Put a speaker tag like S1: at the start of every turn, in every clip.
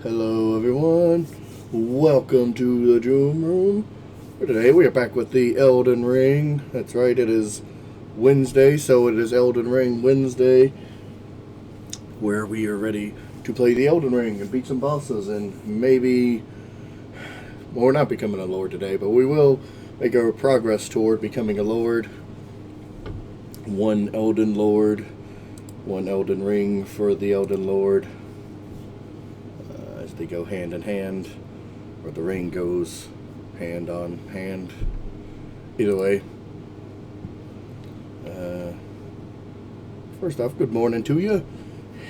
S1: Hello everyone, welcome to the Joom room. For today we are back with the Elden Ring. That's right, it is Wednesday, so it is Elden Ring Wednesday, where we are ready to play the Elden Ring and beat some bosses and maybe, well, we're not becoming a lord today, but we will make our progress toward becoming a lord. One Elden Lord, one Elden Ring for the Elden Lord. They go hand in hand, or the ring goes hand on hand. Either way. First off, good morning to you.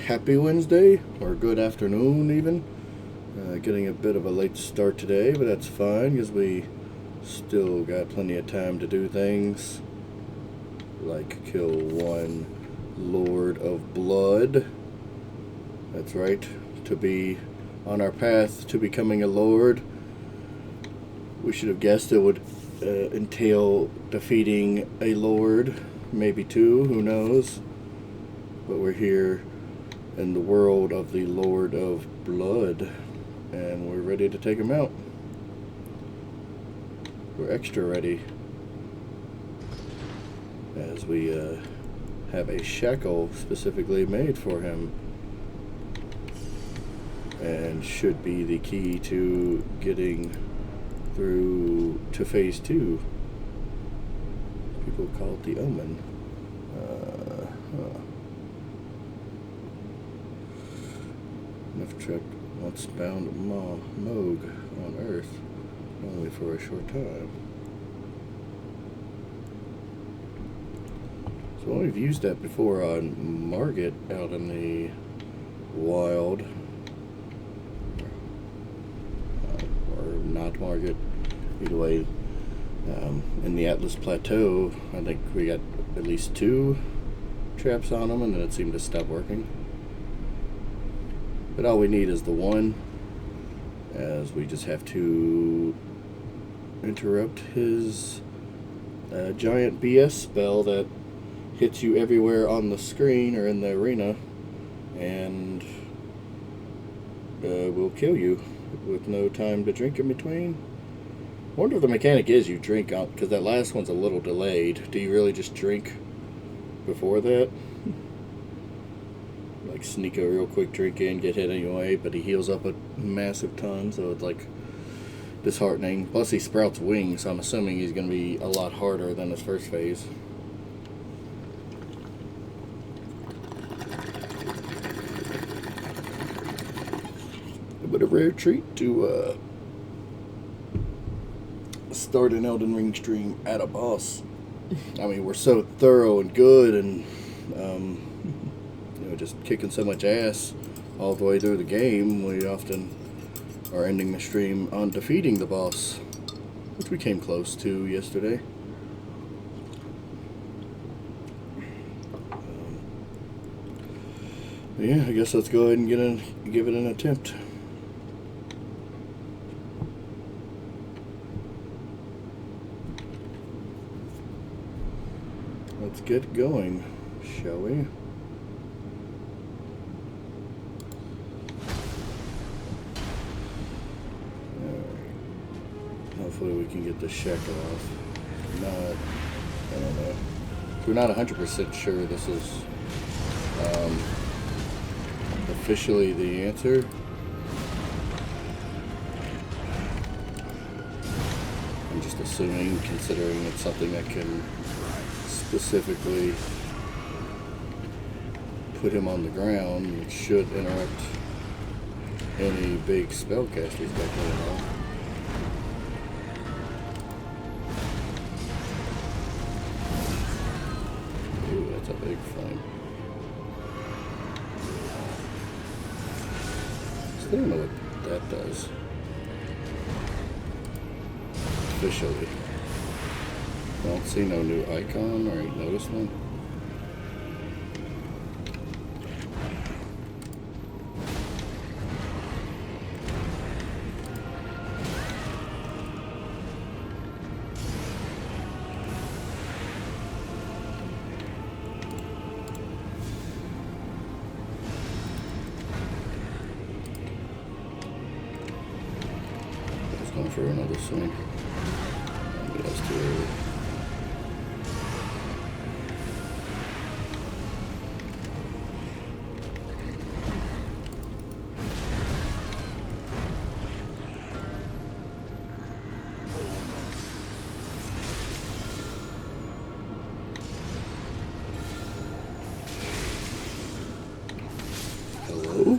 S1: Happy Wednesday, or good afternoon even. Getting a bit of a late start today, but that's fine because we still got plenty of time to do things. Like kill one Lord of Blood. That's right, to be on our path to becoming a lord. We should have guessed it would entail defeating a lord, maybe two, who knows. But we're here in the world of the Lord of Blood, and we're ready to take him out. We're extra ready, as we have a shackle specifically made for him. And should be the key to getting through to phase 2. People call it the Omen. Nephtrek once bound Moog on Earth, only for a short time. So we've used that before on Margit out in the wild. Not Margit. Either way, in the Atlas Plateau, I think we got at least 2 traps on them, and then it seemed to stop working. But all we need is the one, as we just have to interrupt his giant BS spell that hits you everywhere on the screen or in the arena, and will kill you with no time to drink in between. I wonder if the mechanic is you drink out, because that last one's a little delayed. Do you really just drink before that? Like sneak a real quick drink in, get hit anyway, but he heals up a massive ton, so it's like disheartening. Plus he sprouts wings, so I'm assuming he's going to be a lot harder than his first phase. But a rare treat to start an Elden Ring stream at a boss. I mean, we're so thorough and good, and just kicking so much ass all the way through the game. We often are ending the stream on defeating the boss, which we came close to yesterday. Yeah, I guess let's go ahead and give it an attempt. Let's get going, shall we? Hopefully we can get the shackle off. Not, I don't know. We're not 100% sure this is officially the answer. I'm just assuming, considering it's something that can specifically put him on the ground, which should interrupt any big spellcasters back there. Ooh, that's a big flame. I don't know what that does. Officially. I don't see no new icon, or ain't noticed one. for another swing. Maybe that's too early. Hello?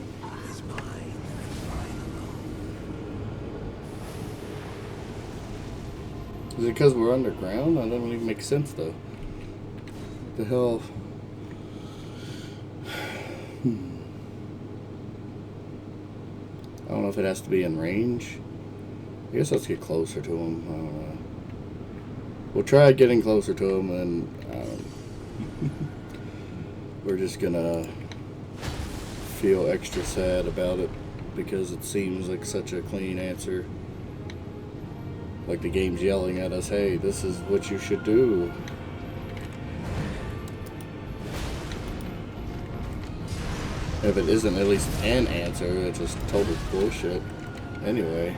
S1: Is it because we're underground? That doesn't even make sense, though. What the hell? I don't know if it has to be in range. I guess let's get closer to him. I don't know. We'll try getting closer to him, and we're just gonna feel extra sad about it because it seems like such a clean answer. Like the game's yelling at us, hey, this is what you should do. If it isn't at least an answer, it's just total bullshit. Anyway.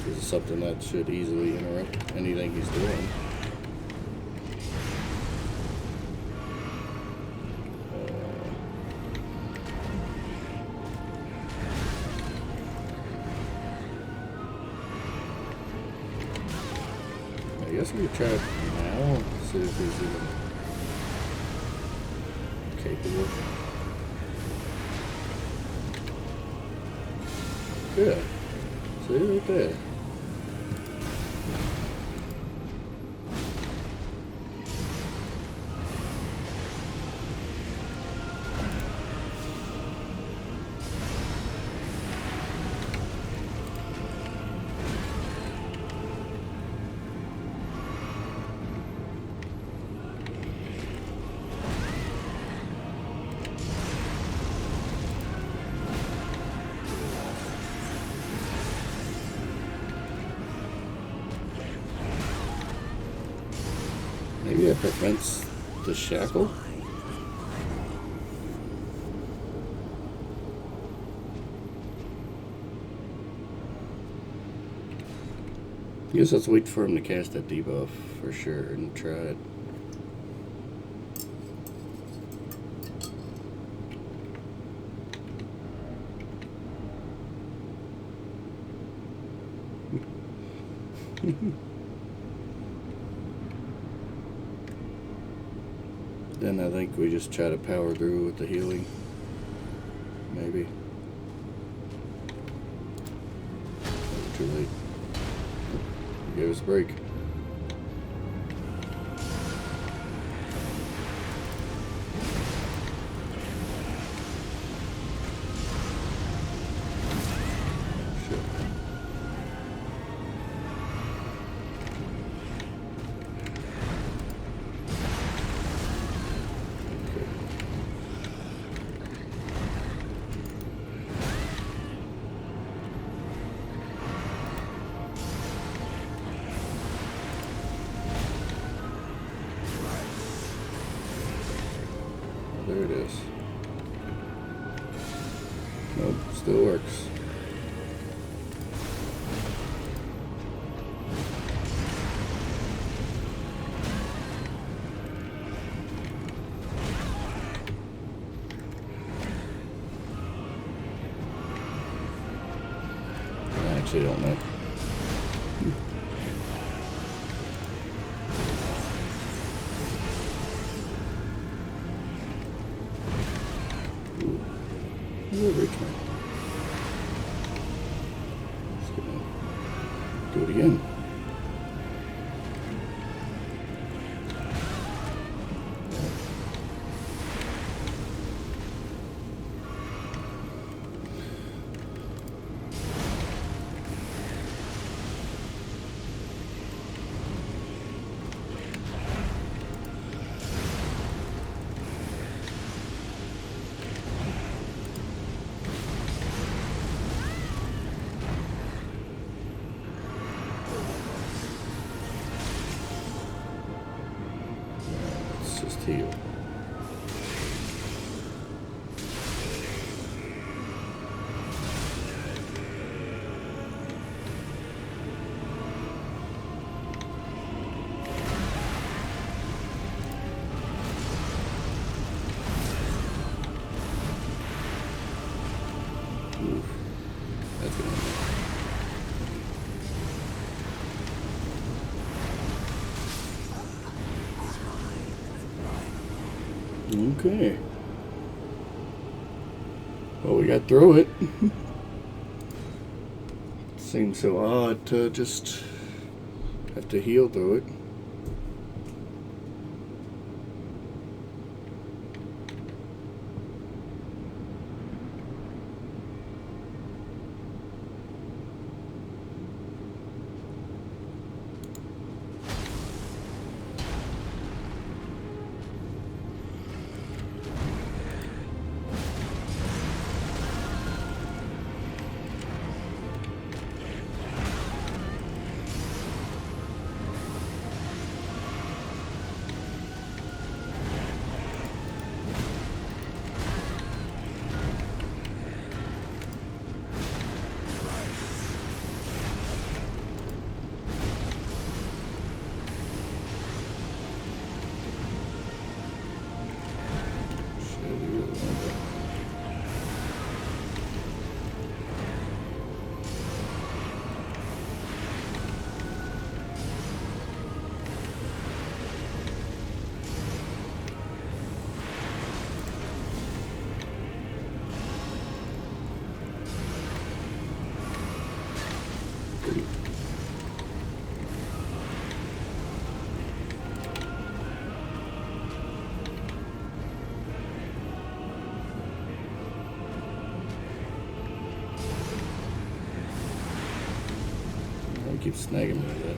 S1: This is something that should easily interrupt anything he's doing. I guess we could try it now, see if he's even capable. Yeah, see right there. Maybe that prevents the shackle? I guess let's wait for him to cast that debuff for sure and try it. Then I think we just try to power through with the healing. Maybe. Oh, too late. Give us a break. There it is. Nope, still works. I actually don't know. Do it again. Just heal. Okay. Well, we got through it. Seems so odd to just have to heal through it. Keep snagging me with that.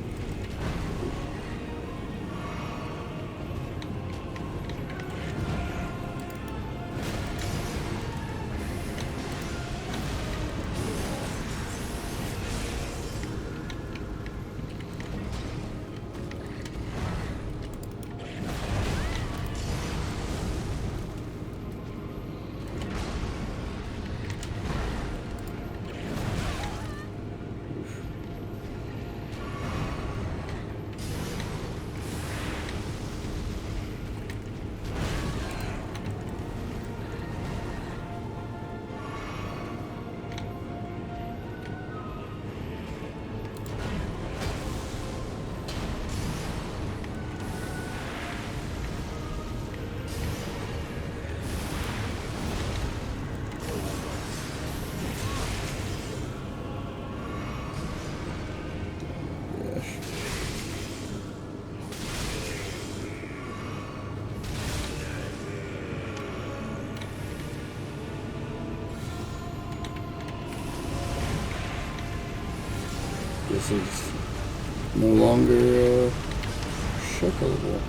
S1: This is no longer shuckleable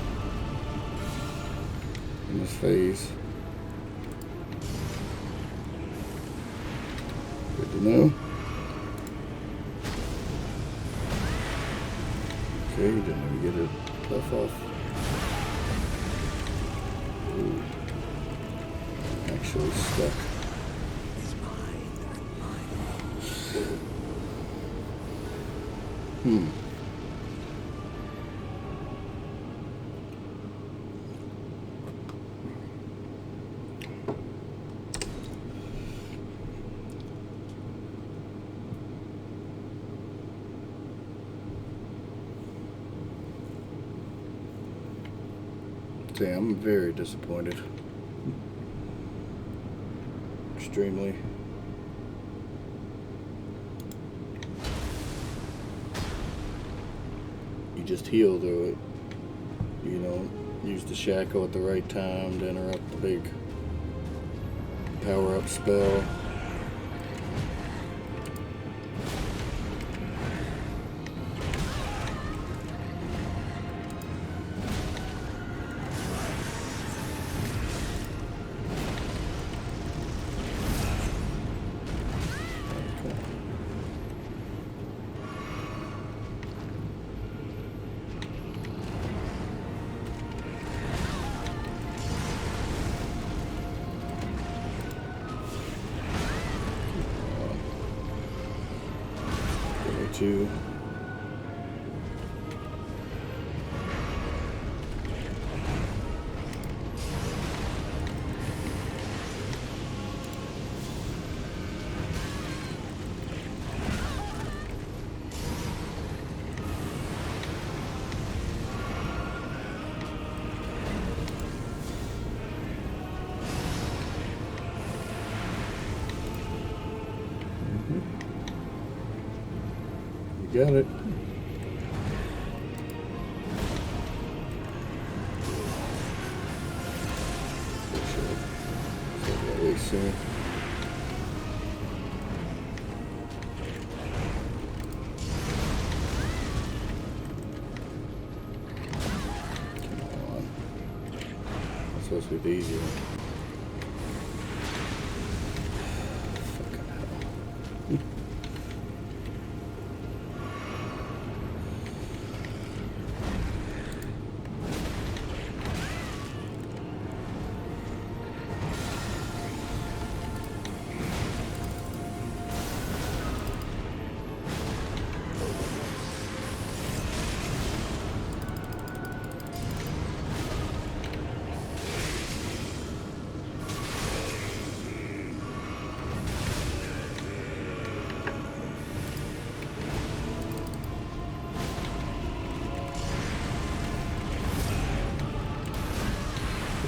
S1: in this phase. Good to know. Okay, didn't even get it buff off. Ooh. Actually stuck. I'm very disappointed. Extremely. You just heal through it. You know, use the shackle at the right time to interrupt the big power-up spell. To got it. Really soon. Come on. That's supposed to be easier. Fucking hell.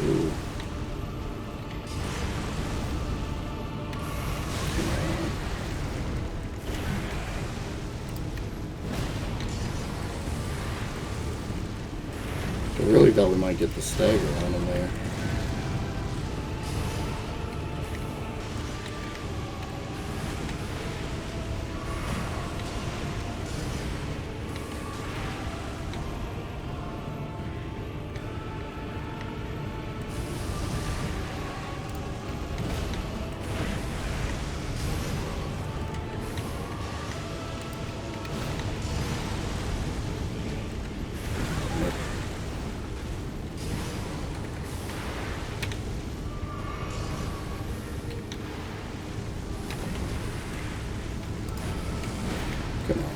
S1: Ooh. I really thought we might get the stagger on him there. Come on.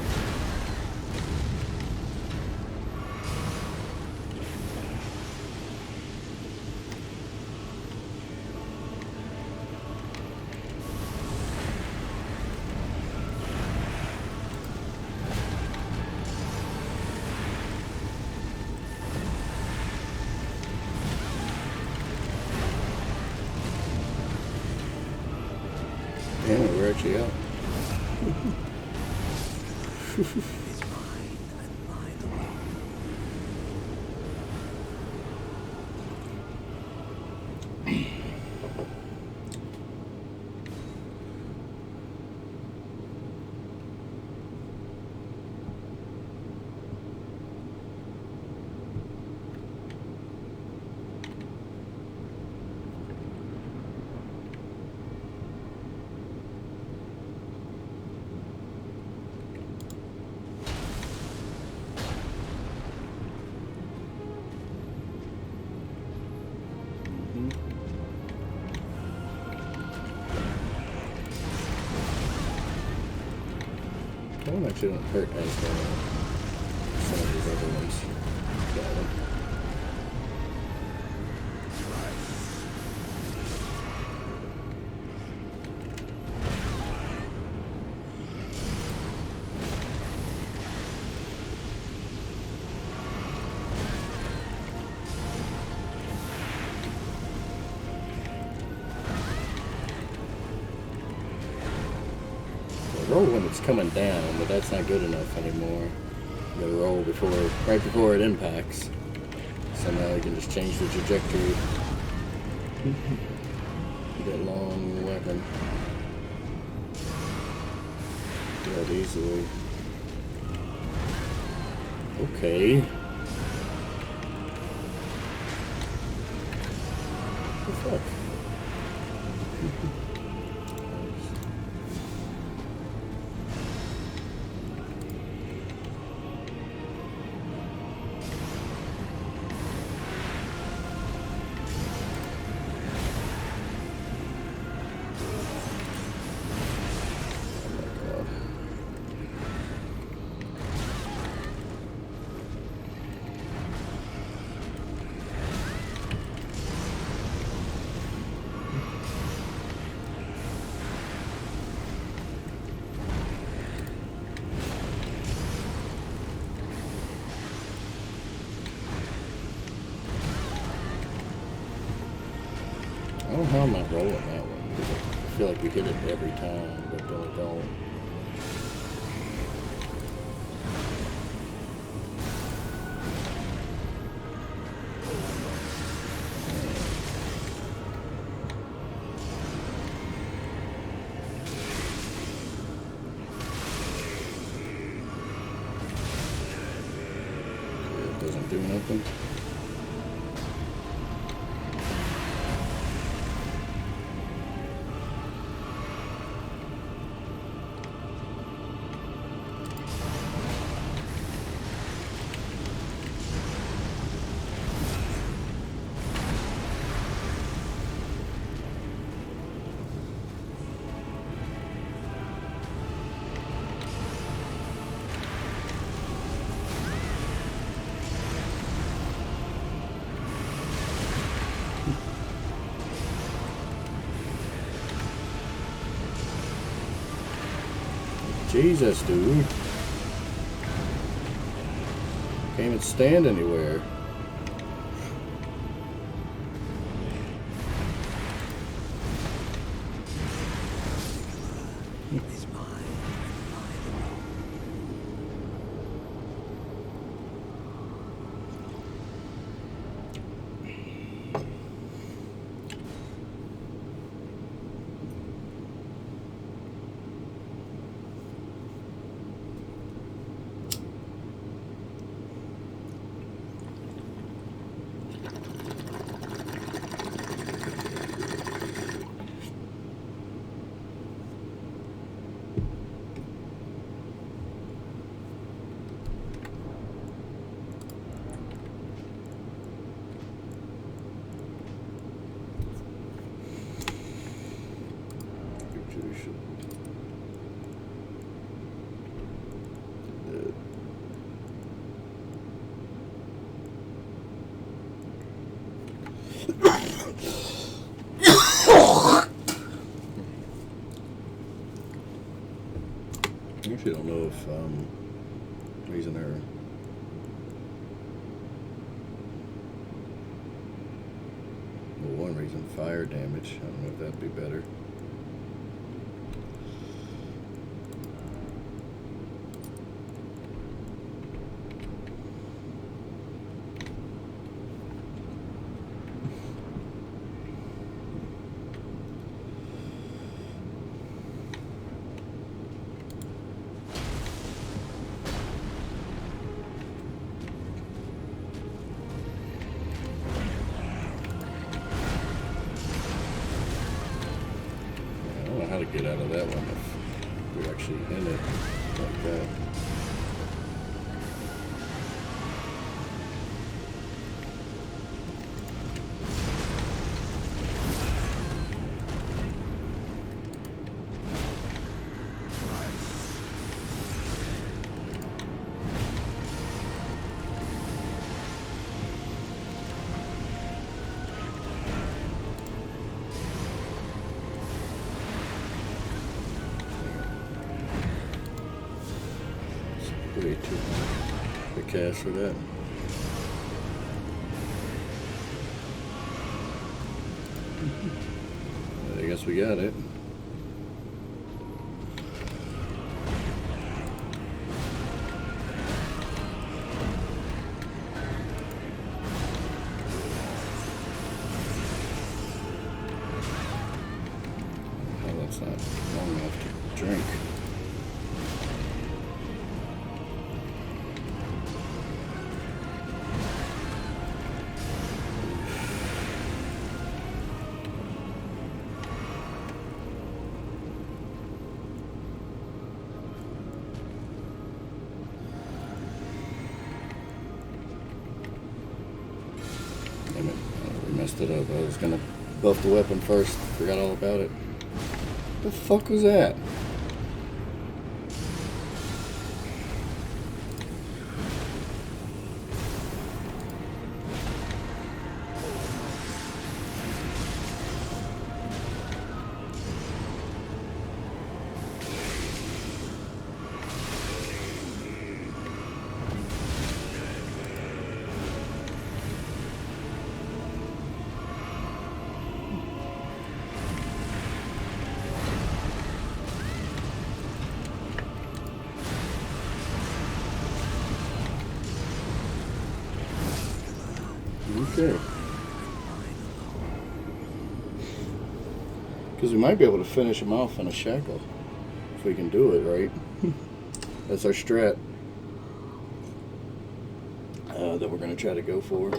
S1: Damn, we're actually out.
S2: It's mine and mine alone.
S1: That one actually don't hurt as some of these other ones. Got it. Roll when it's coming down, but that's not good enough anymore. You gotta roll right before it impacts. So now you can just change the trajectory. That long weapon. Do that easily. Okay. What the fuck? I don't know how I'm not rolling that one. I feel like we hit it every time, but then we don't. do nothing. Jesus, dude. Can't even stand anywhere.
S2: Is mine.
S1: I actually don't know if reason there. Well, one reason, fire damage. I don't know if that'd be better. How to get out of that one if we're actually in it like that. Way too high to cast for that. I guess we got it. Oh, that's not long enough to drink. Damn it, we messed it up. I was gonna buff the weapon first. Forgot all about it. The fuck was that? Okay. Because we might be able to finish him off in a shackle. If we can do it, right? That's our strat. that we're going to try to go for.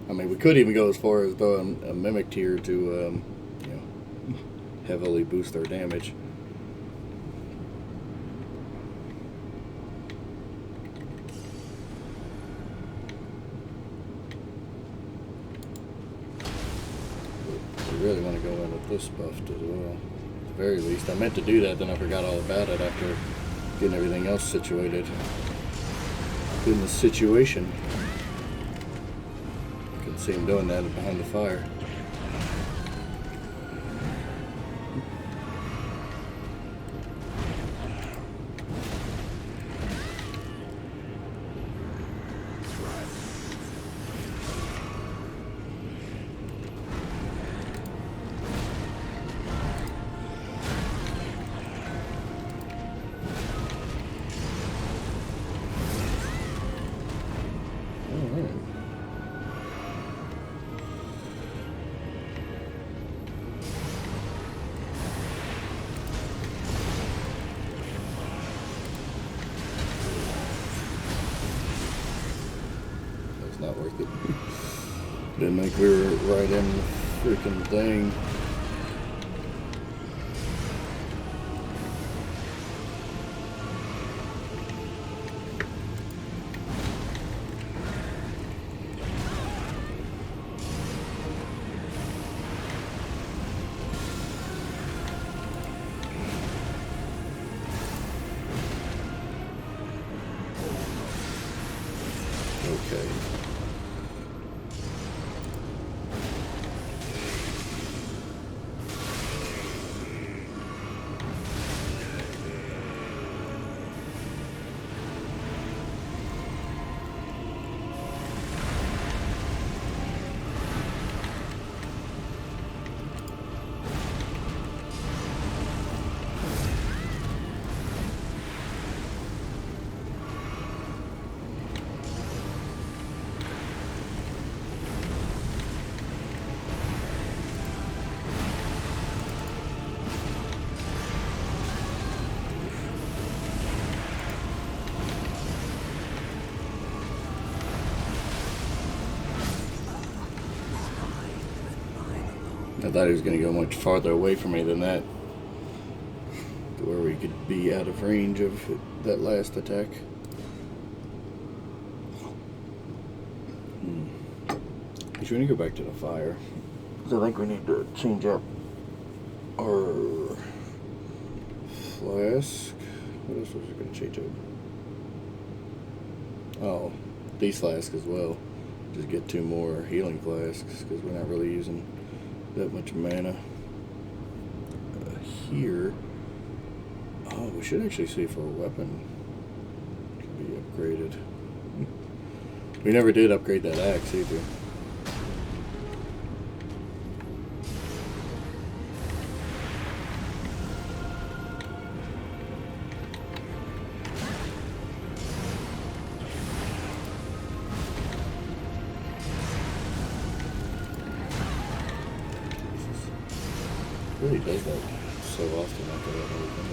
S1: I mean, we could even go as far as throwing a mimic tier to, you know, heavily boost our damage. We really want to go in with this buffed as well. At the very least, I meant to do that, then I forgot all about it after getting everything else situated. In the situation. Could see him doing that behind the fire. Not worth it. Didn't think we were right in the freaking thing. Okay. I thought he was going to go much farther away from me than that, to where we could be out of range of that last attack. Should we go back to the fire? Because I think we need to change up our flask. What else was I going to change up? Oh, these flasks as well. Just get 2 more healing flasks because we're not really using that much mana. Here, oh, we should actually see if our weapon can be upgraded. We never did upgrade that axe either. Really does that so often after that whole thing.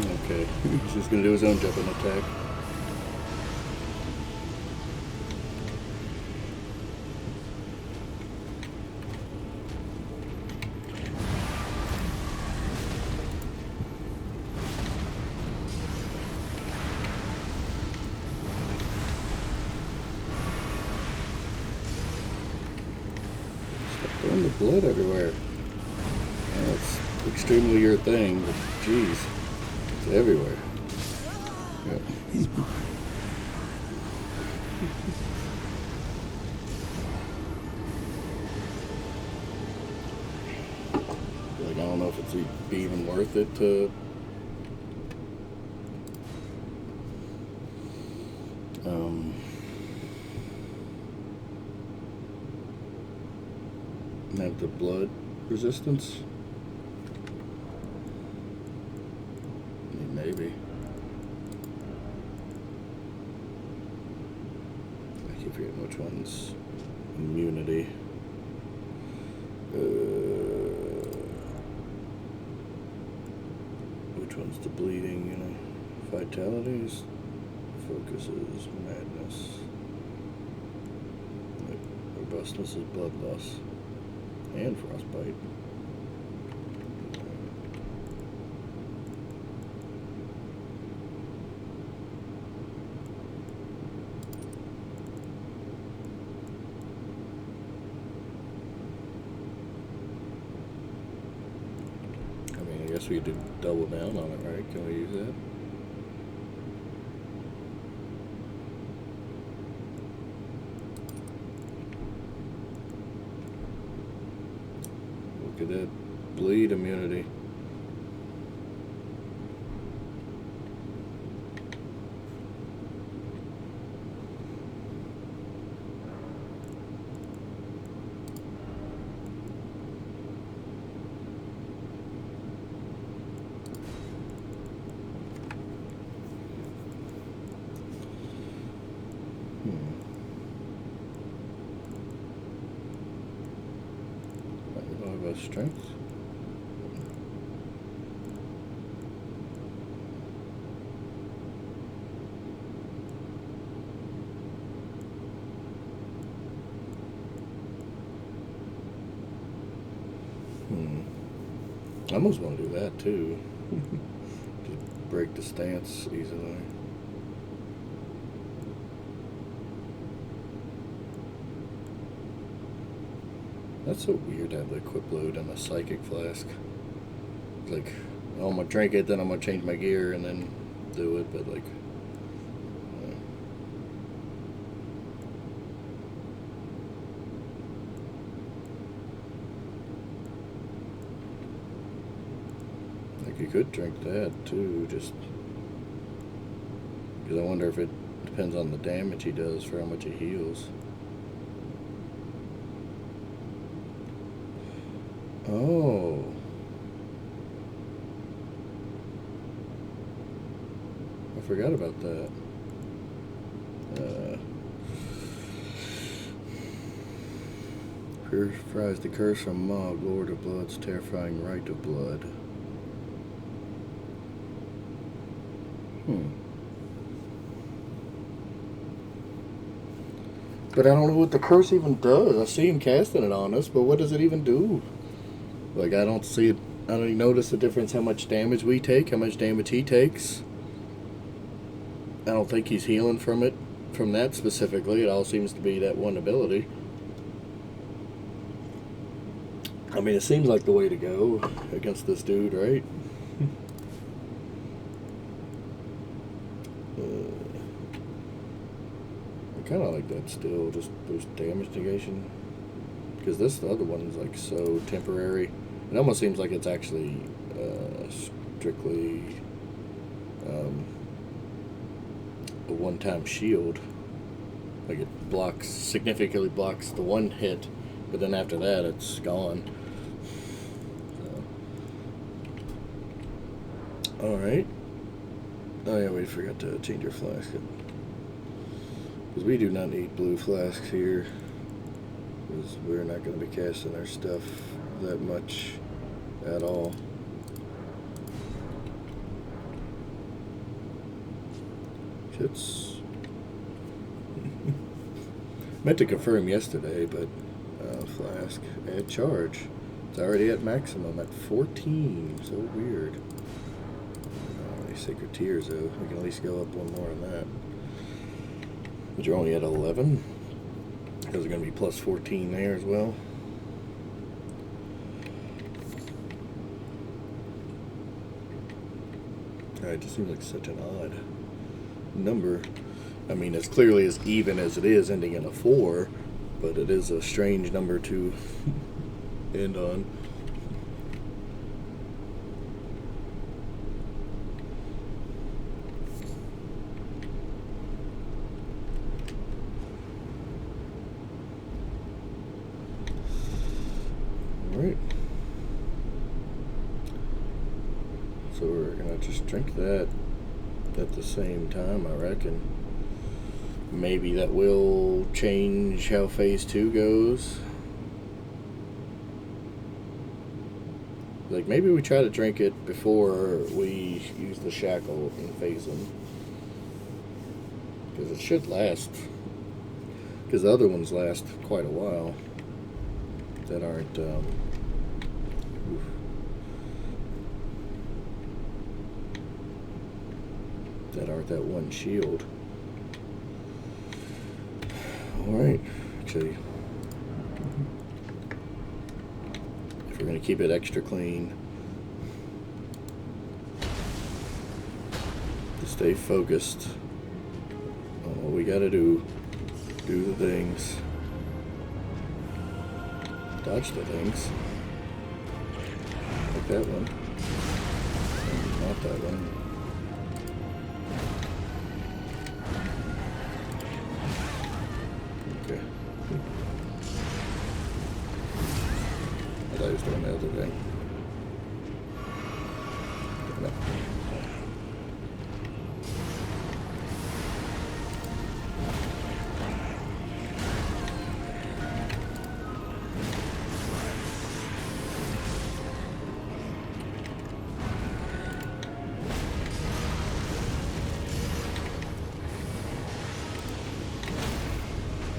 S1: Okay, he's just gonna do his own jumping attack. Stop throwing the blood everywhere. That's extremely your thing, but jeez, it's everywhere. Yeah.
S2: He's mine.
S1: Like, I don't know if it's be even worth it to have the blood resistance. Maybe. I keep forgetting which one's immunity. Which one's the bleeding, you know? Vitalities, focuses, madness. Robustness is blood loss. And frostbite. I mean, I guess we could double down on it, right? Can we use that? Look at that bleed immunity. Strength. I almost want to do that too. Just break the stance easily. That's so weird to have the equip load on a psychic flask. Like, oh, I'm gonna drink it, then I'm gonna change my gear and then do it, but like, you could drink that too, just because I wonder if it depends on the damage he does for how much he heals. Oh. I forgot about that. Purifies the curse from Mob, Lord of Blood's terrifying right of blood. But I don't know what the curse even does. I see him casting it on us, but what does it even do? Like, I don't see it. I don't even notice the difference how much damage we take, how much damage he takes. I don't think he's healing from it, from that specifically. It all seems to be that one ability. I mean, it seems like the way to go against this dude, right? I kind of like that still, just boost damage negation. Because this other one is like so temporary. It almost seems like it's actually strictly a one-time shield. Like it blocks, significantly blocks the one hit, but then after that it's gone. So. Alright. Oh yeah, we forgot to change your flask. Because we do not need blue flasks here. Because we're not going to be casting our stuff that much at all. It's meant to confirm yesterday, but flask at charge. It's already at maximum at 14. So weird. These sacred tears, though. We can at least go up one more on that. But you're only at 11. Those are going to be plus 14 there as well. It just seems like such an odd number. I mean, it's clearly as even as it is, ending in a 4, but it is a strange number to end on. Alright. So we're gonna just drink that at the same time, I reckon. Maybe that will change how phase 2 goes. Like, maybe we try to drink it before we use the shackle in phase 1. Because it should last. Because the other ones last quite a while. That aren't, that aren't that one shield. Alright, actually, if we're going to keep it extra clean, to stay focused on what we got to do the things, dodge the things, like that one, and not that one. Okay. I thought he was doing the other thing. No.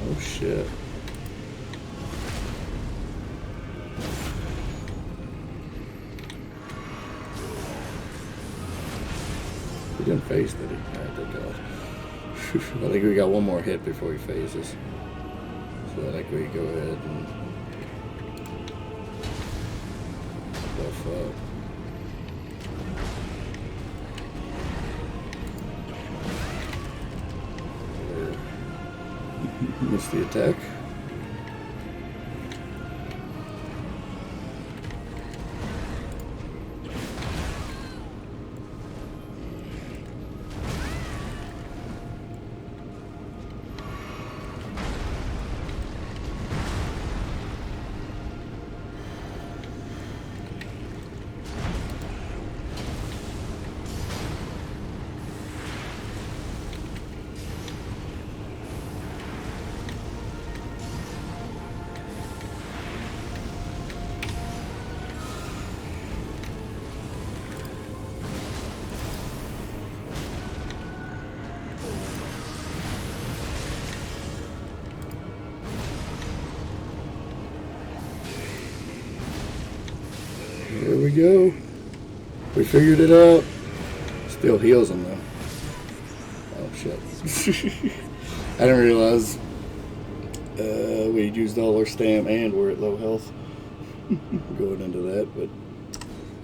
S1: Oh shit. He didn't phase, did he? Alright, thank God. I think we got one more hit before he phases. So I think we go ahead and buff up. Missed the attack. There we go. We figured it out. Still heals him though. Oh shit. I didn't realize we'd used all our stam and we're at low health. Going into that, but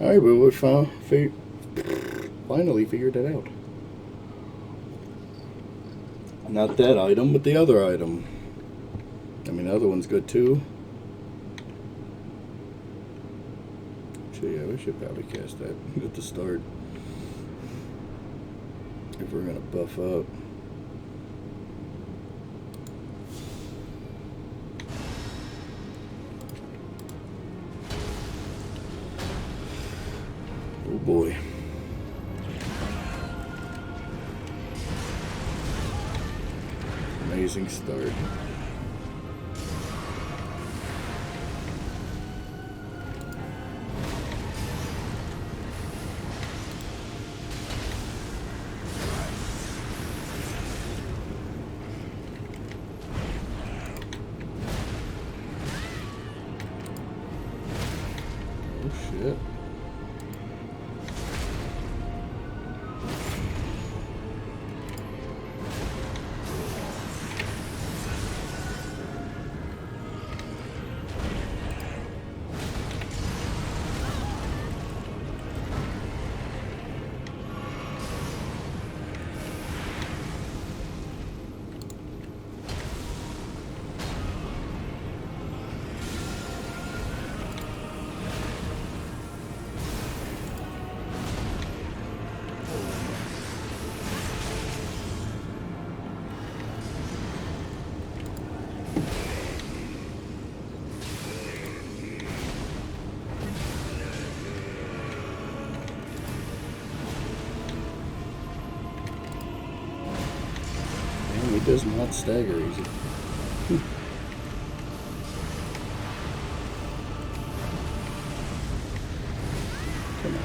S1: alright, but we finally figured it out. Not that item, but the other item. I mean, the other one's good too. So yeah, we should probably cast that at the start if we're gonna buff up. Oh boy. Amazing start. is not stagger easy. Come on.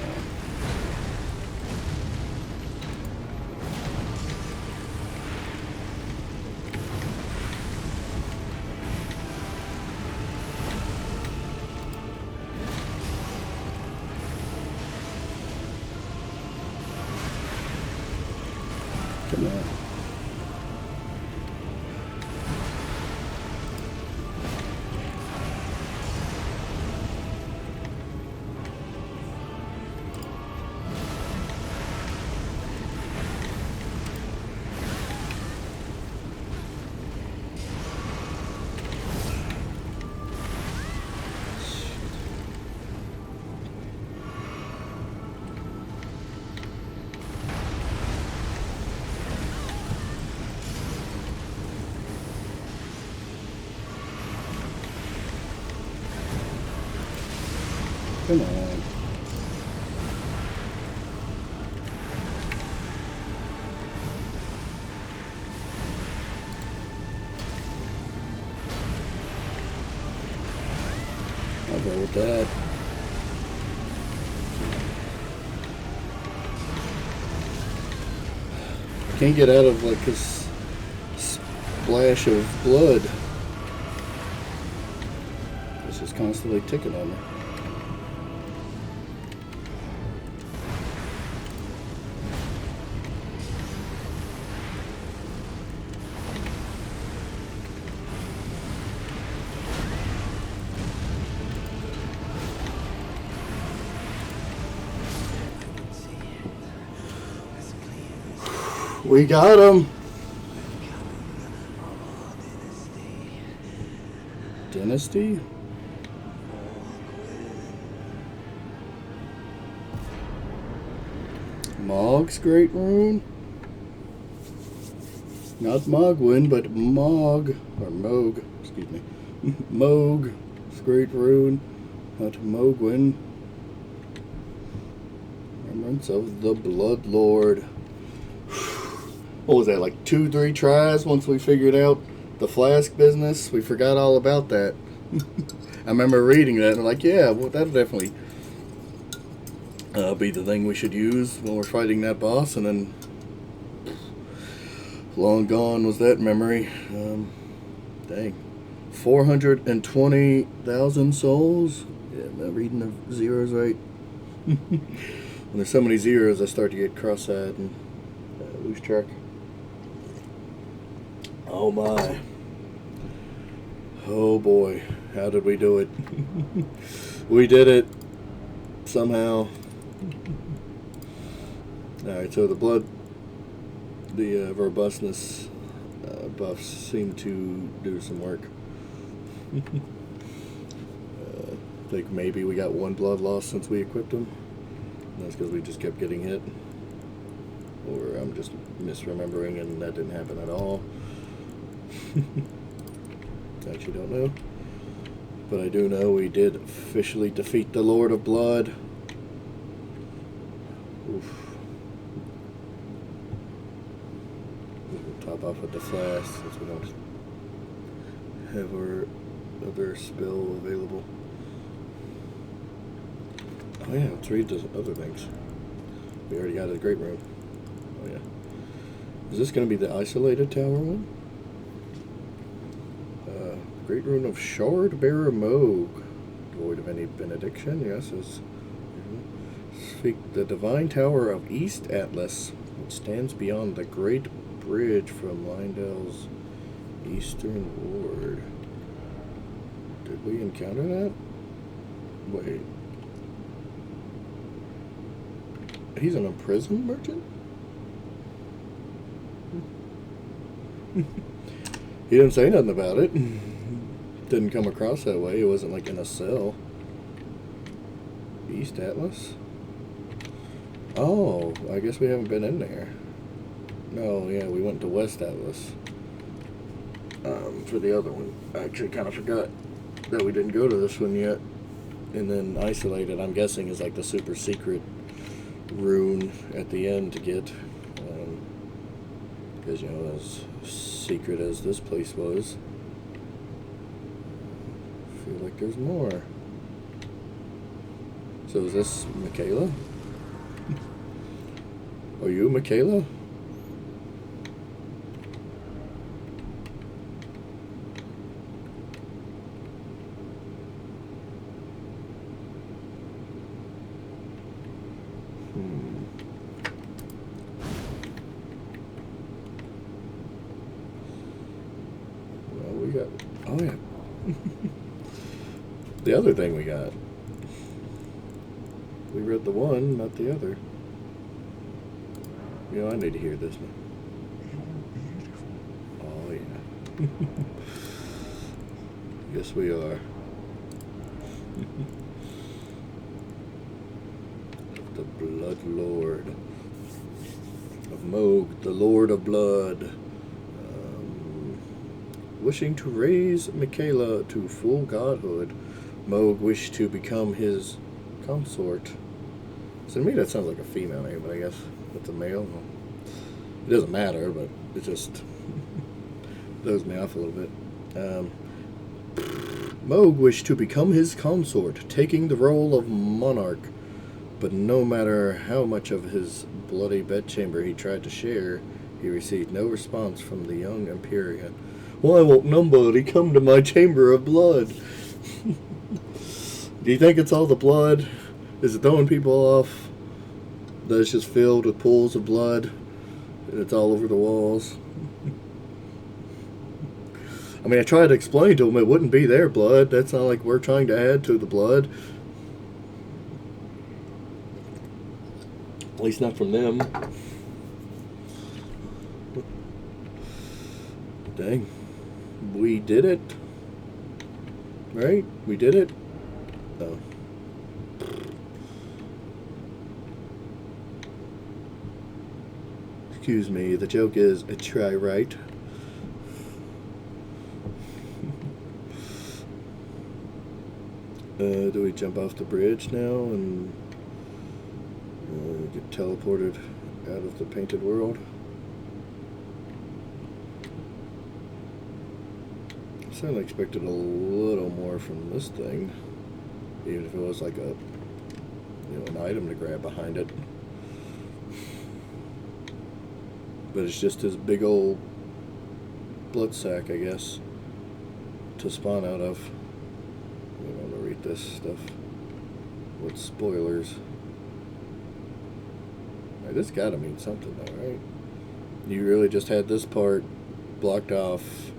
S1: Come on. Come on. I'll go with that. Can't get out of like this splash of blood. It's just constantly ticking on me. We got him. Dynasty? Mog's Great Rune? Not Mogwin, but Mog, or Moog, excuse me. Mog's Great Rune, not Mogwin. Remembrance of the Blood Lord. What was that, like 2-3 tries once we figured out the flask business? We forgot all about that. I remember reading that and I'm like, yeah, well, that'll definitely be the thing we should use when we're fighting that boss. And then long gone was that memory. Dang. 420,000 souls? Yeah, am I reading the zeros right? When there's so many zeros, I start to get cross-eyed and lose track. Oh my. Oh boy. How did we do it? We did it. Somehow. Alright, so the robustness buffs seem to do some work. I think maybe we got one blood loss since we equipped them. That's because we just kept getting hit. Or I'm just misremembering and that didn't happen at all. Actually don't know. But I do know we did officially defeat the Lord of Blood. Oof. We'll top off with the flask since we don't have our other spell available. Oh yeah, let's read the other things. We already got a great room. Oh yeah. Is this going to be the isolated tower one? Great Rune of Shard Bearer Moog. Devoid of any benediction, yes. Speak the Divine Tower of East Atlas, which stands beyond the Great Bridge from Lindell's Eastern Ward. Did we encounter that? Wait. He's an imprisoned merchant? He didn't say nothing about it. Didn't come across that way. It wasn't like in a cell. East Atlas? Oh, I guess we haven't been in there. No, yeah, we went to West Atlas. For the other one. I actually kind of forgot that we didn't go to this one yet. And then Isolated, I'm guessing, is like the super secret rune at the end to get. Because, you know, those secret as this place was. I feel like there's more. So is this Michaela? Are you Michaela? Well, we got... Oh, yeah. The other thing we got. We read the one, not the other. You know, I need to hear this one. Oh, yeah. Yes, we are. The Blood Lord of Moog, the Lord of Blood, wishing to raise Michaela to full godhood. Moog wished to become his consort. So to me that sounds like a female name, but I guess it's a male. It doesn't matter, but it just throws me off a little bit. Moog wished to become his consort, taking the role of monarch. But no matter how much of his bloody bedchamber he tried to share, he received no response from the young Empyrean. Why won't nobody come to my chamber of blood? Do you think it's all the blood? Is it throwing people off? That it's just filled with pools of blood? And it's all over the walls? I mean, I tried to explain to them it wouldn't be their blood. That's not like we're trying to add to the blood. At least not from them. Dang. We did it. Right? We did it. Oh. Excuse me, the joke is a try right. Do we jump off the bridge now and get teleported out of the painted world? I certainly expected a little more from this thing, even if it was like a, an item to grab behind it. But it's just this big old blood sack, I guess, to spawn out of. We don't want to read this stuff with spoilers. Right, this gotta mean something though, right? You really just had this part blocked off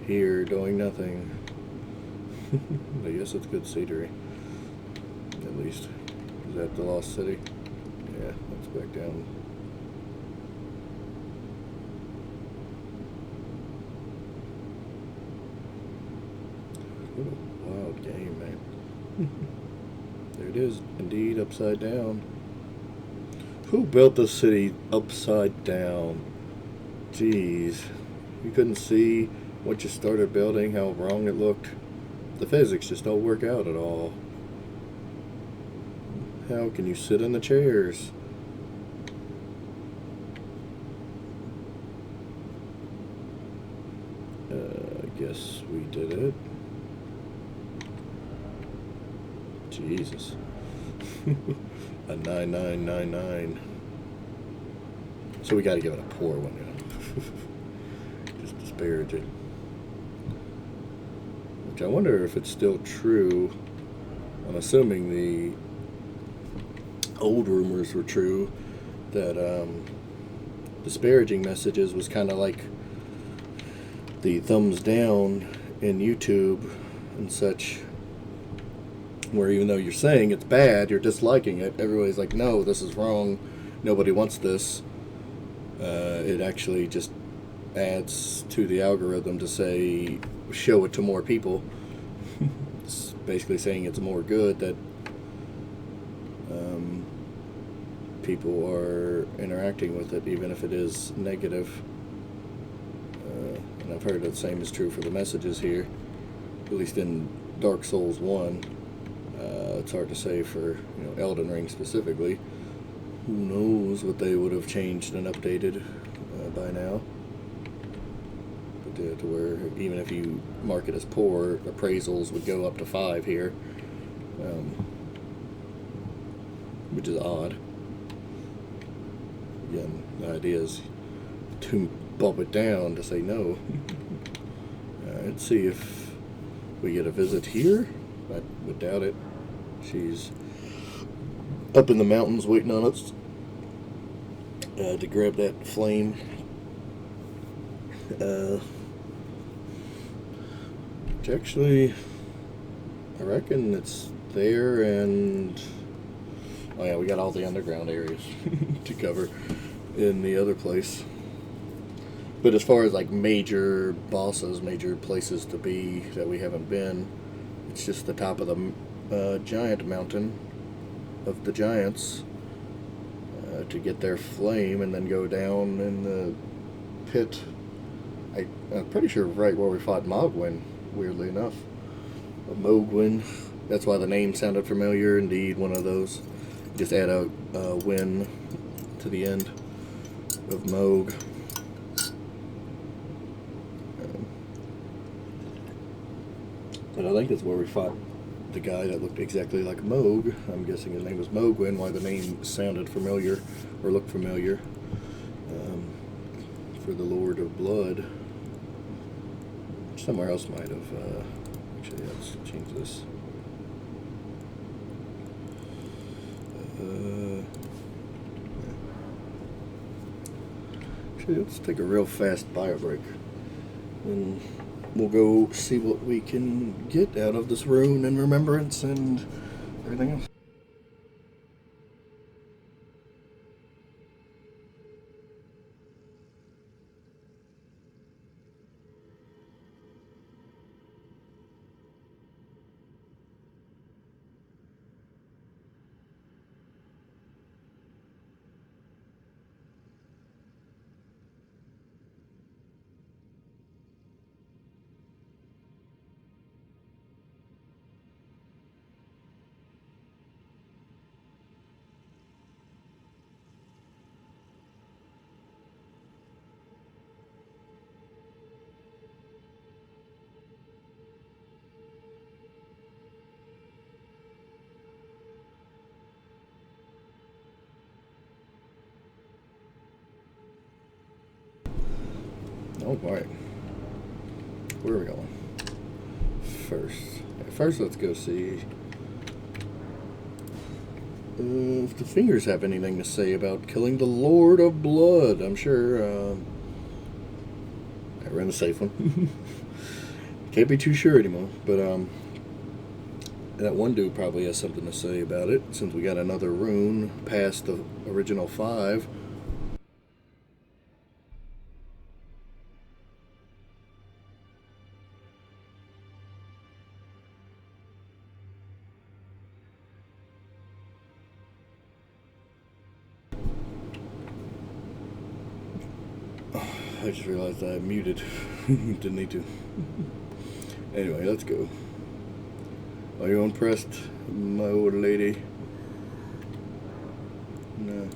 S1: here doing nothing. I guess it's good scenery. At least. Is that the Lost City? Yeah, let's back down. What a wild game, man. There it is, indeed, upside down. Who built the city upside down? Jeez. You couldn't see once you started building how wrong it looked. The physics just don't work out at all. How can you sit in the chairs? I guess we did it. Jesus. A 9999. So we gotta give it a poor one, Just disparaging. Which I wonder if it's still true. I'm assuming the old rumors were true that disparaging messages was kind of like the thumbs down in YouTube and such, where even though you're saying it's bad, you're disliking it, everybody's like, no, this is wrong, nobody wants this. It actually just adds to the algorithm to say, show it to more people. It's basically saying it's more good that people are interacting with it, even if it is negative. And I've heard the same is true for the messages here, at least in Dark Souls 1. It's hard to say for Elden Ring specifically. Who knows what they would have changed and updated by now. to where even if you mark it as poor, appraisals would go up to 5 here, which is odd. Again, the idea is to bump it down to say no. Let's see if we get a visit here. I would doubt it. She's up in the mountains waiting on us to grab that flame. Actually, I reckon it's there, and oh yeah, we got all the underground areas to cover in the other place. But as far as like major bosses, major places to be that we haven't been, it's just the top of the giant mountain of the giants to get their flame, and then go down in the pit. I'm pretty sure right where we fought Mogwin, weirdly enough. Mogwin. That's why the name sounded familiar. Indeed, one of those. Just add a win to the end of Moog. But I think that's where we fought the guy that looked exactly like Moog. I'm guessing his name was Mogwin, why the name sounded familiar, or looked familiar, for the Lord of Blood. Somewhere else might have, actually, let's change this. Actually, let's take a real fast bio break, and we'll go see what we can get out of this rune and remembrance and everything else. All right, where are we going? First, let's go see if the fingers have anything to say about killing the Lord of Blood. I'm sure. I ran a safe one. Can't be too sure anymore, but that one dude probably has something to say about it, since we got another rune past the original 5. I just realized I muted. Didn't need to. Anyway, let's go. Are you impressed, my old lady? No.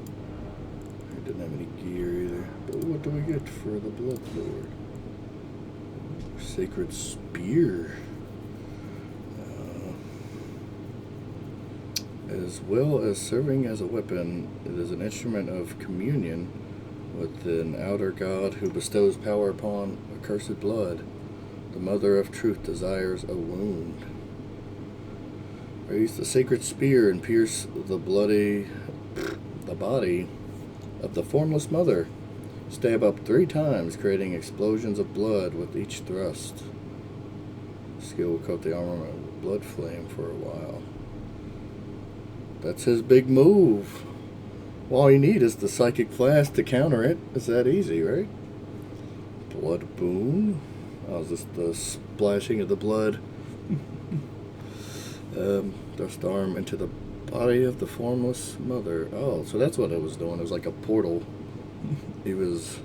S1: I didn't have any gear either. But what do we get for the Blood Lord? Sacred Spear. As well as serving as a weapon, it is an instrument of communion with an outer god who bestows power upon accursed blood. The Mother of Truth desires a wound. Raise the sacred spear and pierce the body of the formless mother. Stab up 3 times, creating explosions of blood with each thrust. Skill will coat the armor with blood flame for a while. That's his big move. All you need is the psychic flash to counter it. It's that easy, right? Blood boon. Oh, is this the splashing of the blood? Thrust arm into the body of the formless mother. Oh, so that's what it was doing. It was like a portal. He was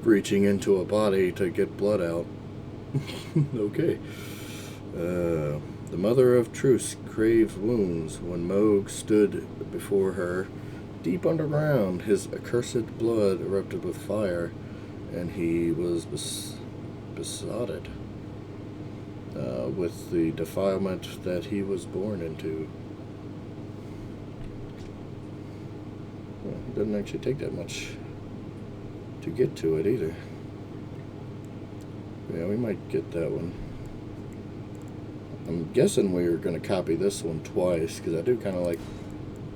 S1: reaching into a body to get blood out. Okay. The Mother of Truth craves wounds. When Moog stood before her, deep underground, his accursed blood erupted with fire, and he was besotted with the defilement that he was born into. Well, it doesn't actually take that much to get to it either. Yeah, we might get that one. I'm guessing we're going to copy this one twice, because I do kind of like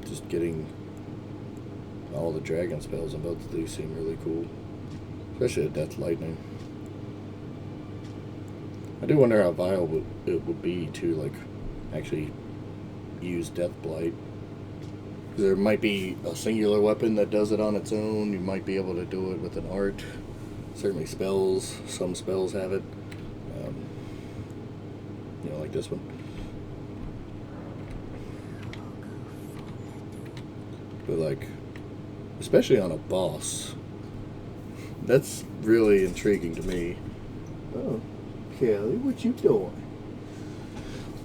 S1: just getting all the dragon spells, and both of these seem really cool. Especially the Death Lightning. I do wonder how viable it would be to like actually use Death Blight. There might be a singular weapon that does it on its own. You might be able to do it with an art. Certainly spells. Some spells have it. You know, like this one. But like, especially on a boss, that's really intriguing to me. Oh, Kelly, what you doing?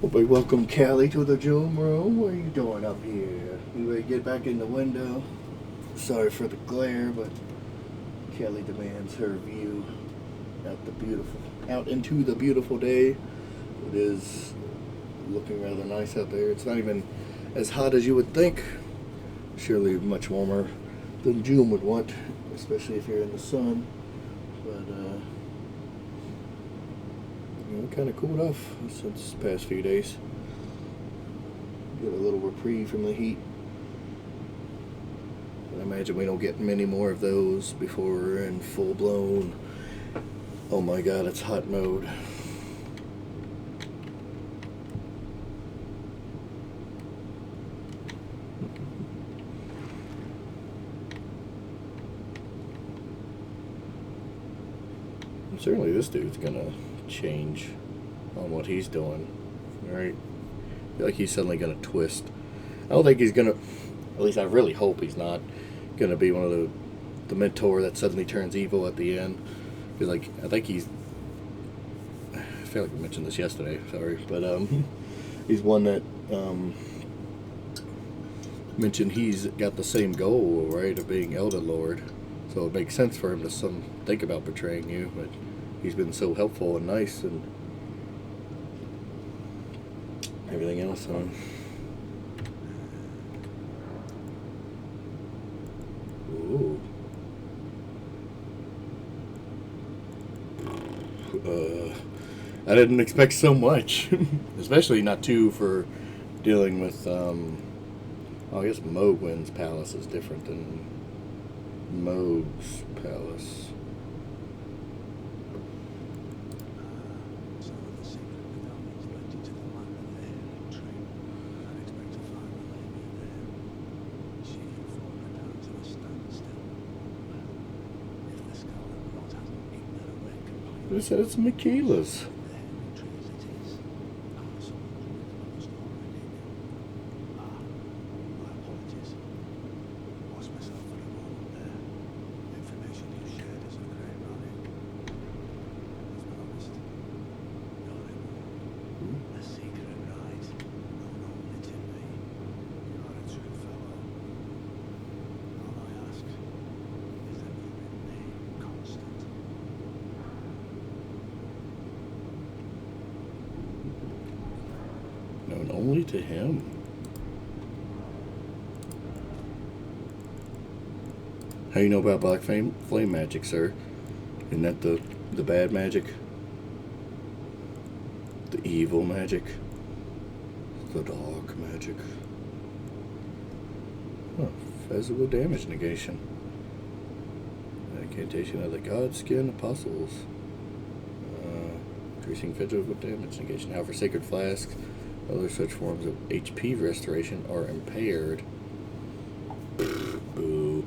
S1: Well, we welcome Kelly to the Joom room. What are you doing up here? You ready to get back in the window? Sorry for the glare, but Kelly demands her view out into the beautiful day. It is looking rather nice out there. It's not even as hot as you would think. Surely much warmer than Joom would want, especially if you're in the sun. But you know, kind of cooled off since the past few days. Get a little reprieve from the heat. I imagine we don't get many more of those before we're in full blown, oh my god, it's hot mode. Certainly this dude's gonna change on what he's doing, right? I feel like he's suddenly gonna twist. I don't think he's gonna, at least I really hope he's not gonna be one of the mentor that suddenly turns evil at the end. Because like, I think he's, I feel like I mentioned this yesterday, sorry, but he's one that mentioned he's got the same goal, right, of being Elden Lord. So it makes sense for him to think about betraying you, but he's been so helpful and nice and everything else. Ooh. I didn't expect so much, especially not two for dealing with. I guess Mogwin's palace is different than Mog's palace.
S2: Some of the secret developments led you to the land of the hidden tree. I'd expect to find the lady there. She fought her down to a standstill. Well, if the Scarlet Rot hasn't eaten her away completely.
S1: They said it's Michaela's.
S2: The hidden tree as it is. Someone was already knew. My apologies. Lost myself for a moment there. Information you shared is of great value. As promised, you're in a secret ride, known only to me. You are a true fellow. All I ask is that you remain constant.
S1: Known only to him. How you know about black flame magic, sir? Isn't that the bad magic? The evil magic? The dark magic? Huh. Physical damage negation. Incantation of the Godskin Apostles. Increasing physical damage negation. However, sacred flasks, other such forms of HP restoration are impaired. Boo.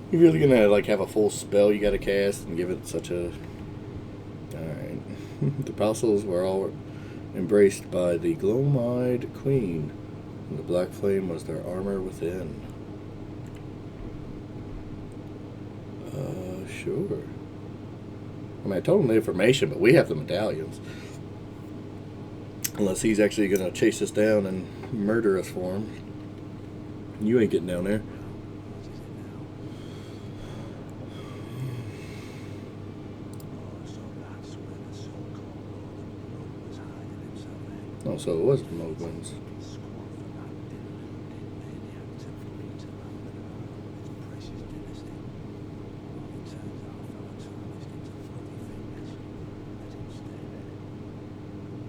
S1: You're really gonna like have a full spell you gotta cast and give it such a... Alright. The apostles were all embraced by the glow-eyed queen, and the black flame was their armor within. Sure. I mean, I told him the information, but we have the medallions. Unless he's actually gonna chase us down and murder us for him. You ain't getting down there.
S2: What is it now?
S1: Oh, so it was the Mogwins.
S2: Squad for that deluded maniac to bring to land and around his precious dynasty. Well, it turns out fellow tourist into bloody fingers. Let him stay there.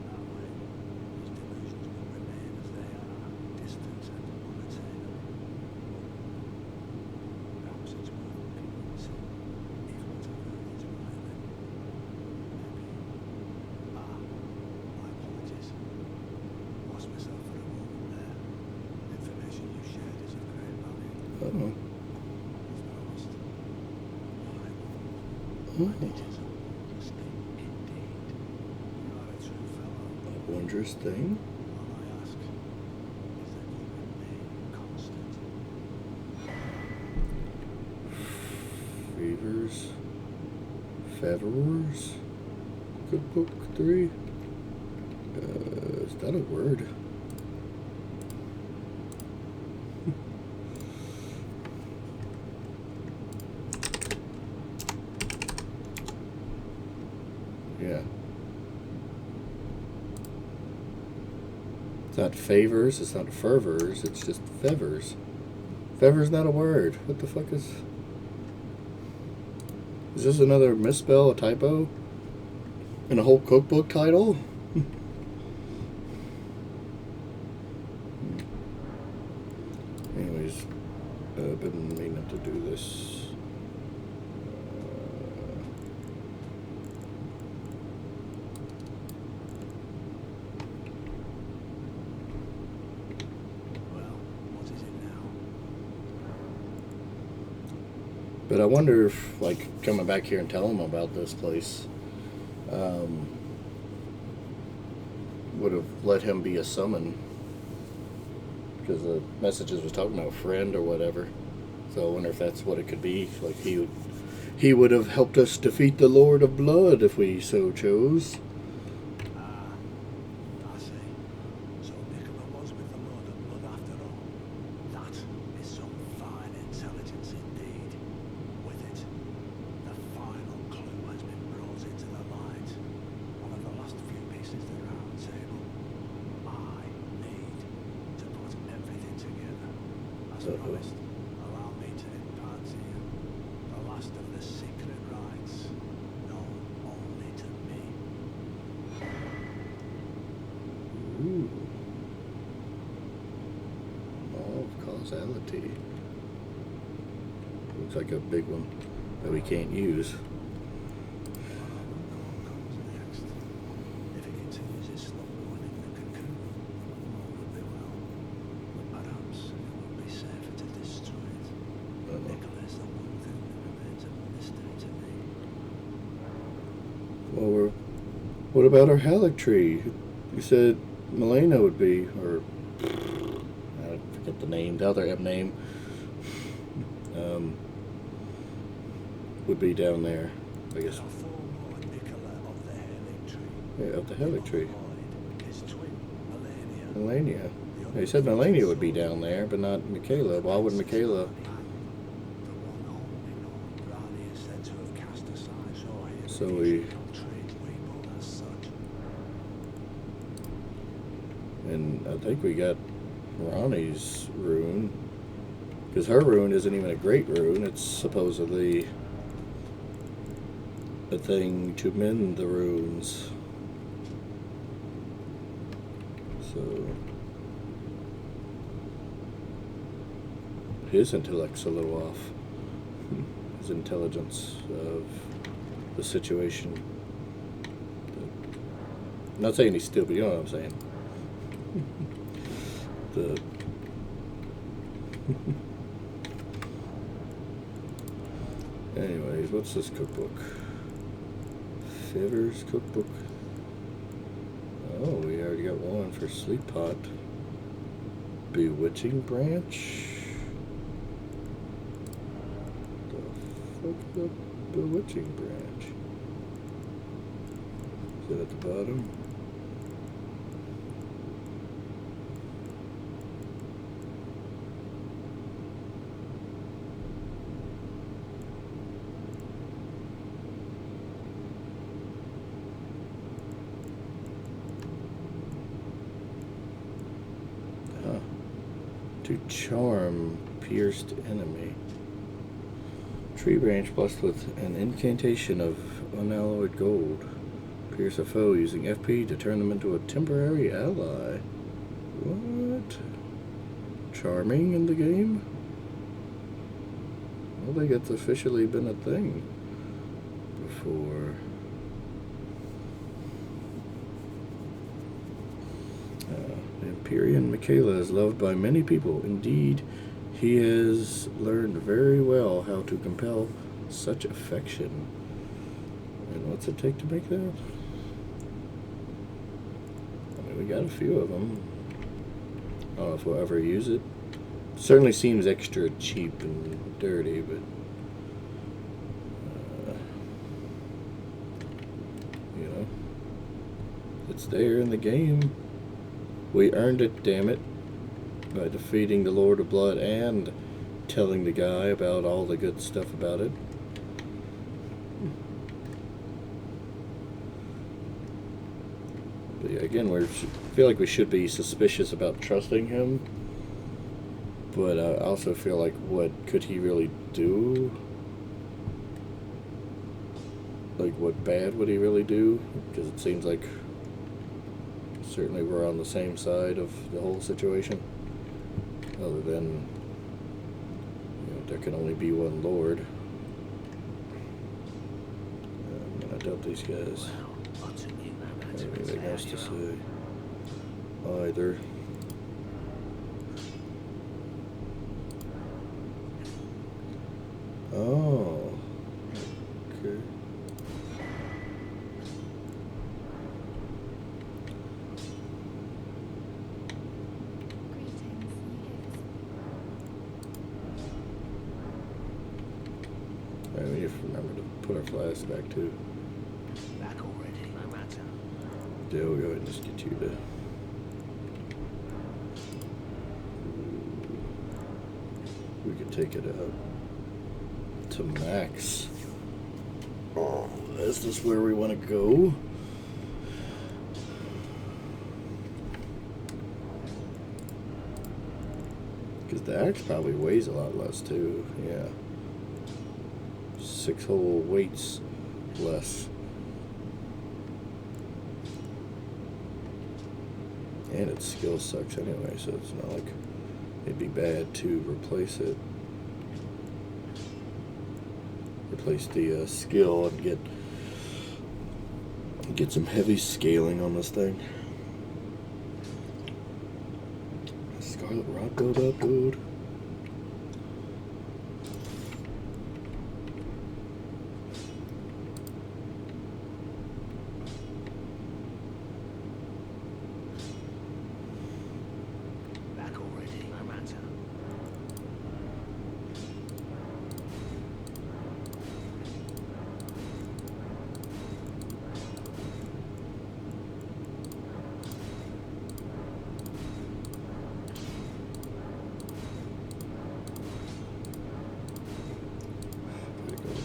S2: That way, his delusions will remain as they are, distant and unattainable. Perhaps it's worth looking into, if what I've heard is right then. Maybe. My apologies. Lost myself for a moment there. Information you shared is of great value.
S1: Oh.
S2: As promised. I
S1: Oh.
S2: and it is a wondrous thing indeed. You are a true fellow.
S1: A wondrous thing?
S2: All I ask is that you remain constant.
S1: Fevers. Favors. Cookbook 3. Is that a word? Yeah. It's not favors, it's not fervors, it's just fevers. Fever's not a word. What the fuck is... Is this another misspell, a typo? In a whole cookbook title? Anyways, I've been meaning to do this.
S2: Well, what is it now?
S1: But I wonder if, like, coming back here and telling them about this place would have let him be a summon. Because the messages was talking about a friend or whatever. So I wonder if that's what it could be. Like, he would have helped us defeat the Lord of Blood if we so chose.
S2: Ah, I see. So Nicola was with the Lord of Blood after all. That is some fine intelligence indeed. With it, the final clue has been brought into the light. One of the last few pieces of the round table. I need to put everything together. As promised, allow me to impart to you the last of the secret rites, known only to me.
S1: Ooh. Law of causality. Looks like a big one that we can't use.
S2: Next, if it continues its slow morning, the cocoon, all would be well. But perhaps it would be safer to destroy it. Nicola is the one thing that remains a mystery to me.
S1: Well, what about our halic tree? You said Milena would be, or I forget the name, the other M name, would be down there, I guess.
S2: A forlorn Nicola of the hailing tree.
S1: Yeah, of the halic tree.
S2: Lloyd, his twin, Melania.
S1: Melania. He said Melania would be down there, but not Michaela. Why would Michaela?
S2: The one only known Brownie is said to have cast aside, so
S1: So
S2: he
S1: we-
S2: trade label as such.
S1: And I think we got Ronnie's rune. Because her rune isn't even a great rune. It's supposedly a thing to mend the runes. So his intellect's a little off. His intelligence of the situation. I'm not saying he's stupid, you know what I'm saying. The anyways, what's this cookbook? Fivers cookbook. Oh, we already got one for Sleep Pot. Bewitching branch. The fuck is the bewitching branch? Is it at the bottom? To charm pierced enemy. Tree branch blessed with an incantation of unalloyed gold. Pierce a foe using FP to turn them into a temporary ally. What? Charming in the game? I don't think it's officially been a thing before. The Empyrean Michaela is loved by many people. Indeed, he has learned very well how to compel such affection. And what's it take to make that? I mean, we got a few of them. I don't know if we'll ever use it. Certainly seems extra cheap and dirty, but you know, it's there in the game. We earned it, damn it, by defeating the Lord of Blood and telling the guy about all the good stuff about it. But yeah, again, I feel like we should be suspicious about trusting him. But I also feel like, what could he really do? Like, what bad would he really do? Because it seems like certainly we're on the same side of the whole situation. Other than, you know, there can only be one Lord. And I doubt these guys have anything else to say either. Oh, okay. Alright, we need to remember to put our flask back too.
S2: Back already, no matter.
S1: Yeah, we'll go ahead and just get you to. We could take it out to max. Oh, is this where we want to go? Because the axe probably weighs a lot less too. Yeah. 6 whole weights less. And its skill sucks anyway, so it's not like it'd be bad to replace it. Replace the skill and get some heavy scaling on this thing. Scarlet Rot build up, dude.
S2: Back already, no matter.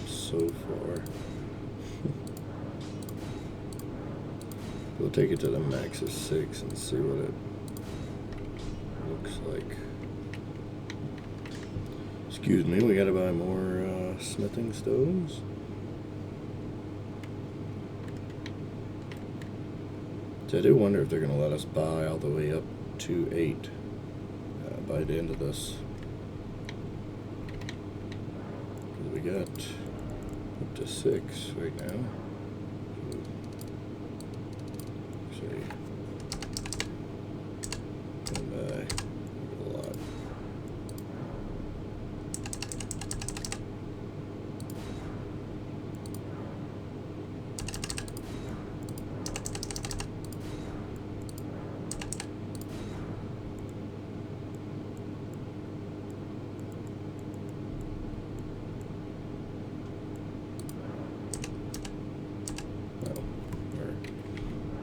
S1: So far. We'll take it to the max of 6 and see what it looks like. Excuse me, we gotta buy more smithing stones. So I do wonder if they're gonna let us buy all the way up to 8 by the end of this. We got up to 6 right now. See. And a lot.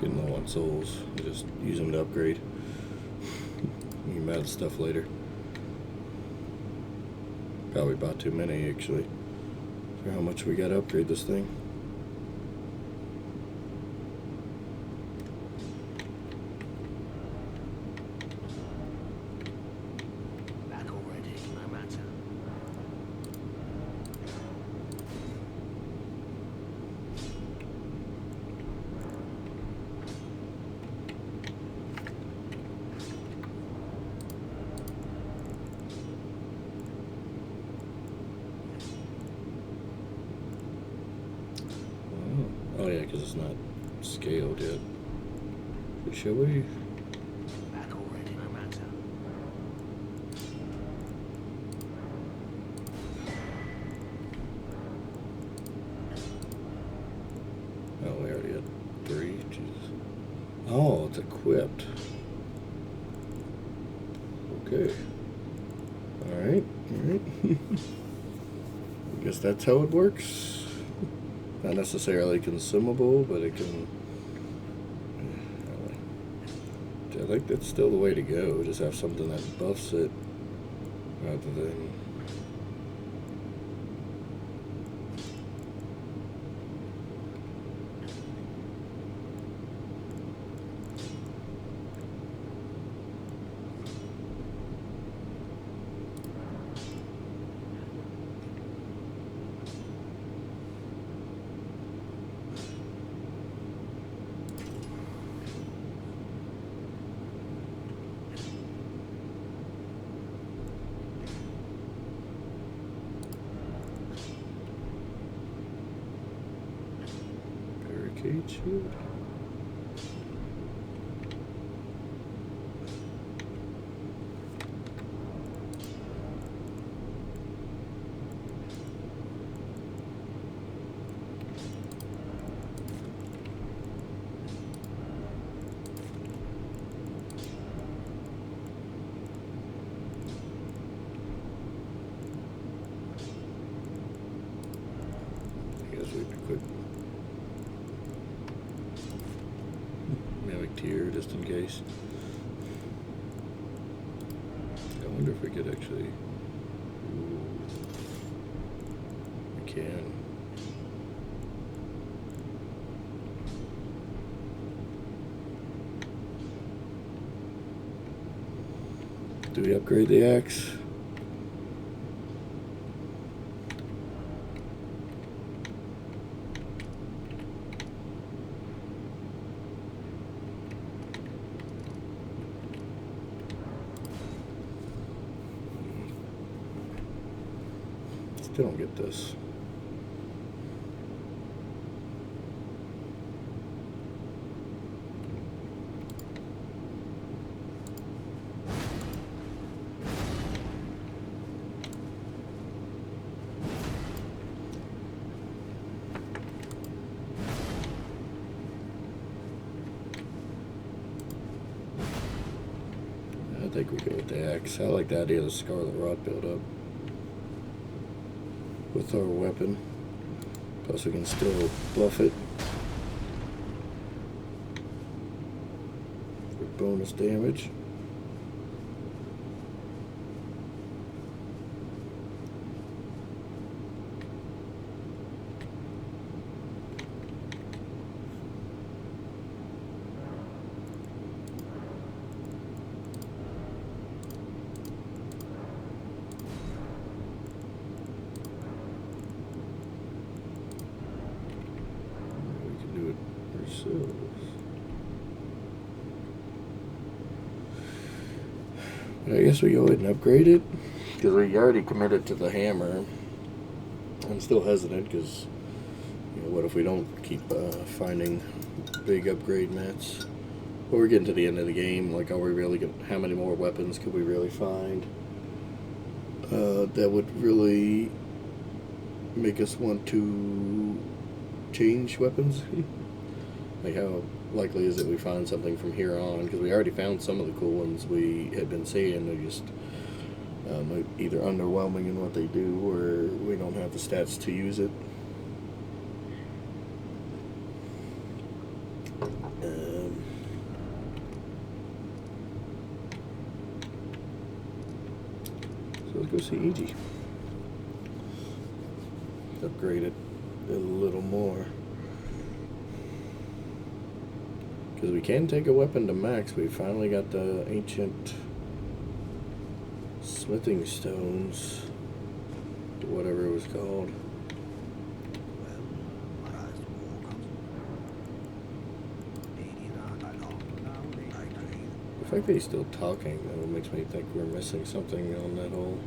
S1: Getting low on souls. I just use them to upgrade. You can add stuff later. Probably bought too many actually. For how much we gotta upgrade this thing. because it's not scaled yet. But shall we?
S2: Back already, no matter.
S1: Oh, we already had 3. Jesus. Oh, it's equipped. Okay. Alright, alright. I guess that's how it works. Not necessarily consumable, but it can... I think that's still the way to go. Just have something that buffs it rather than... barricade shield? I guess we could Mimic tier just in case. I wonder if we could actually. Ooh, we can. Do we upgrade the axe? Still don't get this. I think we go with the axe. I like the idea of the Scarlet Rot build up with our weapon. Plus we can still buff it for bonus damage. But I guess we go ahead and upgrade it because we already committed to the hammer. I'm still hesitant because, you know, what if we don't keep finding big upgrade mats? Well, we're getting to the end of the game. Like, are we really going? How many more weapons could we really find that would really make us want to change weapons? Like, how likely is it we find something from here on? Because we already found some of the cool ones we had been seeing. They're just either underwhelming in what they do, or we don't have the stats to use it. So let's go see EG. Upgrade it a little more. Because we can take a weapon to max. We finally got the ancient smithing stones, whatever it was called.
S2: Well, my eyes to walk on. I agree.
S1: The fact that he's still talking, though, makes me think we're missing something on that whole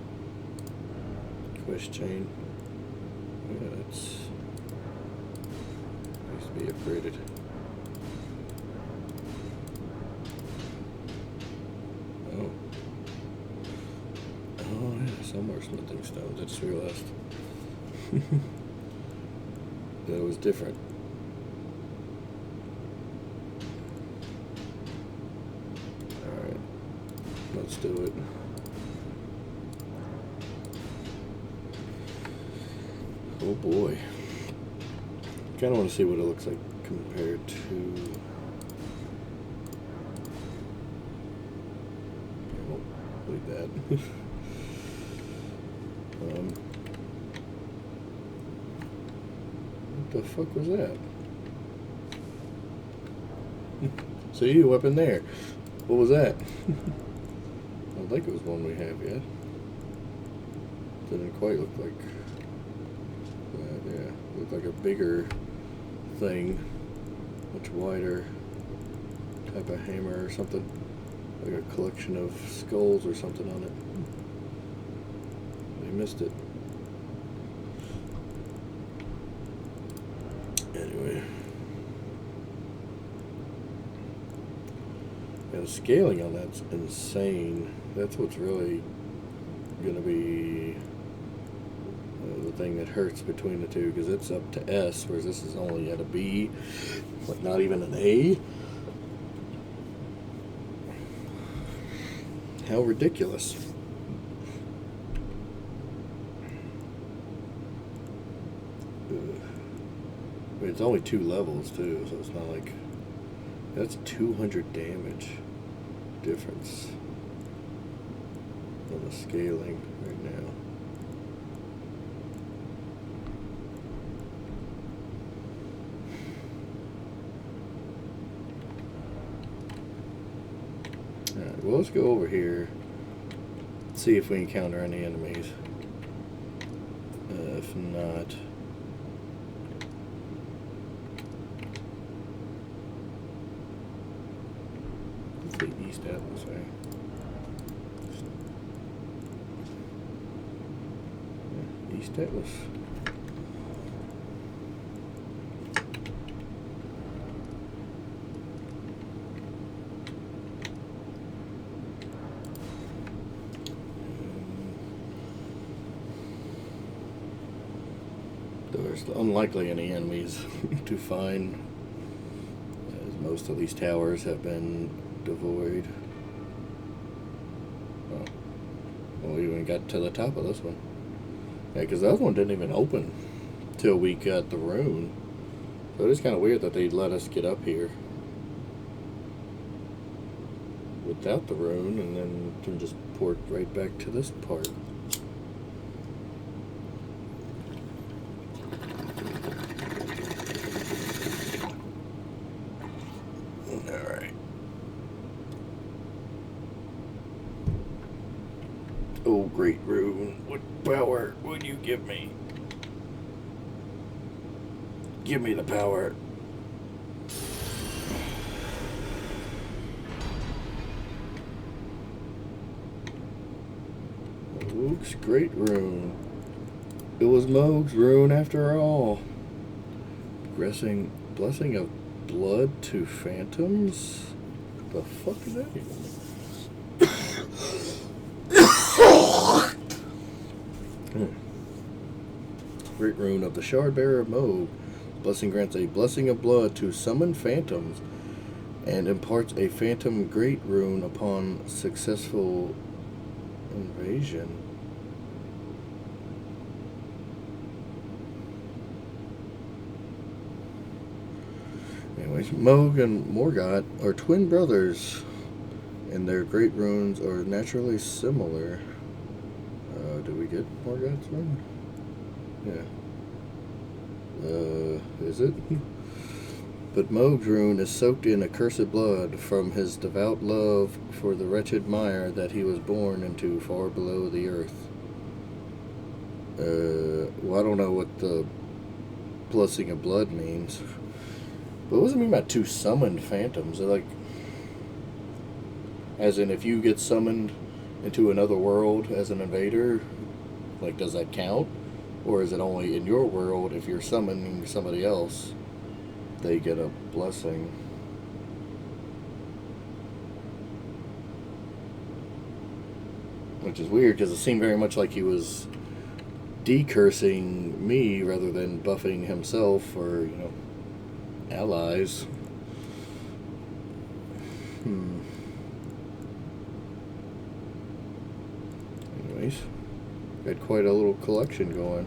S1: quest chain. Yeah, it's nice be upgraded. Oh. Oh, yeah, some more smithing stones. I just realized. That was different. Alright. Let's do it. Oh boy. Kind of want to see what it looks like compared to... I won't leave that. What the fuck was that? See, a weapon there. What was that? I don't think it was one we have yet. Didn't quite look like that, yeah. Looked like a bigger thing. Much wider type of hammer or something. Like a collection of skulls or something on it. They missed it. Anyway. Yeah, the scaling on that's insane. That's what's really going to be the thing that hurts between the two, because it's up to S, whereas this is only at a B, like not even an A. How ridiculous. I mean, it's only 2 levels too, so it's not like... That's 200 damage difference on the scaling right now. Alright, well, let's go over here, see if we encounter any enemies. If not... East Atlas, right? Yeah, East Atlas. There's unlikely any enemies to find, as most of these towers have been devoid. Oh. Well, we even got to the top of this one. Yeah, because the other one didn't even open till we got the rune. So it is kind of weird that they let us get up here without the rune and then can just port right back to this part. Alright. Oh, great rune. What power would you give me? Give me the power. Moog's great rune. It was Moog's rune after all. Blessing of blood to phantoms? The fuck is that even? Great rune of the Shard Bearer of Moog. Blessing grants a blessing of blood to summon phantoms and imparts a phantom great rune upon successful invasion. Anyways, Moog and Morgott are twin brothers, and their great runes are naturally similar. Do we get Morgott's rune? Yeah. Is it? But Moog's rune is soaked in accursed blood from his devout love for the wretched mire that he was born into far below the earth. Well, I don't know what the blessing of blood means. But what does it mean by two summoned phantoms? They're like, as in if you get summoned into another world as an invader, like, does that count? Or is it only in your world if you're summoning somebody else? they get a blessing. Which is weird because it seemed very much like he was decursing me rather than buffing himself or, you know, allies. Anyways, got quite a little collection going.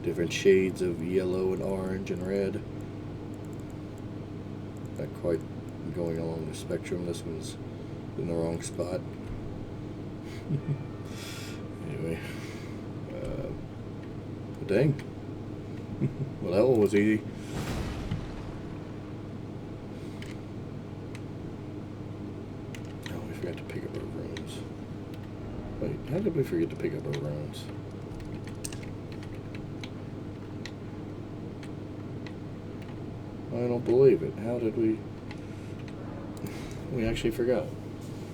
S1: Different shades of yellow and orange and red. Not quite going along the spectrum. This one's in the wrong spot. Anyway, dang. Well, that one was easy. Oh, we forgot to pick up our runes. Wait, how did we forget to pick up our runes? I don't believe it. How did we... We actually forgot.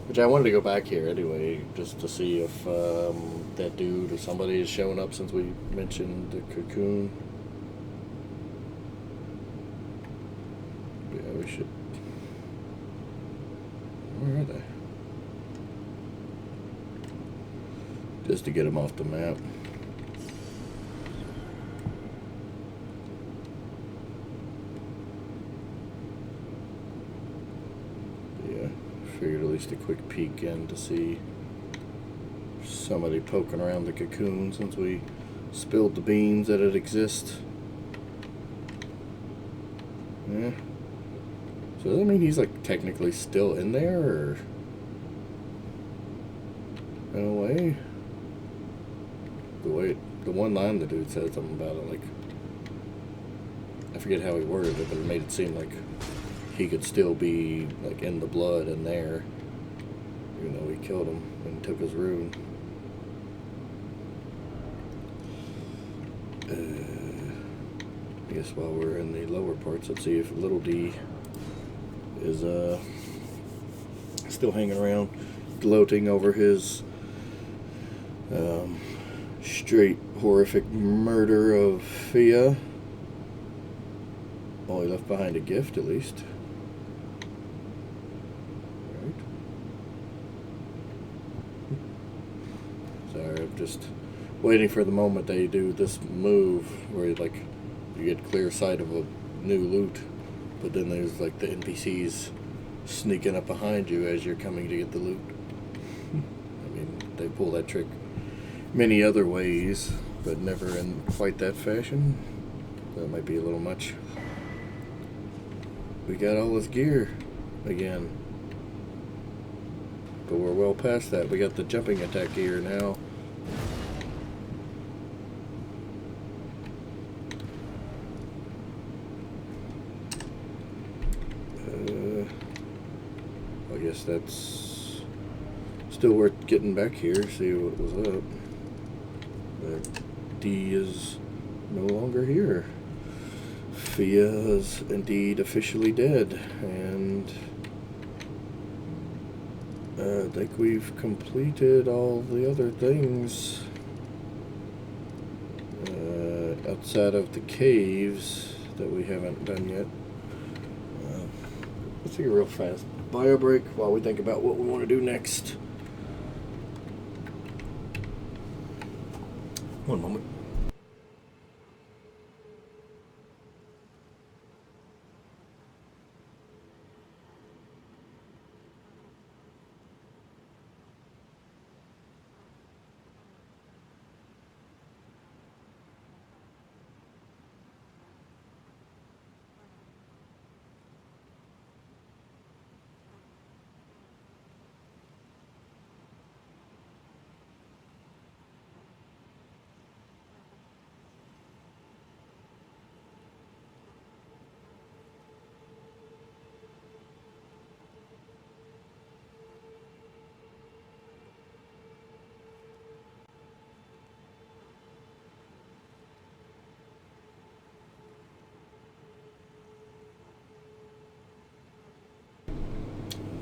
S1: Which I wanted to go back here anyway, just to see if that dude or somebody is showing up since we mentioned the cocoon. Yeah, we should... Where are they? Just to get them off the map. Figured at least a quick peek in to see somebody poking around the cocoon since we spilled the beans that it exists. Yeah. So does that mean he's like technically still in there, or in a way? The one line the dude said something about it, like, I forget how he worded it, but it made it seem like he could still be like in the blood in there, even though we killed him and took his rune. I guess while we're in the lower parts, let's see if little D is still hanging around, gloating over his straight horrific murder of Fia. Oh, he left behind a gift at least. Sorry, I'm just waiting for the moment they do this move where like you get clear sight of a new loot, but then there's like the NPCs sneaking up behind you as you're coming to get the loot. I mean, they pull that trick many other ways, but never in quite that fashion. That might be a little much. We got all this gear again. But we're well past that. We got the jumping attack gear now. I guess that's still worth getting back here, see what was up. D is no longer here. Fia is indeed officially dead, and I think we've completed all the other things outside of the caves that we haven't done yet. Let's take a real fast bio break while we think about what we want to do next. One moment.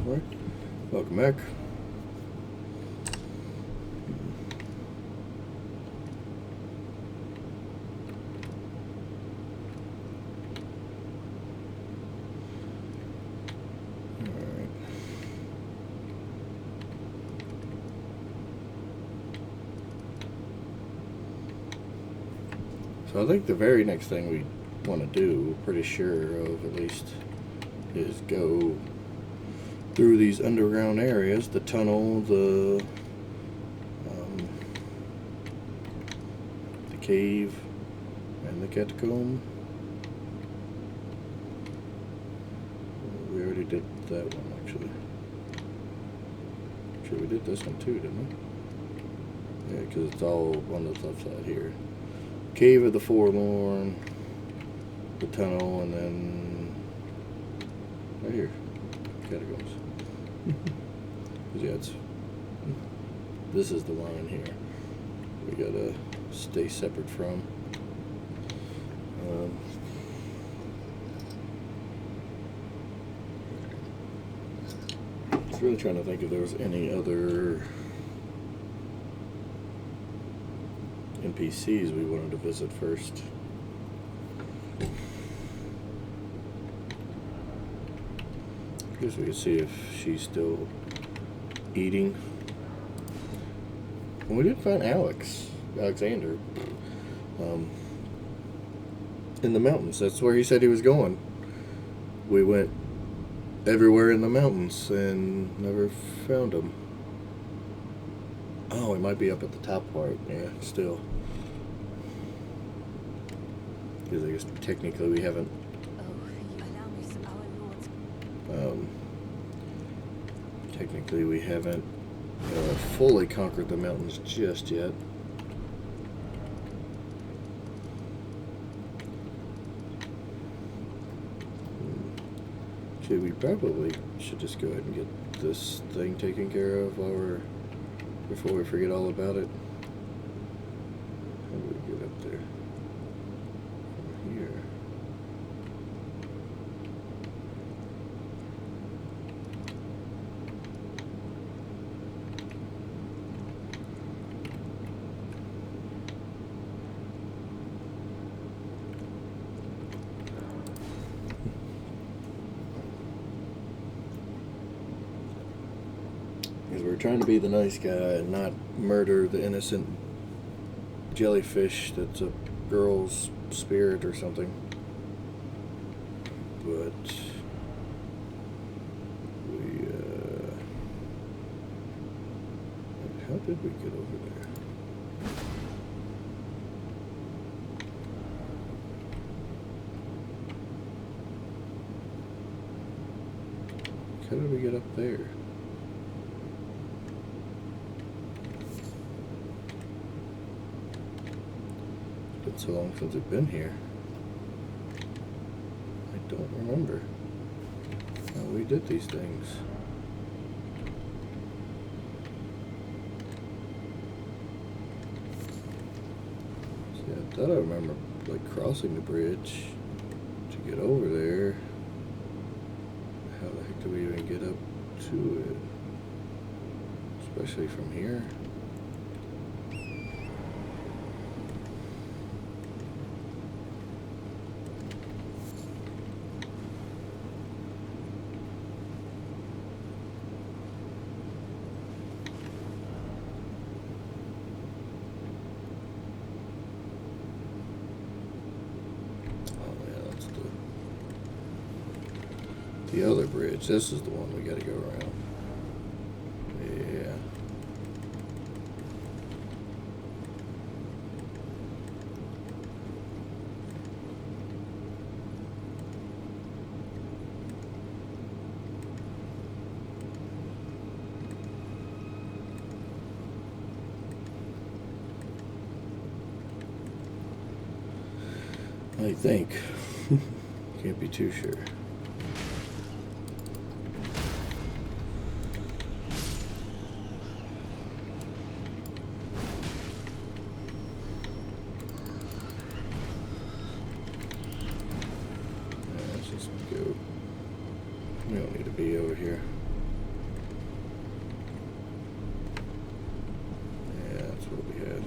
S1: Alright, welcome back. So I think the very next thing we want to do, pretty sure of at least, is go through these underground areas, the tunnel, the cave, and the catacomb. We already did that one, actually. Actually, we did this one too, didn't we? Yeah, because it's all on the left side here. Cave of the Forlorn, the tunnel, and then right here, catacombs. Yeah, this is the line here. We gotta stay separate from. I was really trying to think if there was any other NPCs we wanted to visit first. I guess we could see if she's still eating. And we did find Alexander, in the mountains. That's where he said he was going. We went everywhere in the mountains and never found him. Oh, he might be up at the top part. Yeah, still. Because I guess technically we haven't. Technically we haven't fully conquered the mountains just yet. Okay, we probably should just go ahead and get this thing taken care of before we forget all about it. How do we get up there? From here. Because we're trying to be the nice guy and not murder the innocent jellyfish that's a girl's spirit or something. But we, how did we get over there? How did we get up there? It's been so long since I've been here. I don't remember how we did these things. See, I thought I remember like crossing the bridge to get over there. How the heck do we even get up to it? Especially from here. The other bridge, this is the one we gotta go around. Yeah. I think. Can't be too sure. We don't need to be over here. Yeah, that's what we had.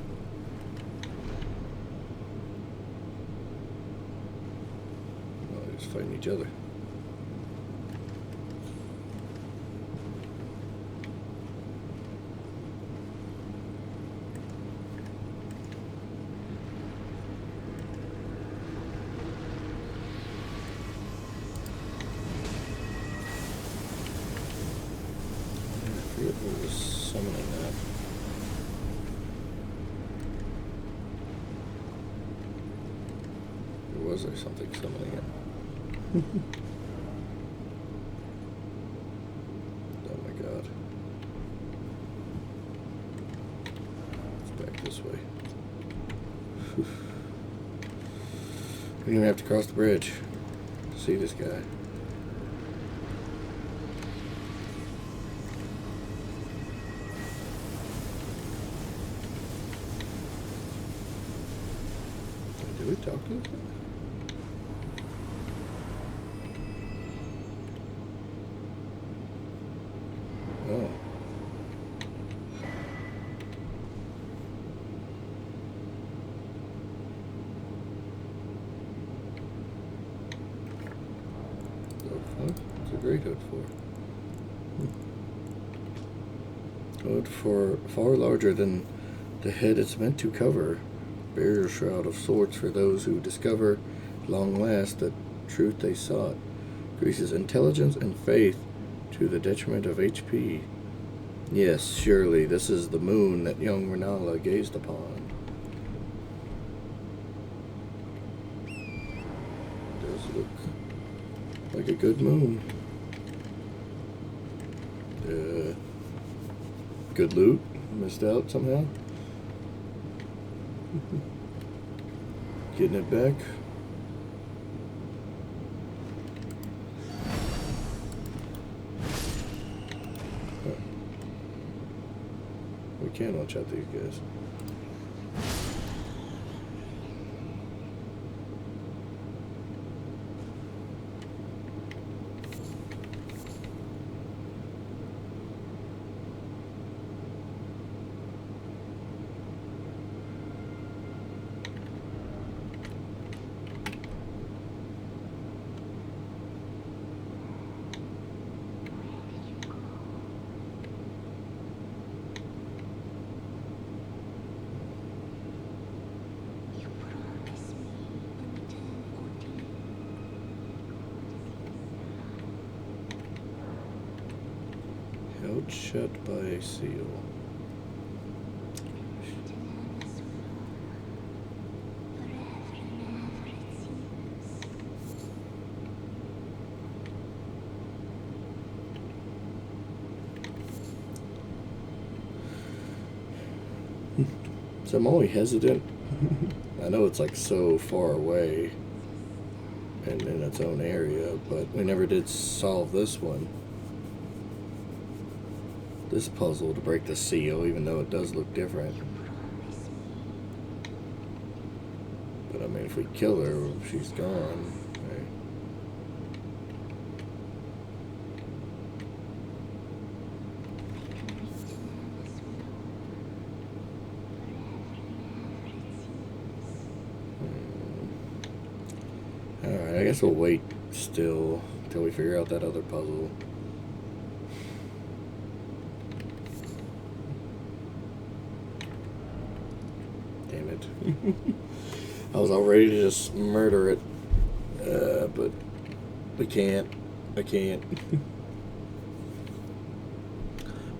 S1: Oh, they're just fighting each other. was there something summoning it? Oh my god. It's back this way. We don't even have to cross the bridge to see this guy. Did we talk to this guy? Oh. What's a great hood for? Hood for far larger than the head it's meant to cover. Barrier shroud of sorts for those who discover, long last, the truth they sought. Increases intelligence and faith to the detriment of HP. Yes, surely this is the moon that young Renala gazed upon. Does look like a good moon. Good loot. Missed out somehow. Getting it back. We can watch out these guys. Held shut by a seal. So I'm only hesitant. I know it's like so far away and in its own area, but we never did solve this one. This puzzle to break the seal, even though it does look different. But I mean, if we kill her, she's gone. Right? Alright, I guess we'll wait still until we figure out that other puzzle. Damn it. I was all ready to just murder it. But we can't. I can't.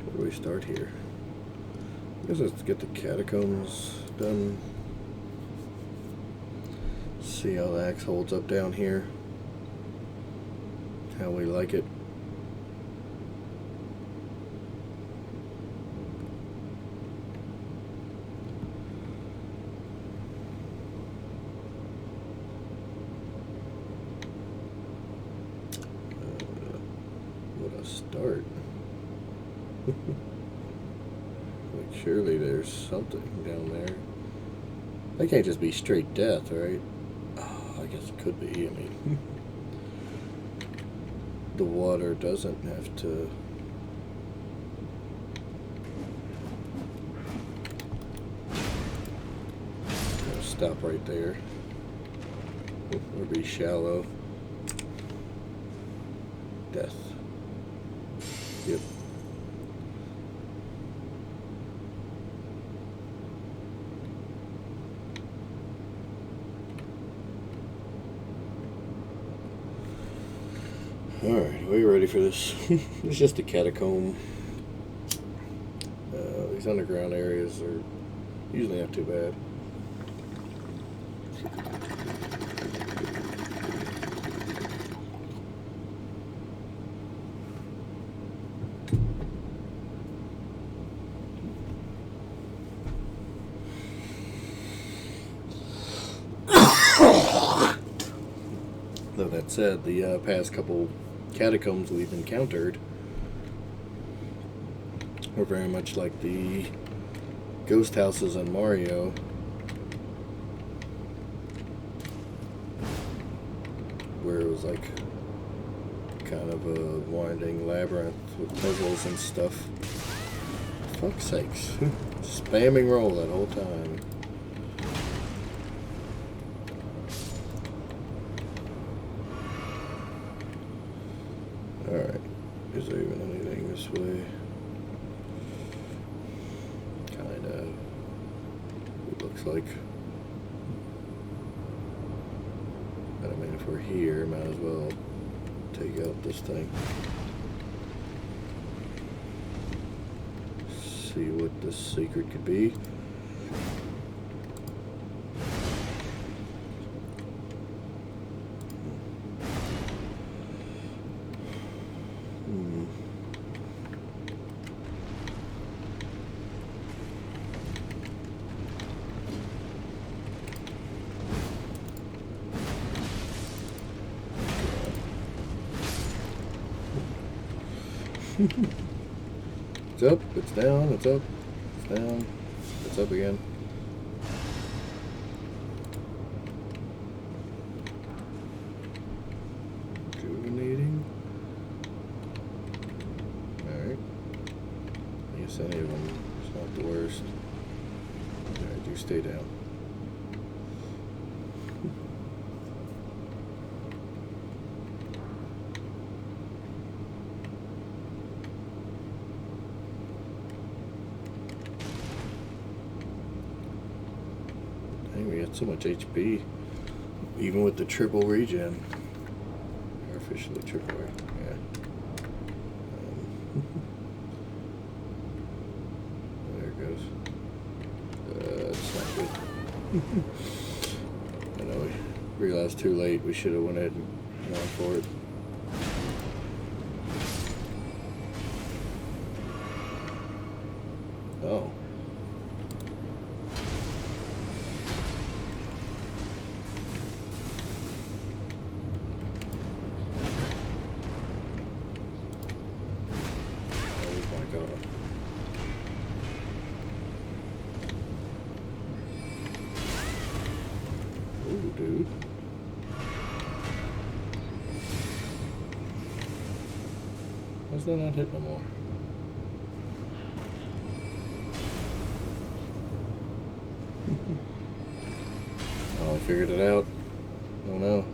S1: Where do we start here? I guess let's get the catacombs done. See how the axe holds up down here. How we like it. What a start. Like, surely there's something down there. That can't just be straight death, right? I guess it could be. I mean, the water doesn't have to. Gonna stop right there. Or be shallow. Death. Yep. Alright, are we ready for this? It's just a catacomb. These underground areas are usually not too bad. that said, the past couple catacombs we've encountered were very much like the ghost houses in Mario. Where it was like kind of a winding labyrinth with puzzles and stuff. Fuck's sakes. Spamming roll that whole time. Alright. Is there even anything this way? Kinda. It looks like. But I mean, if we're here, might as well take out this thing. See what this secret could be. It's up, it's down, it's up, it's down, it's up again. Rejuvenating. Alright. I guess any of them is not the worst. Alright, you stay down. We got so much HP, even with the triple regen. Or officially triple, yeah. There it goes. It's not good. I know we realized too late. We should have went ahead and gone for it. Oh. Dude. Why's that not hit no more? Oh, I figured it out. Oh no.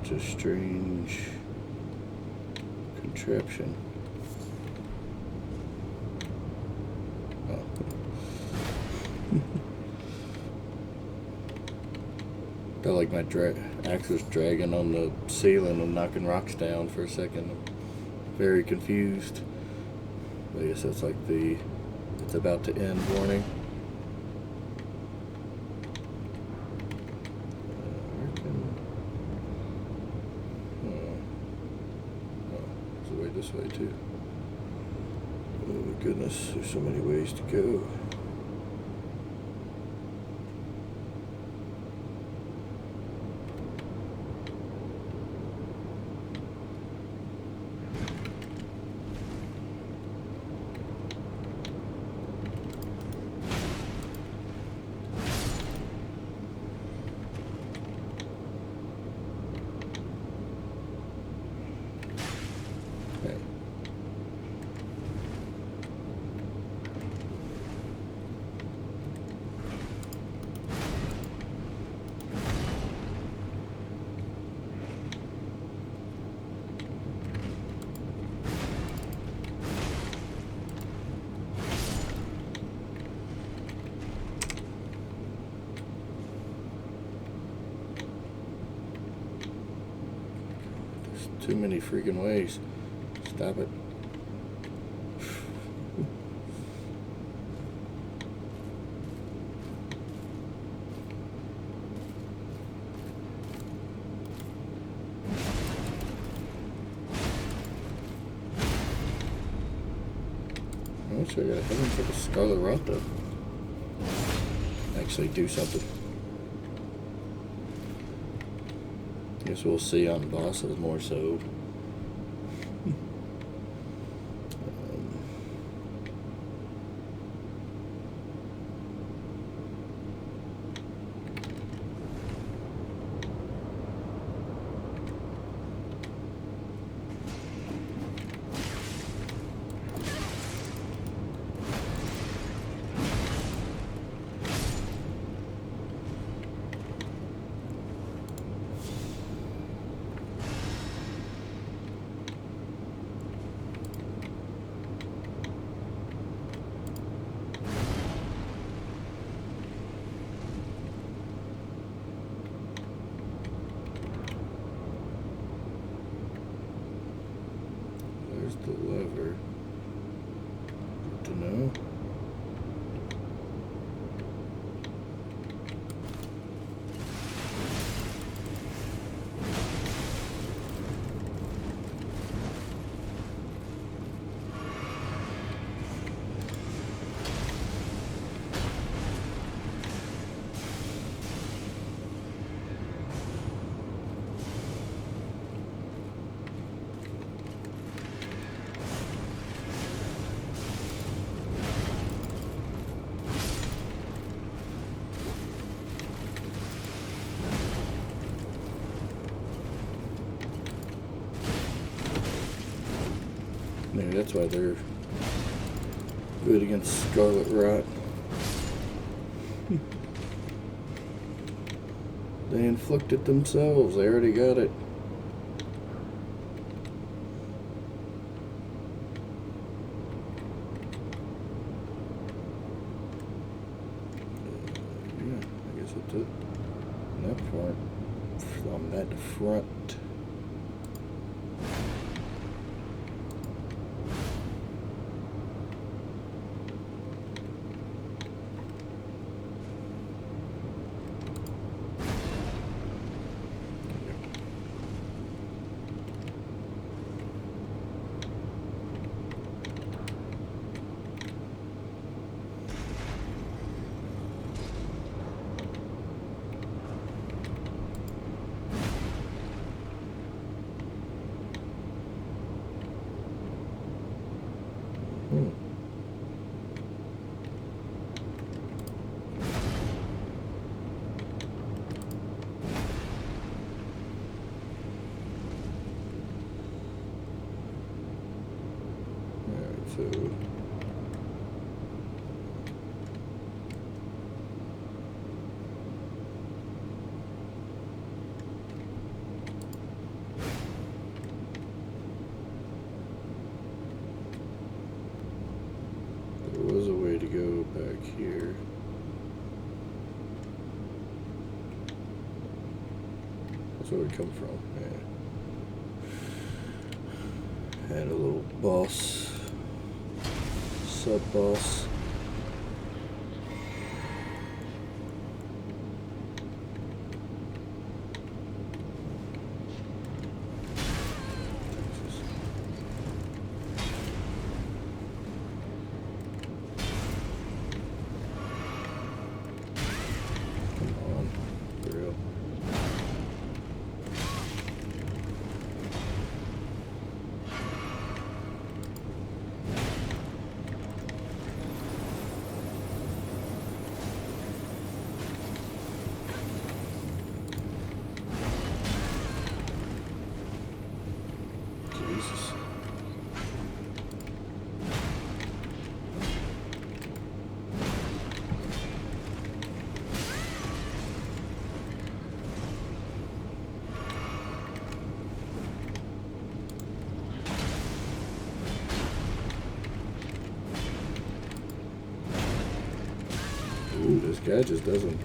S1: Such a strange contraption. Oh. Felt like my axe was dragging on the ceiling and knocking rocks down for a second. I'm very confused. I guess that's like the it's about to end warning. This way too. Oh my goodness, there's so many ways to go. Too many freaking ways. Stop it. I wish I got heaven for the Scarlet Rot though. Actually do something. Guess we'll see on bosses more so. There's the lever. Good to know. Maybe that's why they're good against Scarlet Rot. They inflict it themselves. They already got it. Yeah, I guess that's it. On that front. On that front. So there was a way to go back here. That's where we come from. Yeah. Had a little boss. Sub-boss. Come on, for real. Jesus. Ooh, this guy just doesn't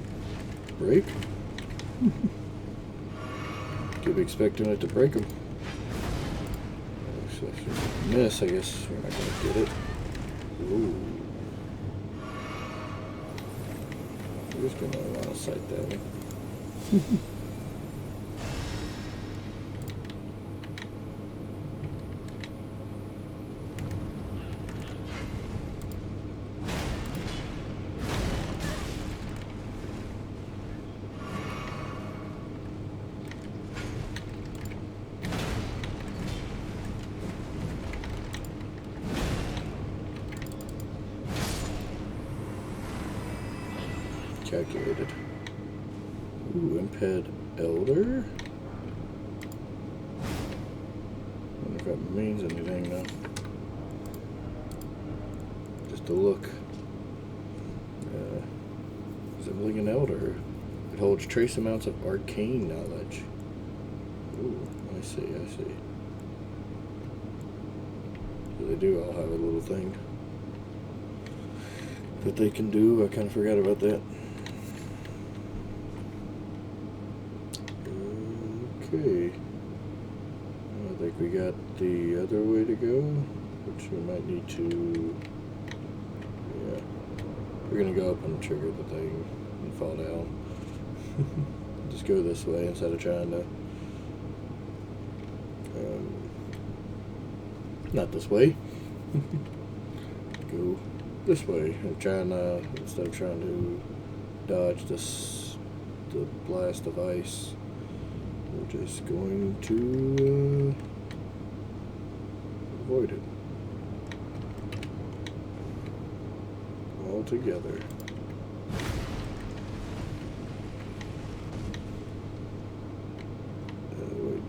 S1: break. Keep expecting it to break him. So if you miss, I guess you're not gonna get it. Ooh. You're just gonna want to sight that one. Calculated. Ooh, Imped Elder? Wonder if that means anything though. Just a look. Resembling an elder. It holds trace amounts of arcane knowledge. Ooh, I see, I see. So they do all have a little thing that they can do. I kind of forgot about that. Okay, I think we got the other way to go, which we might need to, yeah, we're gonna go up and trigger the thing and fall down. Just go this way instead of trying to, not this way, go this way, and trying to, instead of trying to dodge this, the blast of ice. We're just going to avoid it altogether. Wait,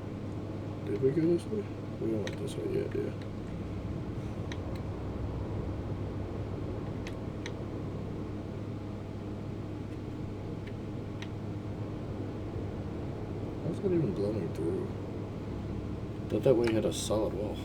S1: did we go this way? We don't went this way yet, yeah. How's that even blowing through? Thought that way had a solid wall.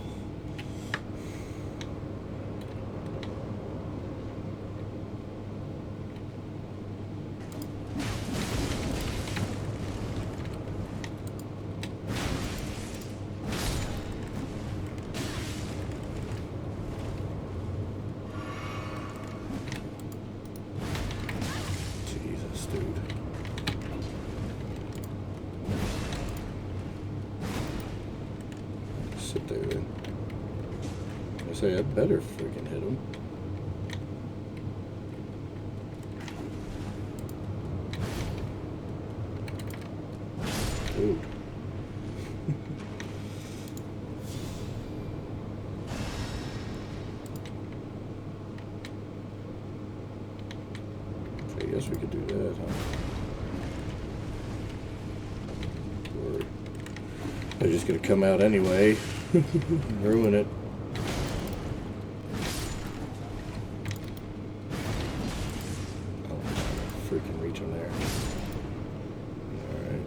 S1: Jesus, dude. Sit there then. I say I better freaking hit him. Dude. I guess we could do that, huh? Or they're just gonna come out anyway. Ruin it. Oh, freaking reach him there. Alright.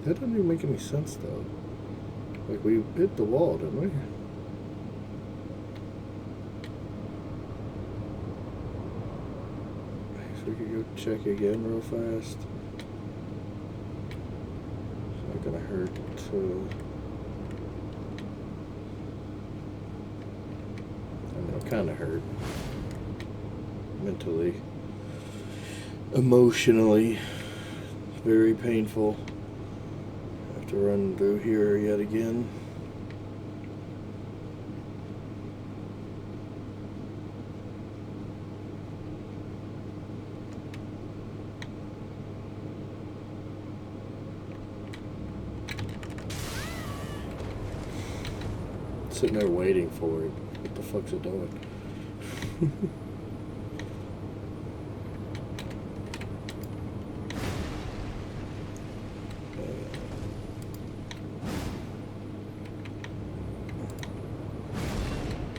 S1: That doesn't even make any sense though. Like we hit the wall, didn't we? So we could go check again real fast. It's not gonna hurt to... I mean, it'll kinda hurt. Mentally. Emotionally. It's very painful. To run through here yet again. Sitting there waiting for it. What the fuck's it doing?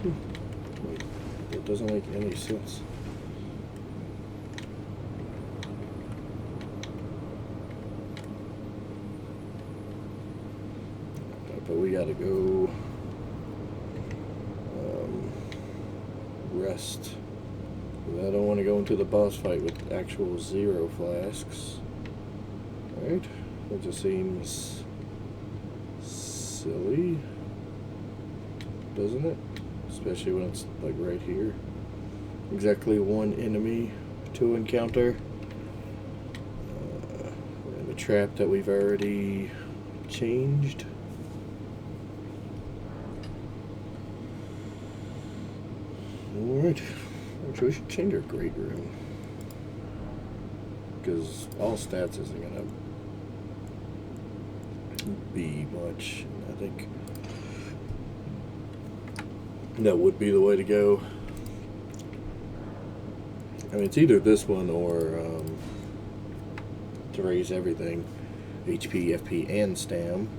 S1: Wait, that doesn't make any sense. But we gotta go rest. I don't want to go into the boss fight with actual 0 flasks. Right? That just seems silly, doesn't it? Especially when it's like right here. Exactly 1 enemy to encounter. And a trap that we've already changed. Alright. Actually, we should change our great room. Because all stats isn't going to be much. I think that would be the way to go. I mean, it's either this one or to raise everything. HP, FP, and Stam.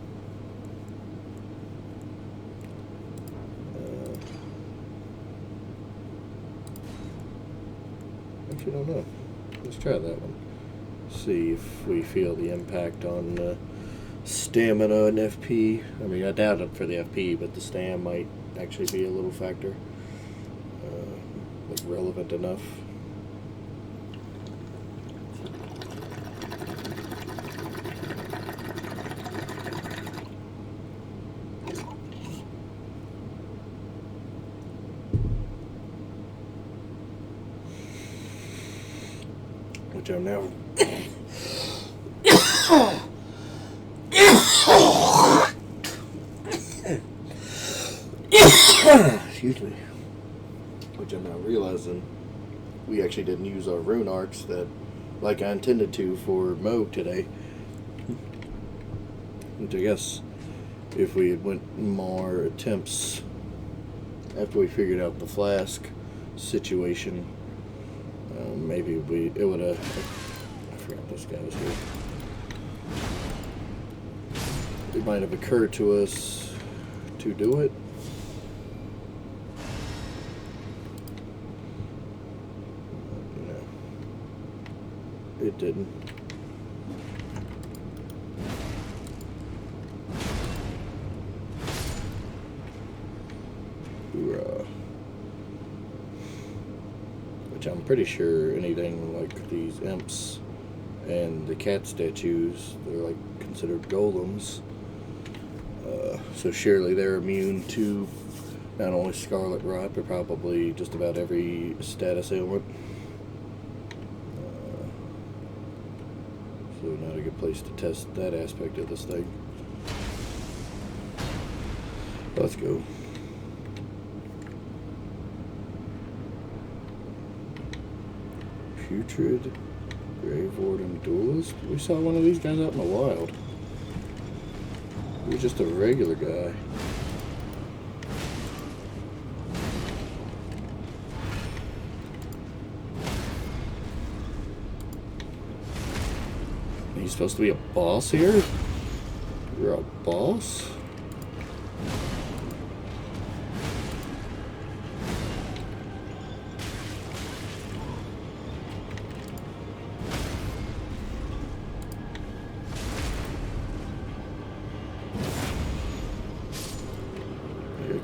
S1: Actually, I don't know. Let's try that one. See if we feel the impact on stamina and FP. I mean, I doubt it for the FP, but the Stam might actually be a little factor. Like relevant enough. Which I'm now excuse me. Which I'm now realizing we actually didn't use our rune arcs that like I intended to for Moog today. Which I guess if we had went more attempts after we figured out the flask situation, maybe it would have. I forgot this guy was here. It might have occurred to us to do it. No, it didn't. Hoorah. Which I'm pretty sure anything like these imps and the cat statues, they're like considered golems. So surely they're immune to not only Scarlet Rot, but probably just about every status ailment. So not a good place to test that aspect of this thing. Let's go. Putrid, Grave Warden, Duelist. We saw one of these guys out in the wild. He was just a regular guy. He's supposed to be a boss here? You're a boss?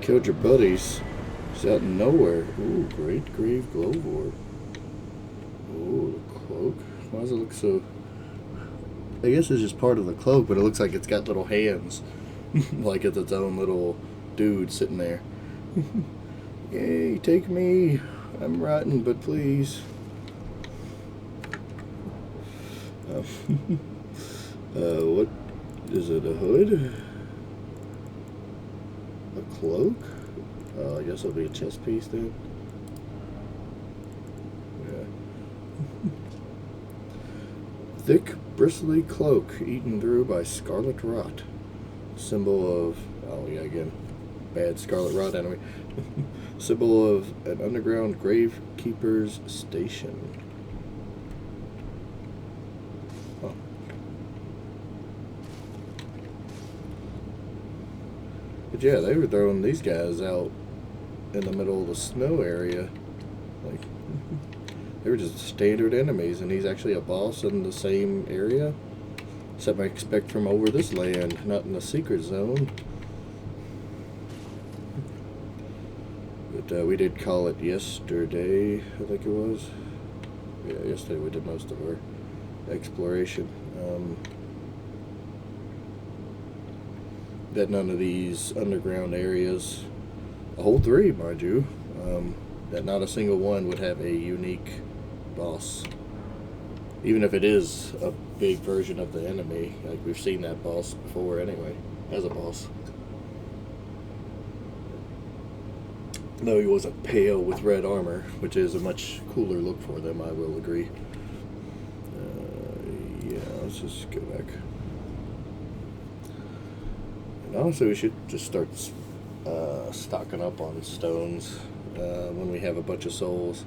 S1: Killed your buddies. It's out of nowhere. Ooh, Great Grave Glowvorm. Ooh, the cloak. Why does it look so... I guess it's just part of the cloak, but it looks like it's got little hands. Like it's its own little dude sitting there. Yay, take me. I'm rotten, but please. What is it, a hood? A cloak? I guess it'll be a chest piece then. Yeah. Thick, bristly cloak eaten through by Scarlet Rot. Symbol of... oh yeah, again. Bad Scarlet Rot enemy. Symbol of an underground gravekeeper's station. Huh. But yeah, they were throwing these guys out in the middle of the snow area. Like, they were just standard enemies, and he's actually a boss in the same area. Except I expect from over this land, not in the secret zone. But we did call it yesterday, I think it was. Yeah, yesterday we did most of our exploration. That none of these underground areas, a whole 3, mind you, that not a single one would have a unique boss. Even if it is a big version of the enemy, like we've seen that boss before anyway, as a boss. Though he wasn't pale with red armor, which is a much cooler look for them, I will agree. Yeah, let's just go back. And honestly, we should just start stocking up on stones when we have a bunch of souls.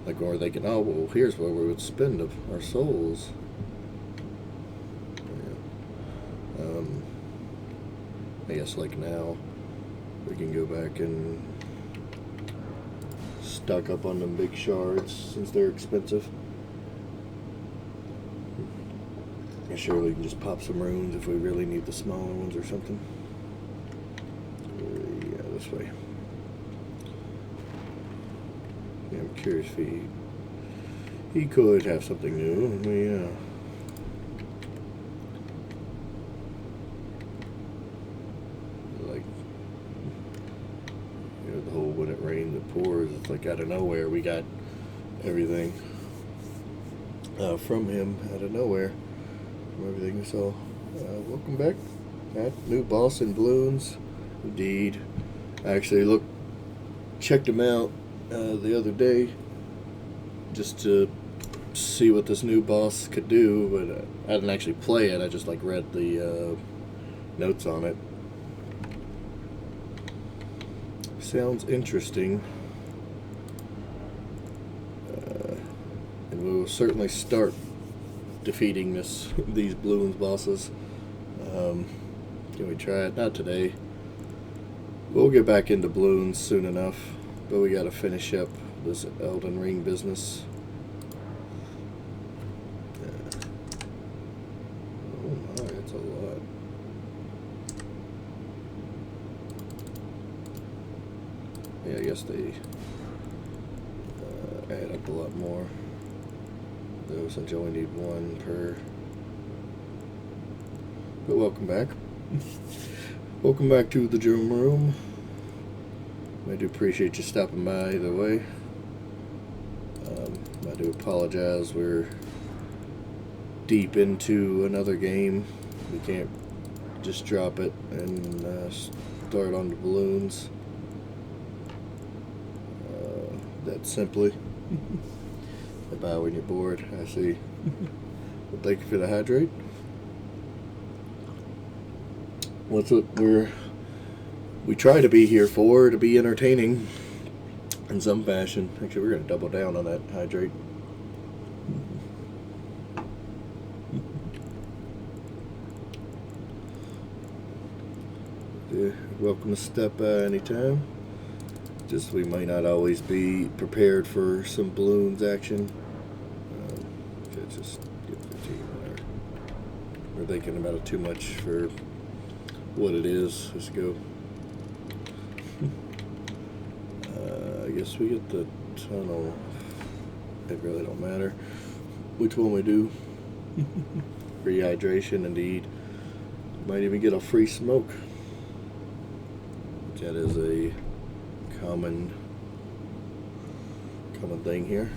S1: Like when we're thinking, oh, well, here's where we would spend our souls. Yeah. I guess like now, we can go back and stock up on them big shards since they're expensive. And sure, we can just pop some runes if we really need the smaller ones or something. Yeah, this way. Yeah, I'm curious if he could have something new. Yeah. Like, you know, the whole when it rains it pours. It's like out of nowhere we got everything from him out of nowhere. From everything we saw. Welcome back. New boss in balloons. Indeed. I actually checked him out the other day just to see what this new boss could do, but I didn't actually play it. I just like read the notes on it. Sounds interesting. And we will certainly start defeating these balloons bosses. Can we try it? Not today. We'll get back into balloons soon enough, but we gotta finish up this Elden Ring business. Oh my, that's a lot. Yeah, I guess they add up a lot more. Though, since you only need 1 per. But welcome back. Welcome back to the Joom room. I do appreciate you stopping by either way. I do apologize, we're deep into another game. We can't just drop it and start on the balloons that simply. About when you're bored, I see. Well, thank you for the hydrate. What's what we try to be here for, to be entertaining in some fashion. Actually, we're going to double down on that hydrate. Yeah, welcome to step by anytime. Just we might not always be prepared for some balloons action. Just get 15 there. We're thinking about it too much for what it is. Let's go. I guess we get the tunnel. It really don't matter which one we do. Free hydration, indeed. Might even get a free smoke. That is a common thing here.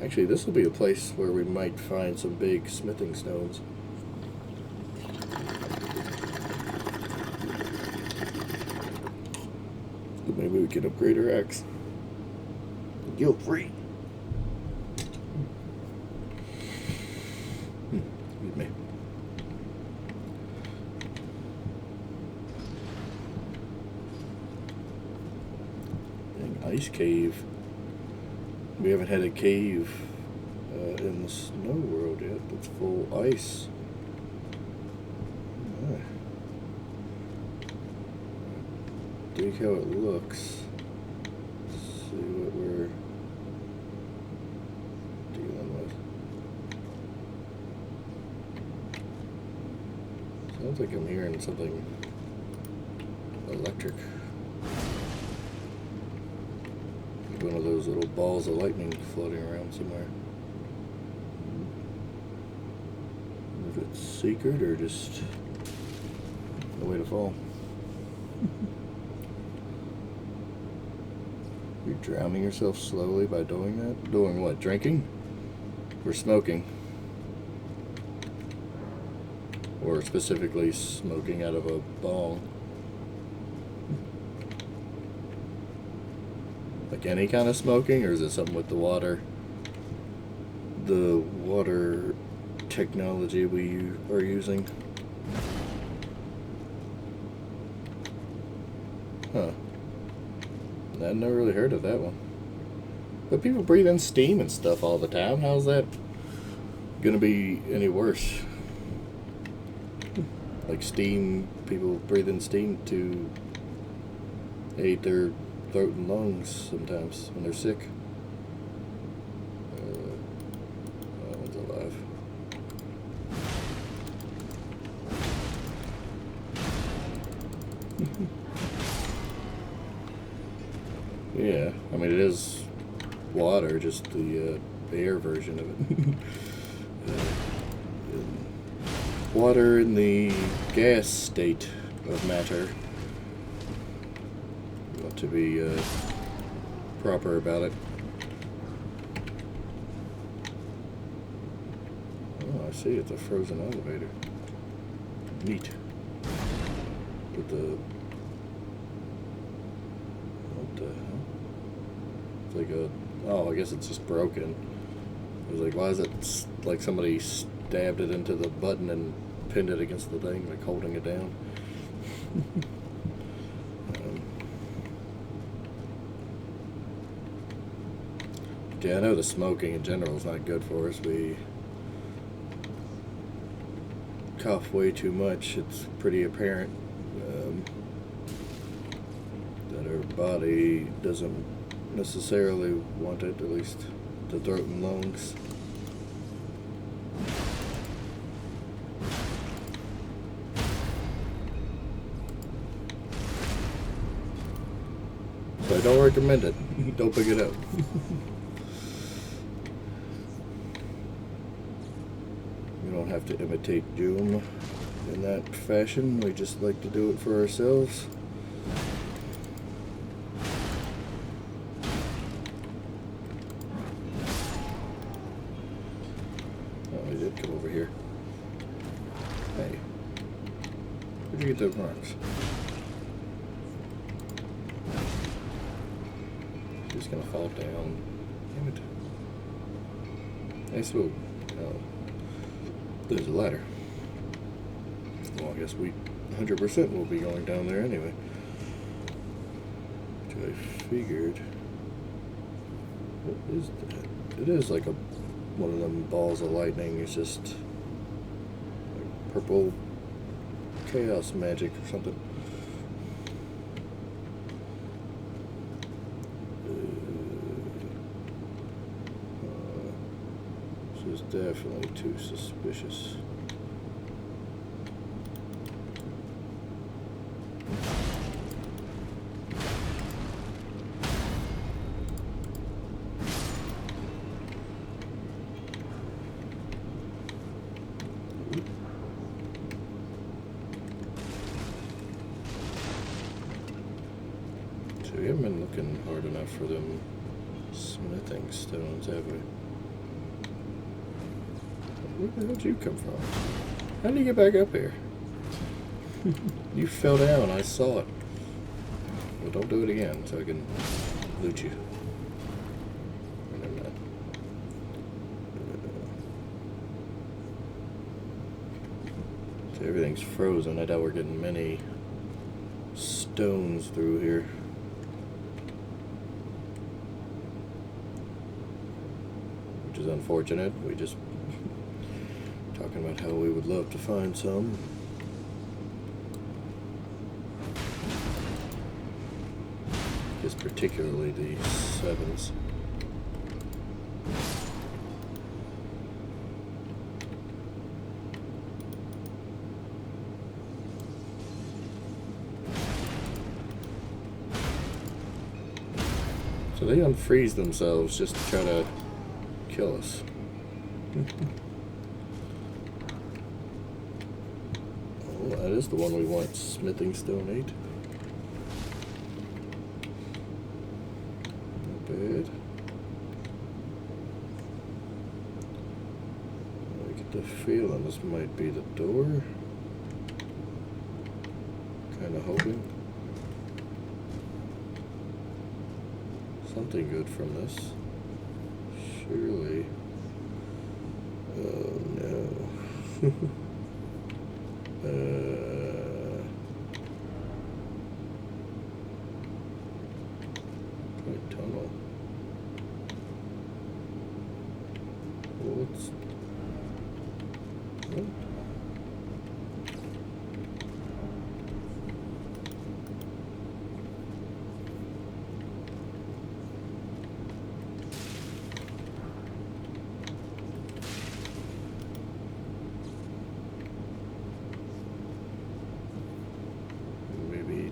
S1: Actually, this will be a place where we might find some big smithing stones. Maybe we can upgrade our axe. Guilt free. Excuse me. Ice cave. We haven't had a cave in the snow world yet that's full ice. dig how it looks. Let's see what we're dealing with. Sounds like I'm hearing something electric. Like one of those little balls of lightning floating around somewhere. If it's secret or just a way to fall. You're drowning yourself slowly by doing that? Doing what? Drinking? Or smoking? Or specifically smoking out of a bong? Like any kind of smoking, or is it something with the water? The water technology we are using? Huh. I've never really heard of that one. But people breathe in steam and stuff all the time. How's that gonna be any worse? Like steam, people breathe in steam to aid their throat and lungs sometimes when they're sick. That one's alive. Yeah, I mean it is water, just the air version of it. Water in the gas state of matter. You want to be proper about it. Oh, I see, it's a frozen elevator. Neat. With the... What the hell? It's like a... Oh, I guess it's just broken. I was like, why is it like somebody stabbed it into the button and pinned it against the thing, like holding it down? Yeah, I know the smoking in general is not good for us. We cough way too much. It's pretty apparent that our body doesn't necessarily want it, at least the throat and lungs. So I don't recommend it. Don't pick it up. We don't have to imitate Joom in that fashion. We just like to do it for ourselves. Oh, he did come over here. Hey. Where'd you get those marks? She's gonna fall down. Damn it. Nice little... Oh. There's a ladder. Well, I guess we 100% will be going down there anyway. Which I figured... What is that? It is like one of them balls of lightning. It's just like purple chaos magic or something. This is definitely too suspicious. So we haven't been looking hard enough for them smithing stones, have we? Where the hell did you come from? How did you get back up here? You fell down, I saw it. Well, don't do it again so I can loot you. Never mind. So everything's frozen. I doubt we're getting many stones through here. Which is unfortunate. We just talking about how we would love to find some. Just particularly the 7s. So they unfreeze themselves just to try to kill us. Oh, that is the one we want, Smithing Stone 8. Not bad. I get the feeling this might be the door. Kinda hoping. Something good from this. Surely. Oh no. Probably tunnel. What's... What?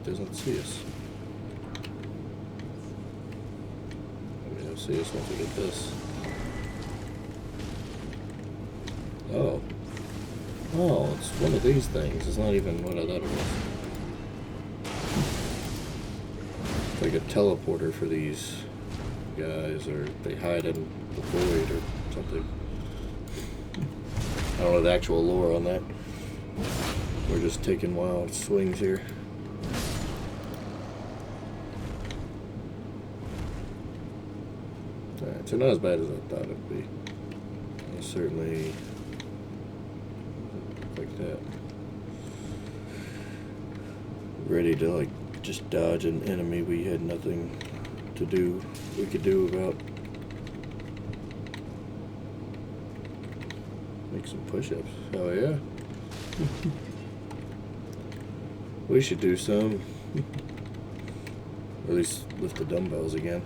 S1: Doesn't see us. Maybe he'll see us once we get this. Oh. Oh, it's one of these things. It's not even what I thought it was. It's like a teleporter for these guys, or they hide in the void or something. I don't know the actual lore on that. We're just taking wild swings here. Alright, so not as bad as I thought it'd be. Certainly like that. Ready to like just dodge an enemy we had nothing to do we could do about. Make some push-ups. Oh yeah. We should do some. Or at least lift the dumbbells again.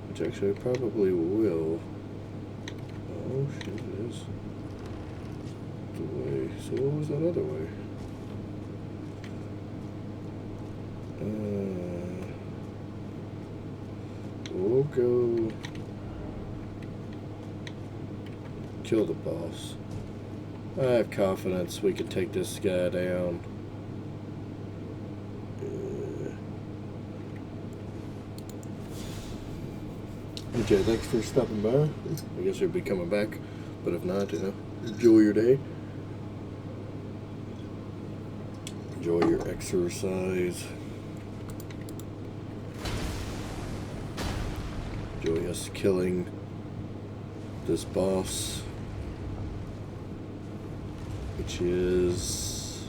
S1: Which actually I probably will. Oh shit, it is. The way. So what was that other way? We'll go kill the boss. I have confidence we can take this guy down. Okay, thanks for stopping by. I guess you'll be coming back, but if not, you know, enjoy your day. Enjoy your exercise. Enjoy us killing this boss, which is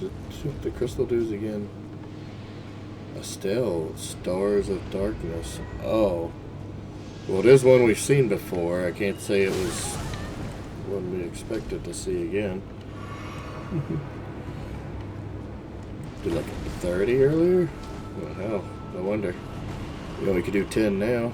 S1: it the crystal dudes again? Estelle, Stars of Darkness. Oh. Well, it is one we've seen before. I can't say it was one we expected to see again. Did like 30 earlier? Well, hell, no wonder. We only could do 10 now.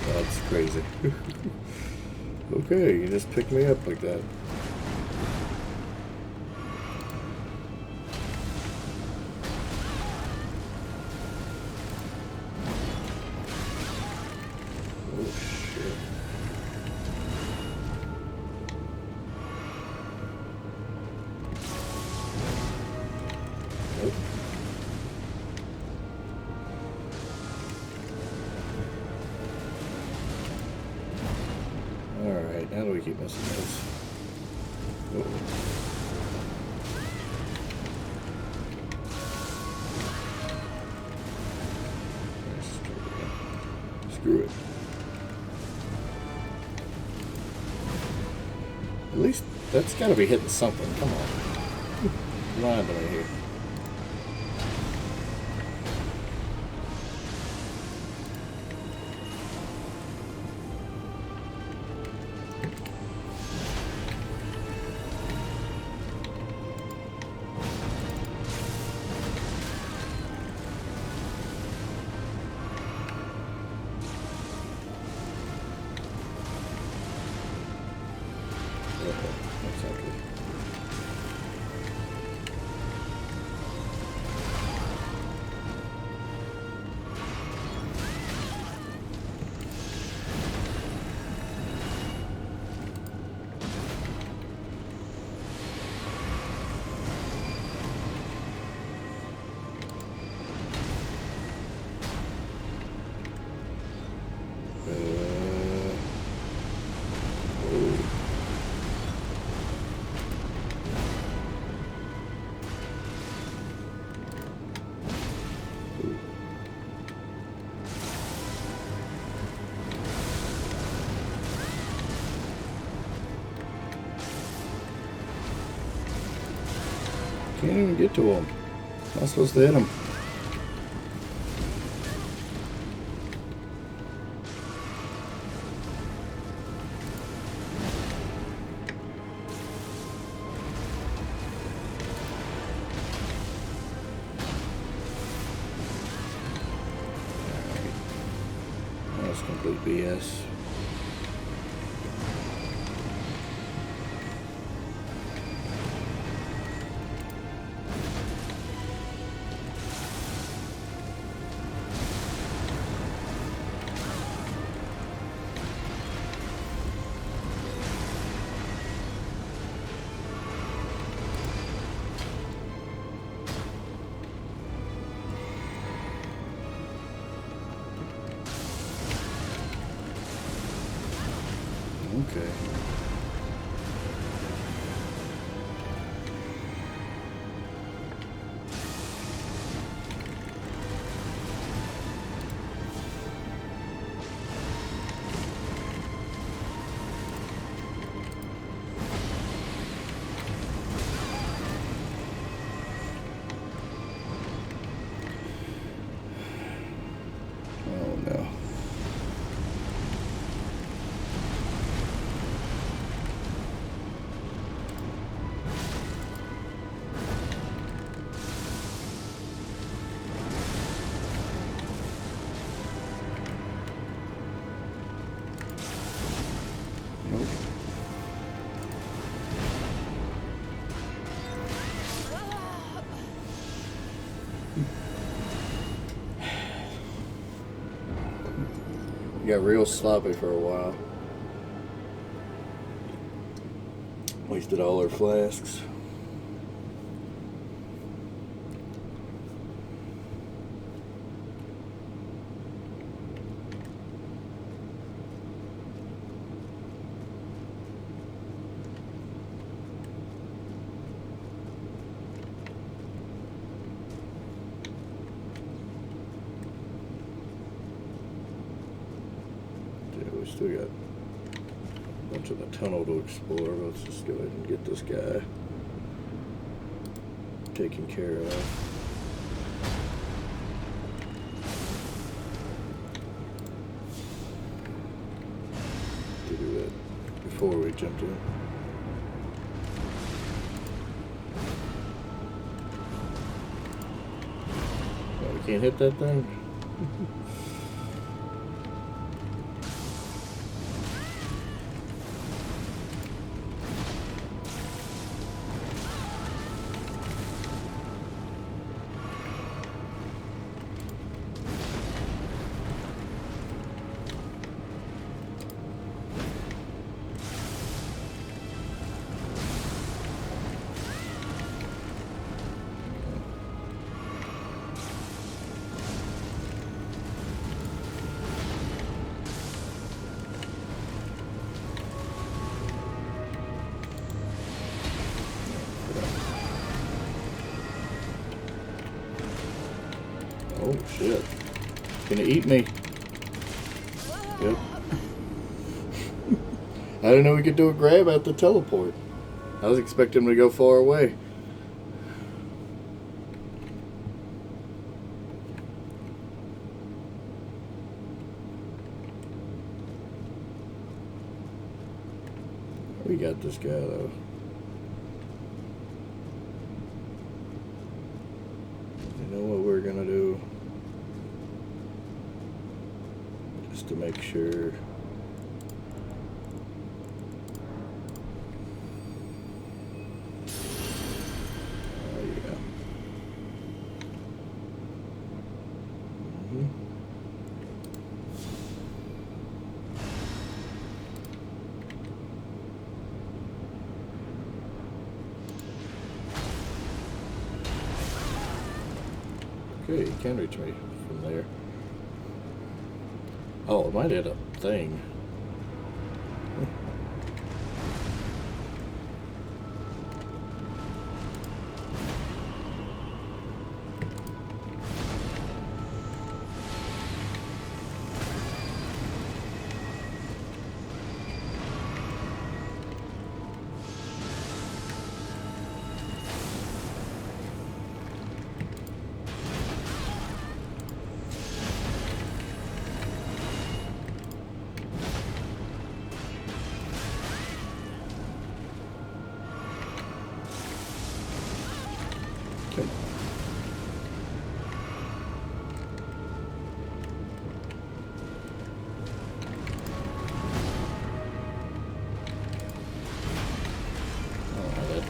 S1: That's crazy. Okay, you just pick me up like that. Oh shit. Nope. Alright, how do we keep missing those? Oh. Screw it. At least that's gotta be hitting something. Come on. Come on to me here. Can't even get to him. Not supposed to hit him. That's complete BS. Okay. Oh no. Nope. Got real sloppy for a while. Wasted all our flasks. We still got a bunch of the tunnel to explore. Let's just go ahead and get this guy taken care of. To do it before we jumped in. Oh, we can't hit that thing? Oh shit. Gonna eat me. Yep. I didn't know we could do a grab at the teleport. I was expecting him to go far away. We got this guy though. You know what we're gonna do? Just to make sure. Oh yeah. Okay, you can reach me from there. Oh, it might hit a thing. Come on. Oh, that.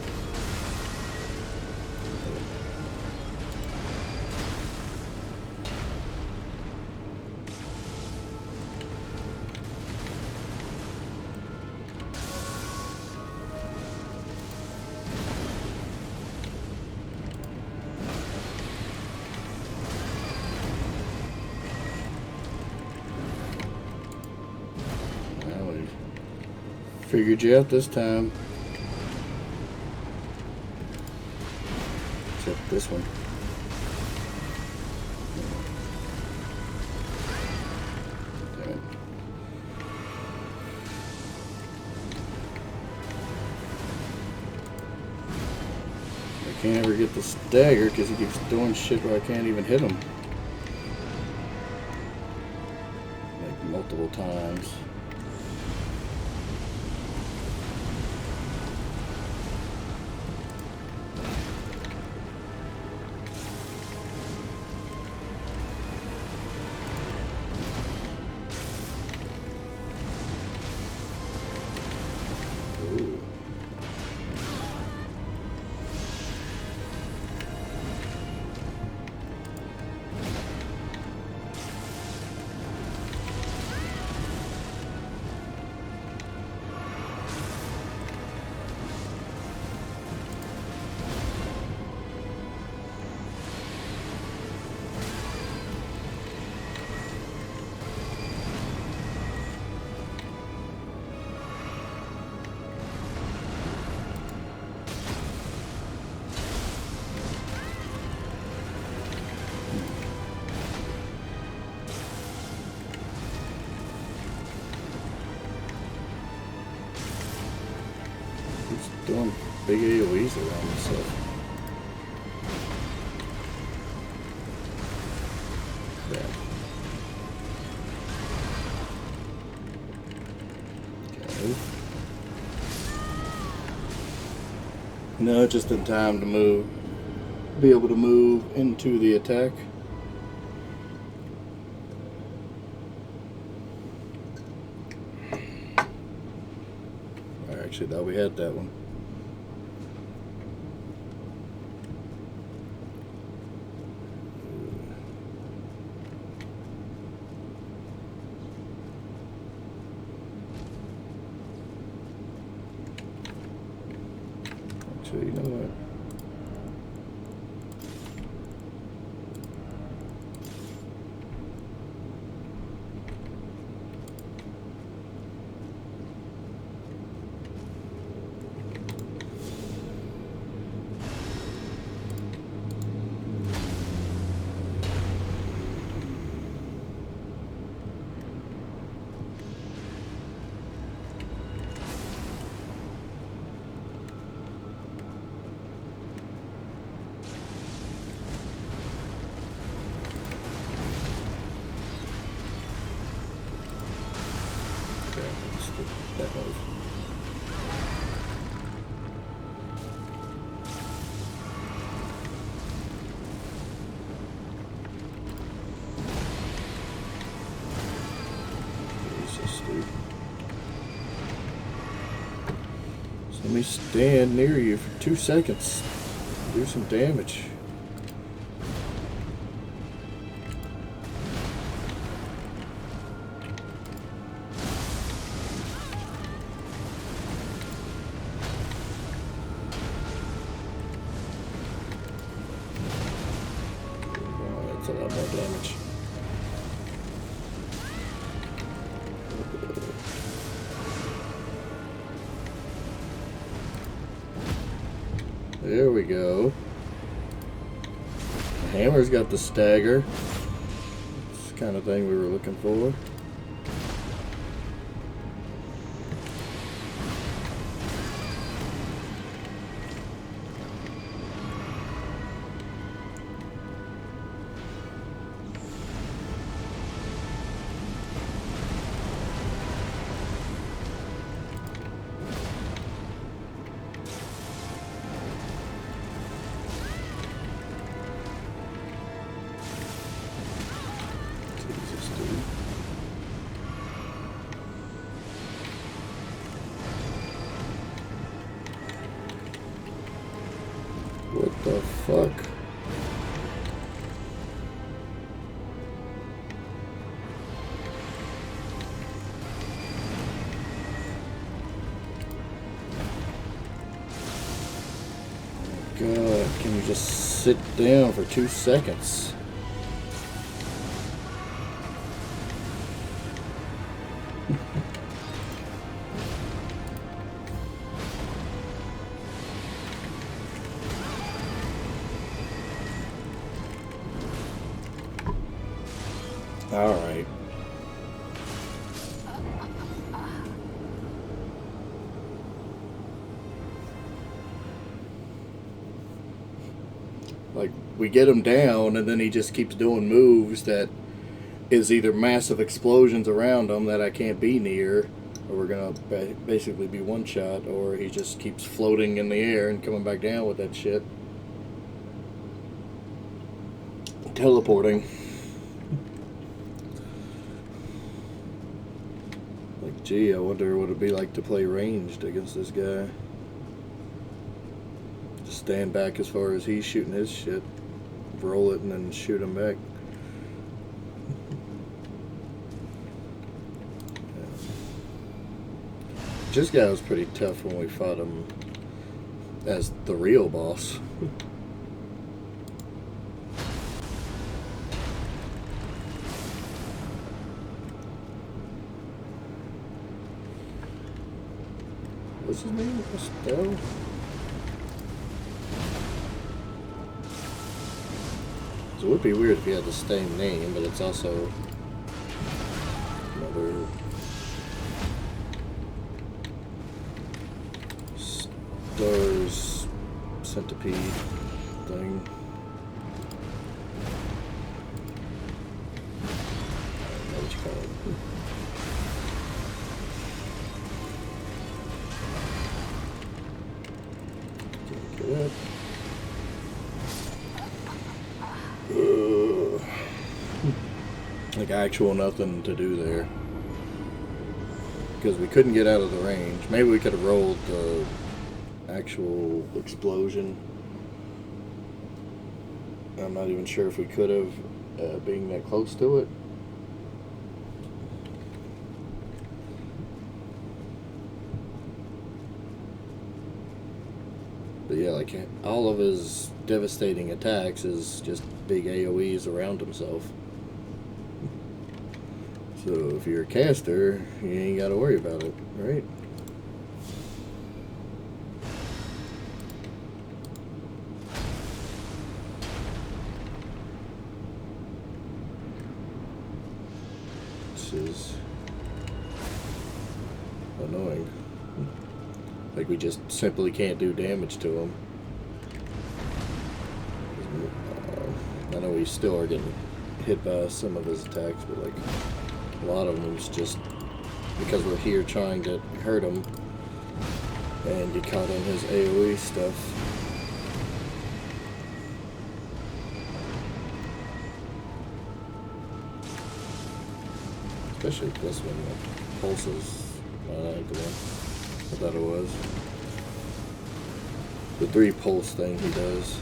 S1: Well, we figured you out this time. Except this one. Damn it. I can't ever get the stagger because he keeps doing shit where I can't even hit him. Like multiple times. Ooh. He's doing big AoEs around himself. Crap. Okay. No, just in time to move. Be able to move into the attack. Actually, thought we had that one. Actually, you know what? Okay, let's do that move. Jesus, dude. So let me stand near you for 2 seconds. Do some damage. Oh, that's a lot more damage. There we go. The hammer's got the stagger. It's the kind of thing we were looking for. The fuck? God, can you just sit down for 2 seconds? All right. Like, we get him down, and then he just keeps doing moves that is either massive explosions around him that I can't be near, or we're gonna basically be one shot, or he just keeps floating in the air and coming back down with that shit. Teleporting. Like, gee, I wonder what it'd be like to play ranged against this guy. Just stand back as far as he's shooting his shit, roll it, and then shoot him back. This guy was pretty tough when we fought him as the real boss. What's his name? Estelle? So it would be weird if he had the same name, but it's also another Stars centipede thing. I don't know what you call it. Like actual nothing to do there. Because we couldn't get out of the range. Maybe we could have rolled the actual explosion. I'm not even sure if we could have, being that close to it. But yeah, like all of his devastating attacks is just big AoEs around himself. So if you're a caster, you ain't got to worry about it, right? This is annoying. Like we just simply can't do damage to him. I know we still are getting hit by some of his attacks, but like a lot of them is just because we're here trying to hurt him and get caught in his AoE stuff. Especially this one, the pulses. I like the one. I thought it was. The 3 pulse thing he does.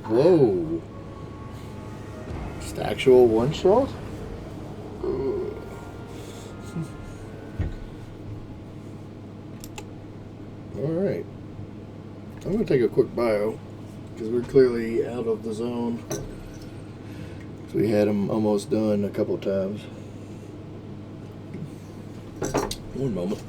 S1: Whoa! Just actual one shot? Alright. I'm going to take a quick bio because we're clearly out of the zone. So we had him almost done a couple times. One moment.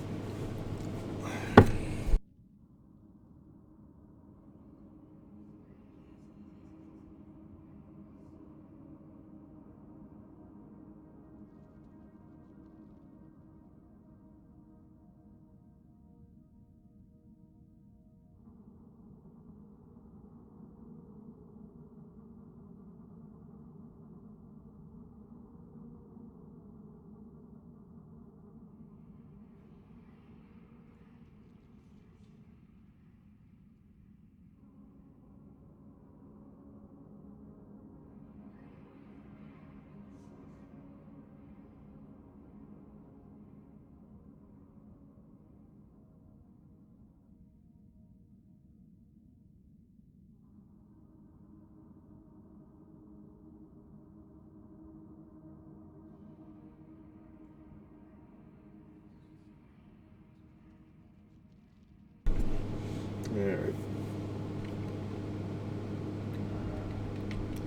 S1: Alright.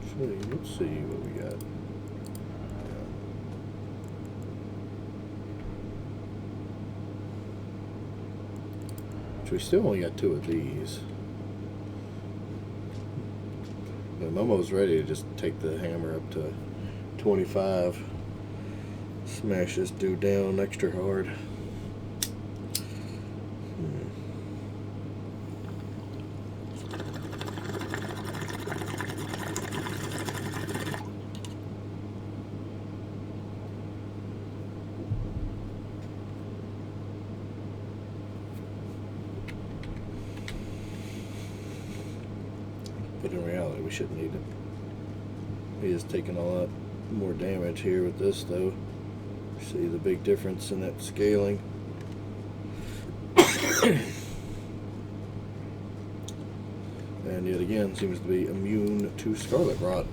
S1: Actually, let's see what we got. We still only got 2 of these. I'm almost ready to just take the hammer up to 25. Smash this dude down extra hard. But in reality, we shouldn't need it. He is taking a lot more damage here with this, though. See the big difference in that scaling. And yet again, seems to be immune to Scarlet Rot,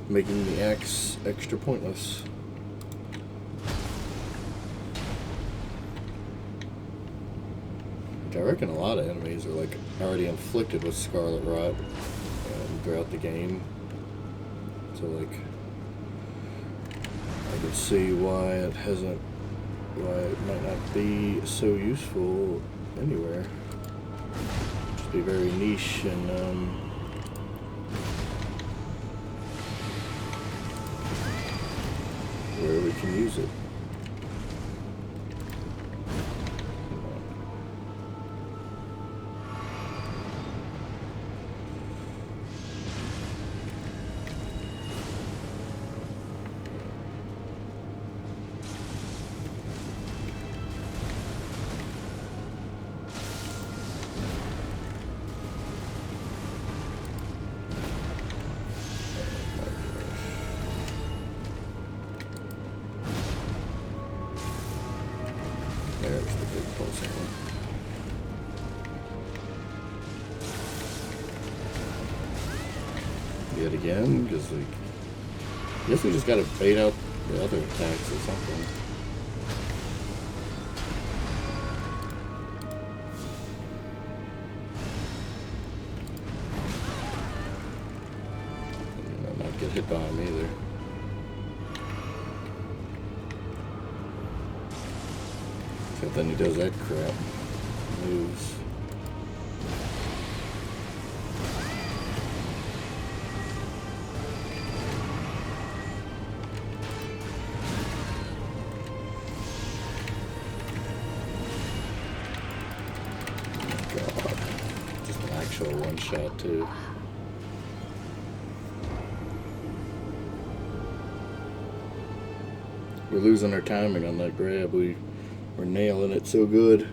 S1: making the axe extra pointless. I reckon a lot of enemies are like already inflicted with Scarlet Rot throughout the game, so like I can see why it might not be so useful anywhere. Just be very niche and where we can use it. There's the big pulsing one. Yet again, because like, I guess we just gotta bait out the other attacks or something. And not get hit by him either. But then he does that crap. Moves. God. Just an actual one shot too. We're losing our timing on that grab. We're nailing it so good.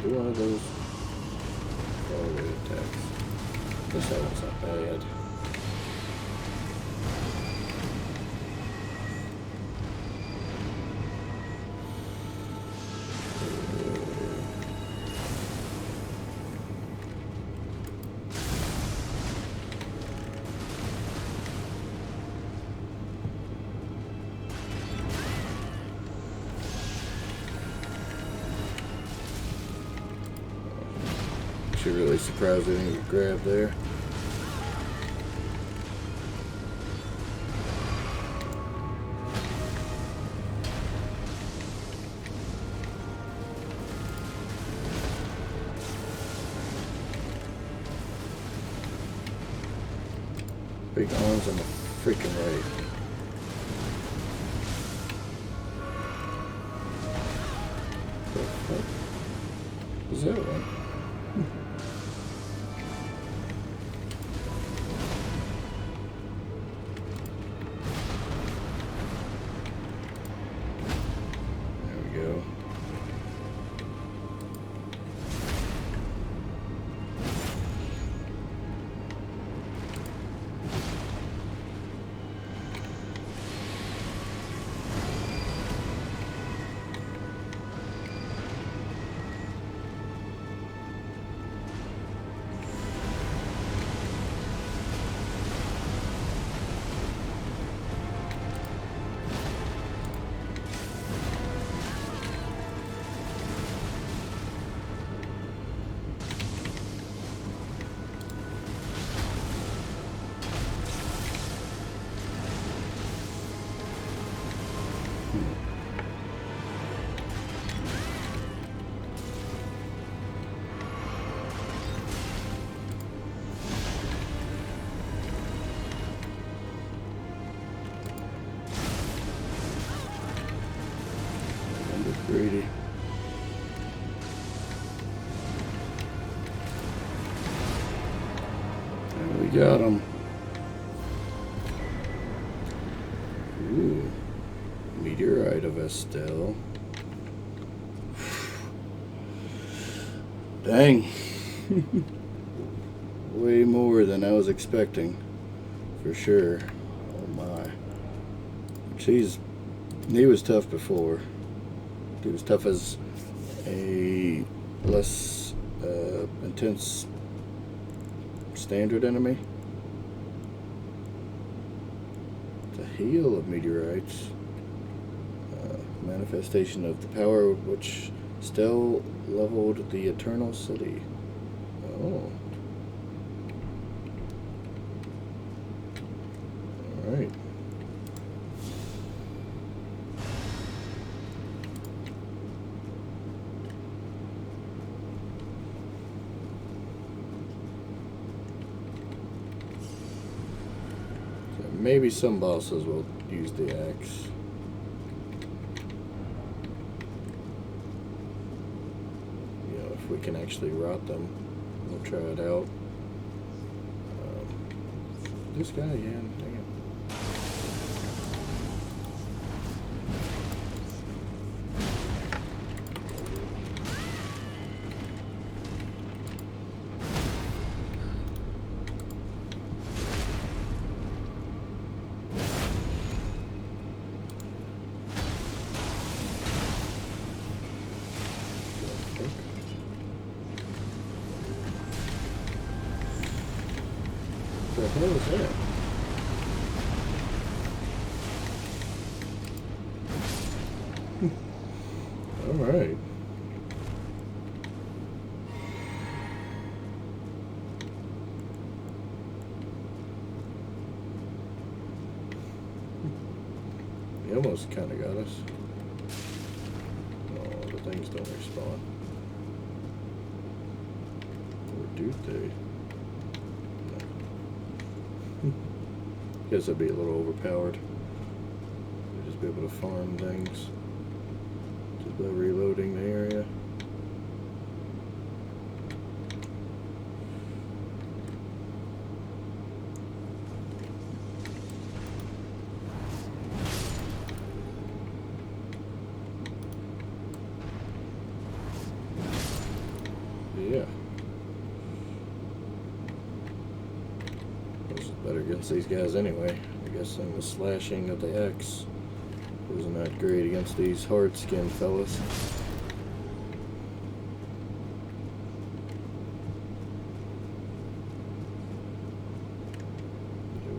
S1: Do one of those forward attacks. This one's not bad. Actually really surprised I didn't get grabbed there. Big arms on the freaking right. The fuck was that one? There we go. Greedy. And we got him. Ooh. Meteorite of Estelle. Dang. Way more than I was expecting. For sure. Oh my. He was tough before. He was tough as a less intense standard enemy. The heal of meteorites. Manifestation of the power which still leveled the eternal city. Oh. Alright. Maybe some bosses will use the axe. You know, if we can actually rot them, we'll try it out. This guy, yeah, damn. What the hell is that? Alright. He almost kind of got us. Oh, the things don't respawn. Or do they? Guess I'd be a little overpowered. I'd just be able to farm things just by reloading the area. Yeah. Better against these guys anyway. I guess the slashing of the axe wasn't that great against these hard-skinned fellas.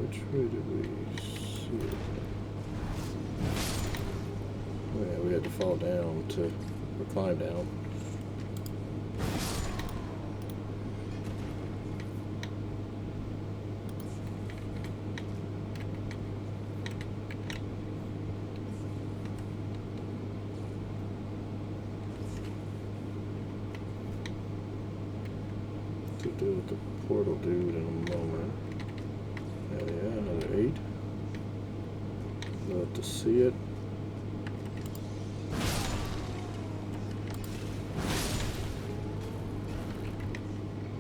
S1: Which way did we see it? Oh yeah, we had to fall down or climb down. To deal with the portal dude in a moment. Hell yeah. Love to see it.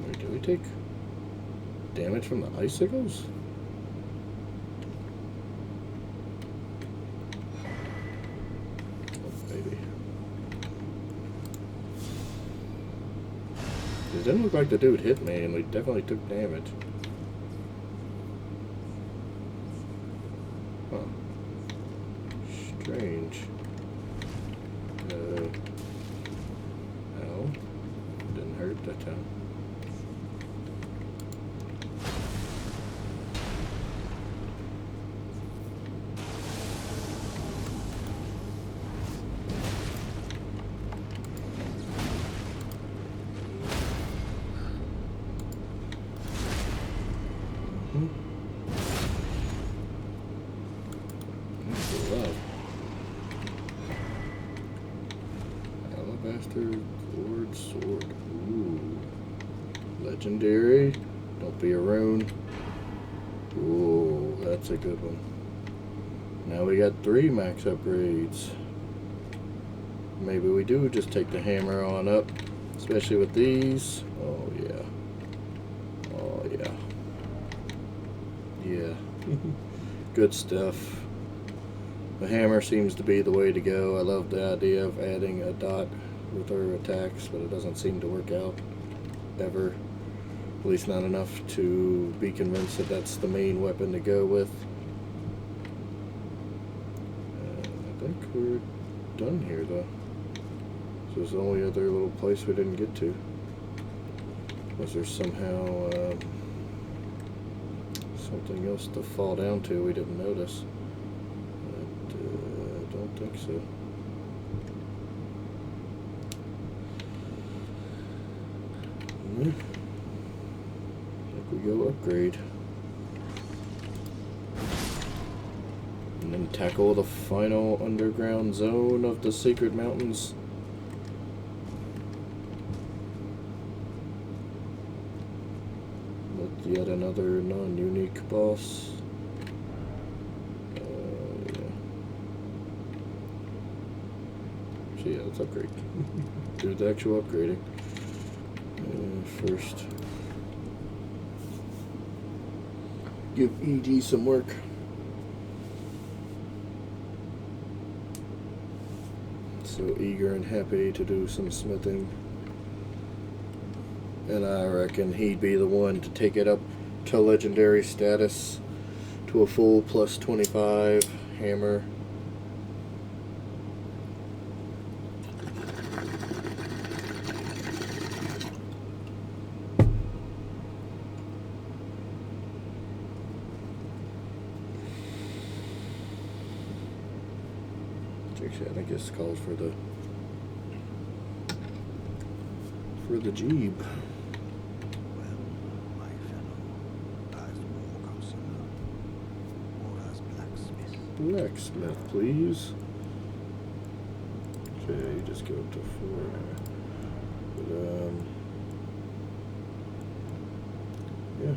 S1: Wait, do we take damage from the icicles? Oh, baby. It didn't look like the dude hit me, and we definitely took damage. Huh. Strange. Ow. Didn't hurt that time. Alabaster Lord Sword. Ooh. Legendary. Don't be a rune. Ooh, that's a good one. Now we got 3 max upgrades. Maybe we do just take the hammer on up. Especially with these. Oh yeah. Oh yeah. Yeah. Good stuff. The hammer seems to be the way to go. I love the idea of adding a dot with our attacks, but it doesn't seem to work out ever. At least not enough to be convinced that that's the main weapon to go with. I think we're done here though. So there's the only other little place we didn't get to. Was there somehow something else to fall down to we didn't notice? I don't think so. I think we go upgrade. And then tackle the final underground zone of the Secret Mountains. With yet another non-unique boss. So yeah, let's upgrade. Do the actual upgrading. First, give EG some work. So eager and happy to do some smithing. And I reckon he'd be the one to take it up to legendary status, to a full plus 25 hammer. Actually, I think it's called for the jeep.
S2: Well, my fellow, as war consumer, or as blacksmith.
S1: Blacksmith, please. Okay, just go up to 4. But, yeah.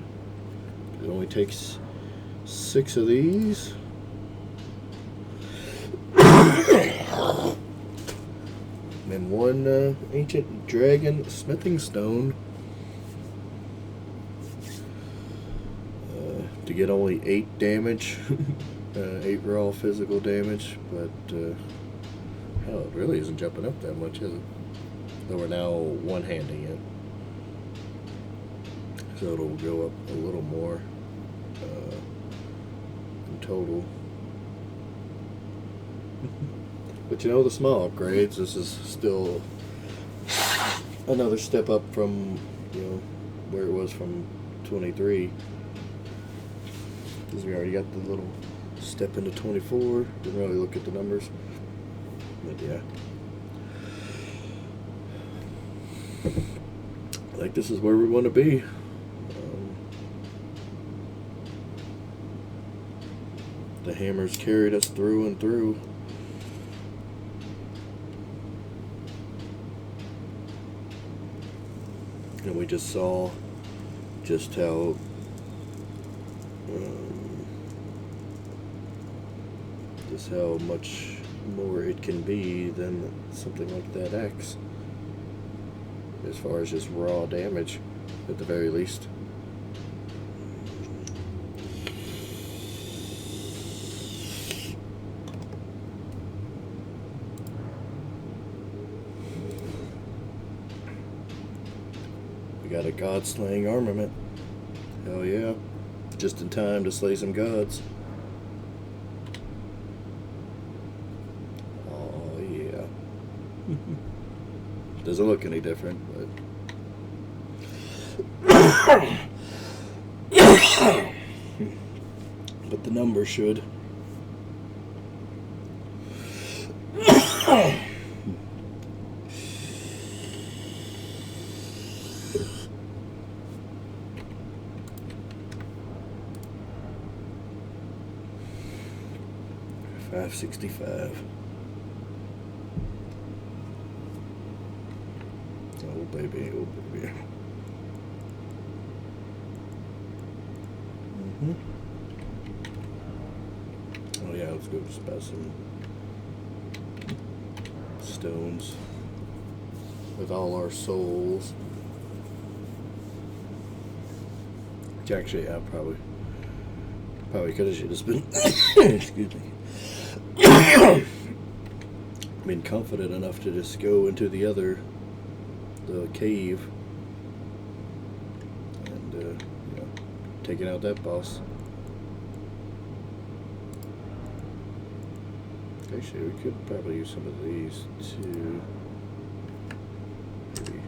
S1: It only takes 6 of these. And 1 ancient dragon smithing stone to get only 8 damage, 8 raw physical damage, but hell, it really isn't jumping up that much, is it? Though we're now one-handing it, so it'll go up a little more in total. But you know, the small upgrades, this is still another step up from, you know, where it was from 23. Because we already got the little step into 24. Didn't really look at the numbers. But yeah. I think this is where we want to be. The hammers carried us through and through. And we just saw just how just how much more it can be than something like that axe. As far as just raw damage, at the very least. We got a god-slaying armament. Hell yeah. Just in time to slay some gods. Oh yeah. Doesn't look any different, but... but the number should. $565. Oh baby, oh baby. Oh yeah, let's go just buy some stones with all our souls. Which actually, I probably could have just been excuse me. Been confident enough to just go into the cave and you know, taking out that boss. Actually, we could probably use some of these too. Maybe.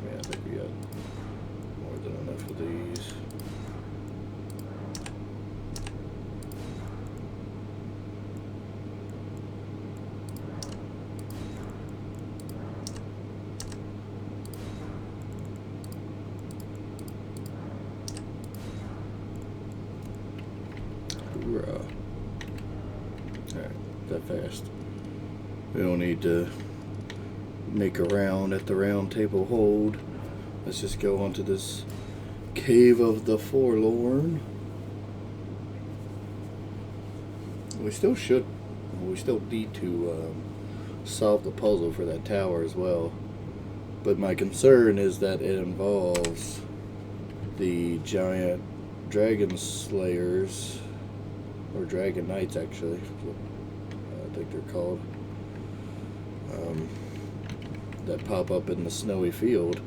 S1: I think we got more than enough of these. Alright, that fast. We don't need to make a round at the round table hold. Let's just go onto this cave of the forlorn. We still need to solve the puzzle for that tower as well. But my concern is that it involves the giant dragon slayers, or dragon knights actually, I think they're called, that pop up in the snowy field.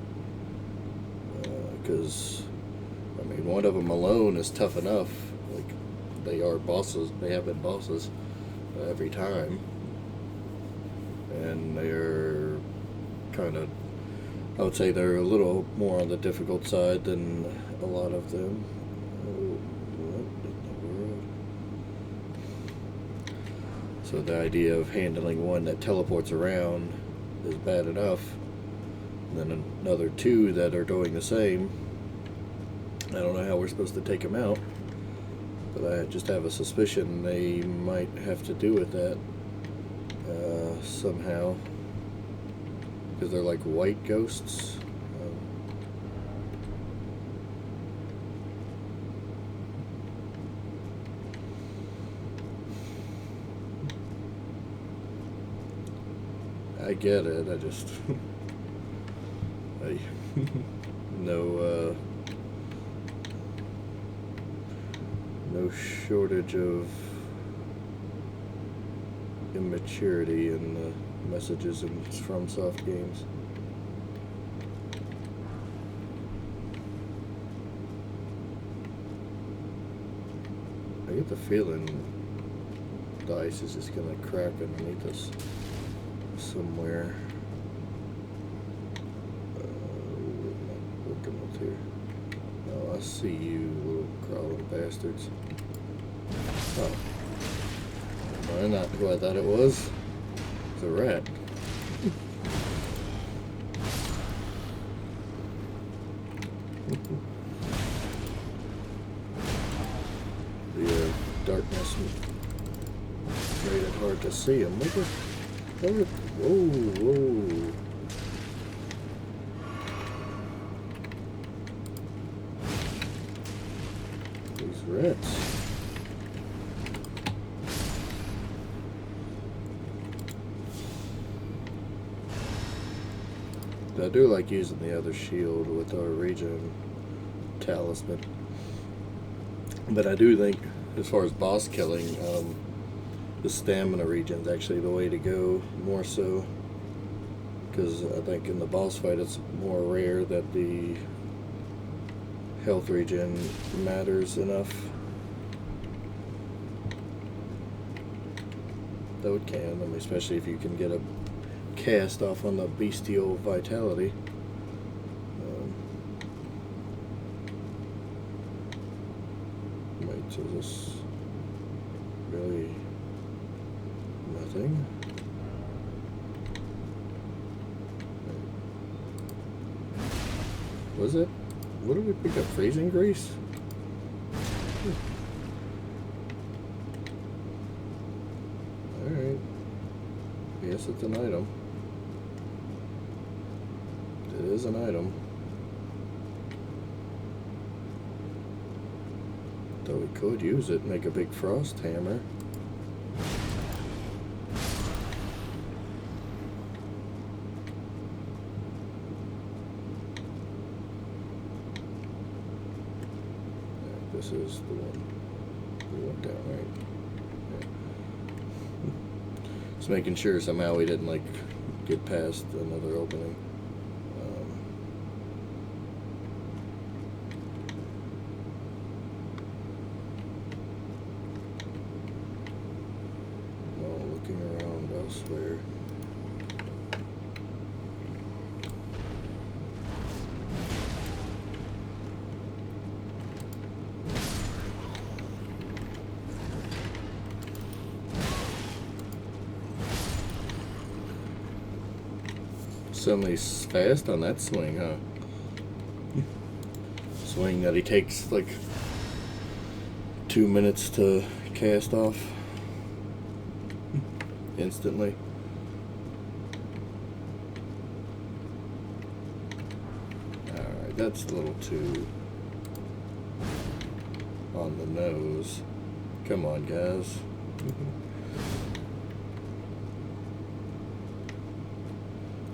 S1: Because I mean, one of them alone is tough enough. Like, they are bosses, they have been bosses every time, and they're kind of, I would say they're a little more on the difficult side than a lot of them. So the idea of handling one that teleports around is bad enough. And then another two that are doing the same. I don't know how we're supposed to take them out, but I just have a suspicion they might have to do with that somehow. Because they're like white ghosts. I get it, I just... no shortage of immaturity in the messages in FromSoft games. I get the feeling the ice is just gonna crack underneath us somewhere. Here. Oh, I see you, little crawling bastards. Oh. Well, not who I thought it was. It's a rat. The darkness made it hard to see him. Look at, whoa. These rats. I do like using the other shield with our regen talisman. But I do think, as far as boss killing, the stamina regen is actually the way to go, more so. Because I think in the boss fight it's more rare that the health regen matters enough. Though it can, I mean, especially if you can get a cast off on the bestial vitality. Wait, so this really nothing? Was it? What did we pick up? Freezing grease? Alright. Yes, it's an item. It is an item. Though we could use it, make a big frost hammer. This is the one we went down, right? Yeah. Just making sure somehow we didn't like get past another opening. Looking around elsewhere. Somebody's fast on that swing, huh? Swing that he takes like 2 minutes to cast off instantly. Alright, that's a little too on the nose. Come on, guys.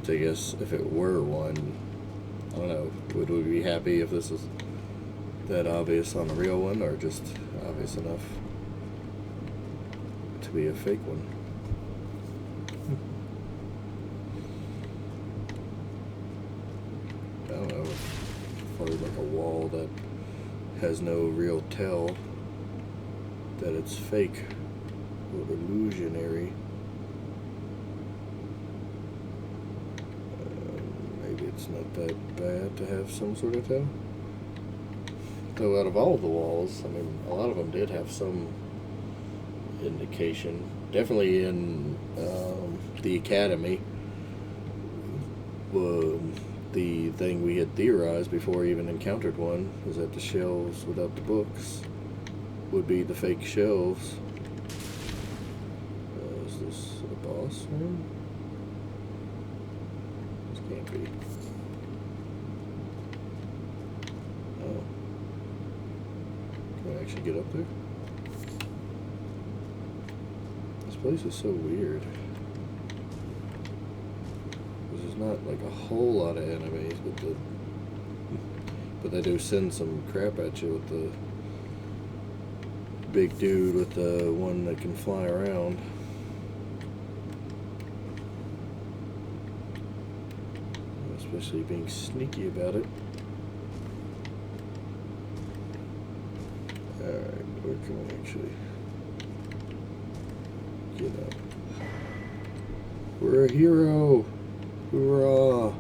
S1: So I guess if it were one, I don't know, would we be happy if this was that obvious on a real one, or just obvious enough to be a fake one? I don't know, as far as like a wall that has no real tell that it's fake or illusionary. It's not that bad to have some sort of tell. Though out of all the walls, I mean, a lot of them did have some indication. Definitely in the academy, the thing we had theorized before we even encountered one is that the shelves without the books would be the fake shelves. Is this a boss room? This can't be. Oh. Can I actually get up there? This place is so weird. There's not like a whole lot of enemies, but they do send some crap at you with the big dude with the one that can fly around. Especially being sneaky about it. Alright, where can we actually get up? We're a hero! Hoorah!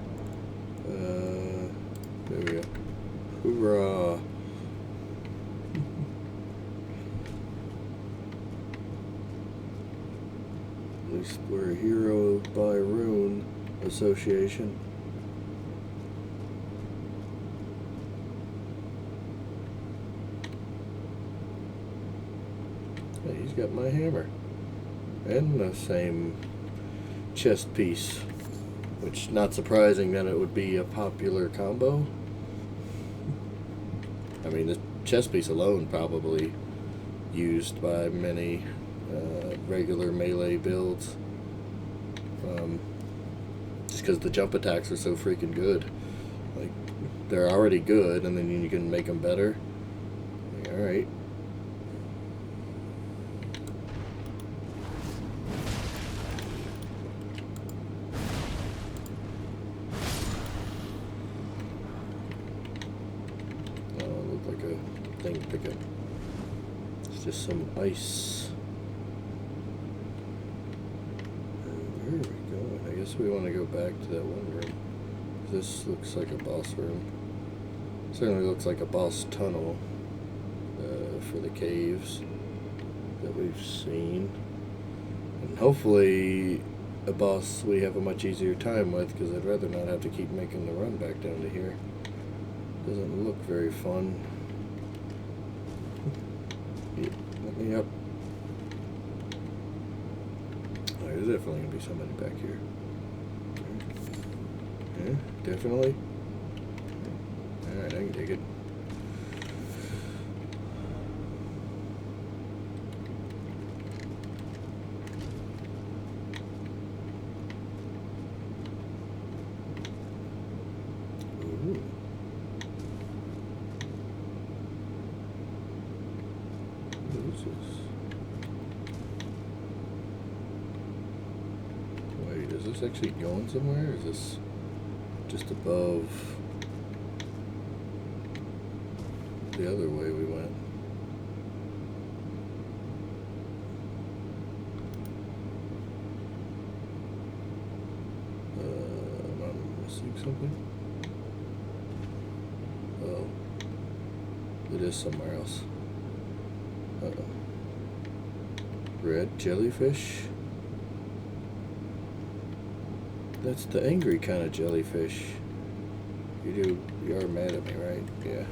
S1: There we go. Hoorah! At least we're a hero by Rune Association. Hey, he's got my hammer. And the same chest piece. Which, not surprising that it would be a popular combo. I mean, the chest piece alone probably used by many regular melee builds. Just because the jump attacks are so freaking good. Like, they're already good, and then you can make them better. Like, alright. Oh, it looked like a thing to pick up. It's just some ice. Where are we going? I guess we want to go back to that one room. This looks like a boss room. Certainly looks like a boss tunnel for the caves that we've seen. And hopefully a boss we have a much easier time with, because I'd rather not have to keep making the run back down to here. Doesn't look very fun. Yeah, let me up. Oh, there's definitely going to be somebody back here. Yeah, definitely. Alright, I can dig it. Ooh. What is this? Wait, is this actually going somewhere? Or is this just above the other way we went? Am I missing something? Oh, it is somewhere else. Uh-oh. Red jellyfish? That's the angry kind of jellyfish. You are mad at me, right? Yeah.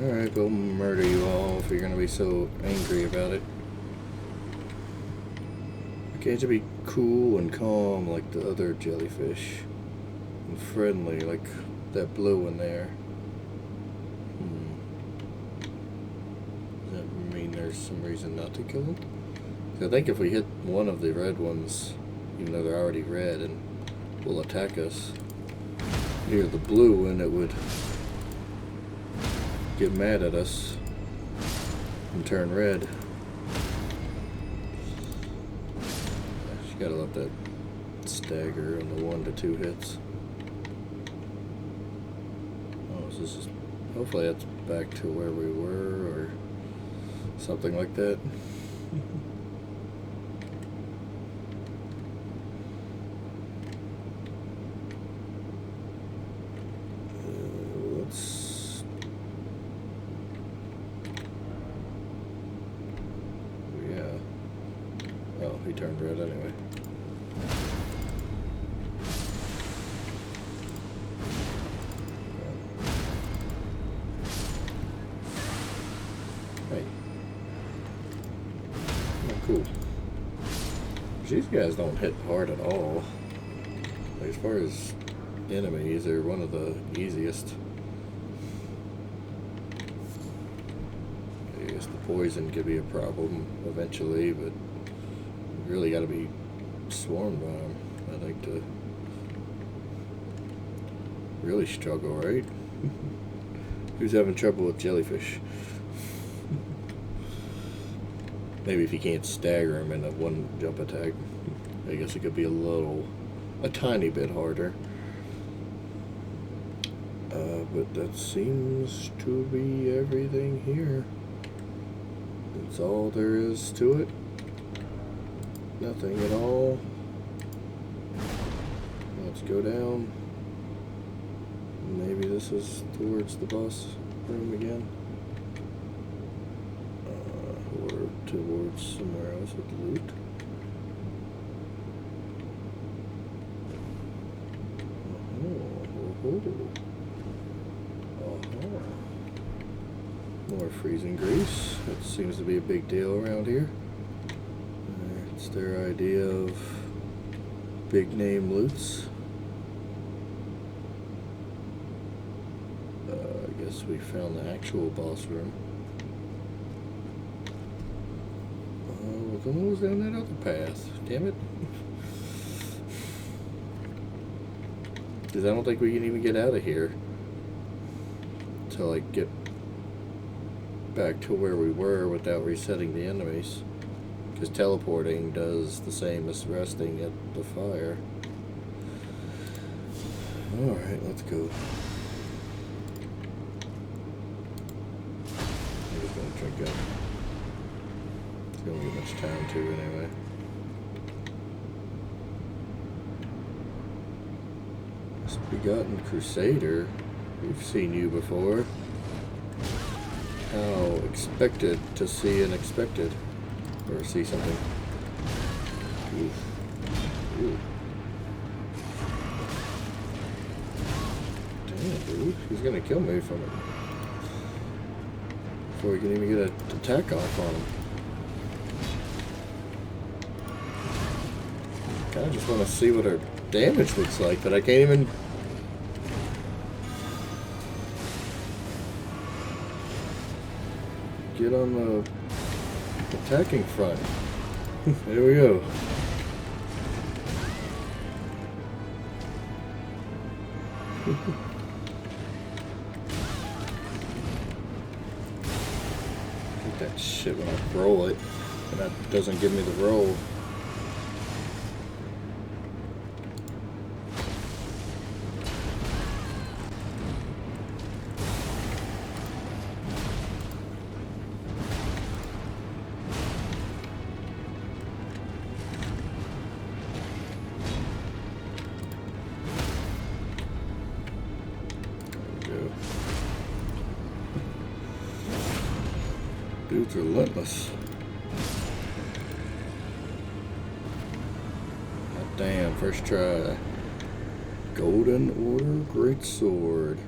S1: Alright, we'll murder you all if you're gonna be so angry about it. Can't you be cool and calm like the other jellyfish? And friendly like that blue one there? Does that mean there's some reason not to kill them? I think if we hit one of the red ones, even though they're already red and will attack us, near the blue one, it would get mad at us and turn red. You gotta let that stagger on the 1 to 2 hits. Oh, so this is, hopefully that's back to where we were or something like that. He turned red anyway. Hey. Oh, cool. These guys don't hit hard at all. Like, as far as enemies, they're one of the easiest. I guess the poison could be a problem eventually, but really got to be swarmed by them, I think, to really struggle, right? Who's having trouble with jellyfish? Maybe if you can't stagger them in a one jump attack, I guess it could be a tiny bit harder. But that seems to be everything here. That's all there is to it. Nothing at all. Let's go down. Maybe this is towards the boss room again. Or towards somewhere else with the loot. Oh. More freezing grease. That seems to be a big deal around here. It's their idea of big name loots. I guess we found the actual boss room. Oh, the one was down that other path. Damn it. Because I don't think we can even get out of here until I get back to where we were without resetting the enemies. Because teleporting does the same as resting at the fire. Alright, let's go. I'm just gonna drink up. It's gonna get much time to anyway. Misbegotten Crusader. We've seen you before. How expected to see unexpected. Or see something. Ooh. Ooh. Damn, dude. He's gonna kill me from it. Before we can even get an attack off on him. Kinda just wanna see what our damage looks like, but I can't even. Get on the attacking front. There we go. Get that shit when I roll it, and that doesn't give me the roll. Dude's relentless. God damn, first try. Golden Order Greatsword.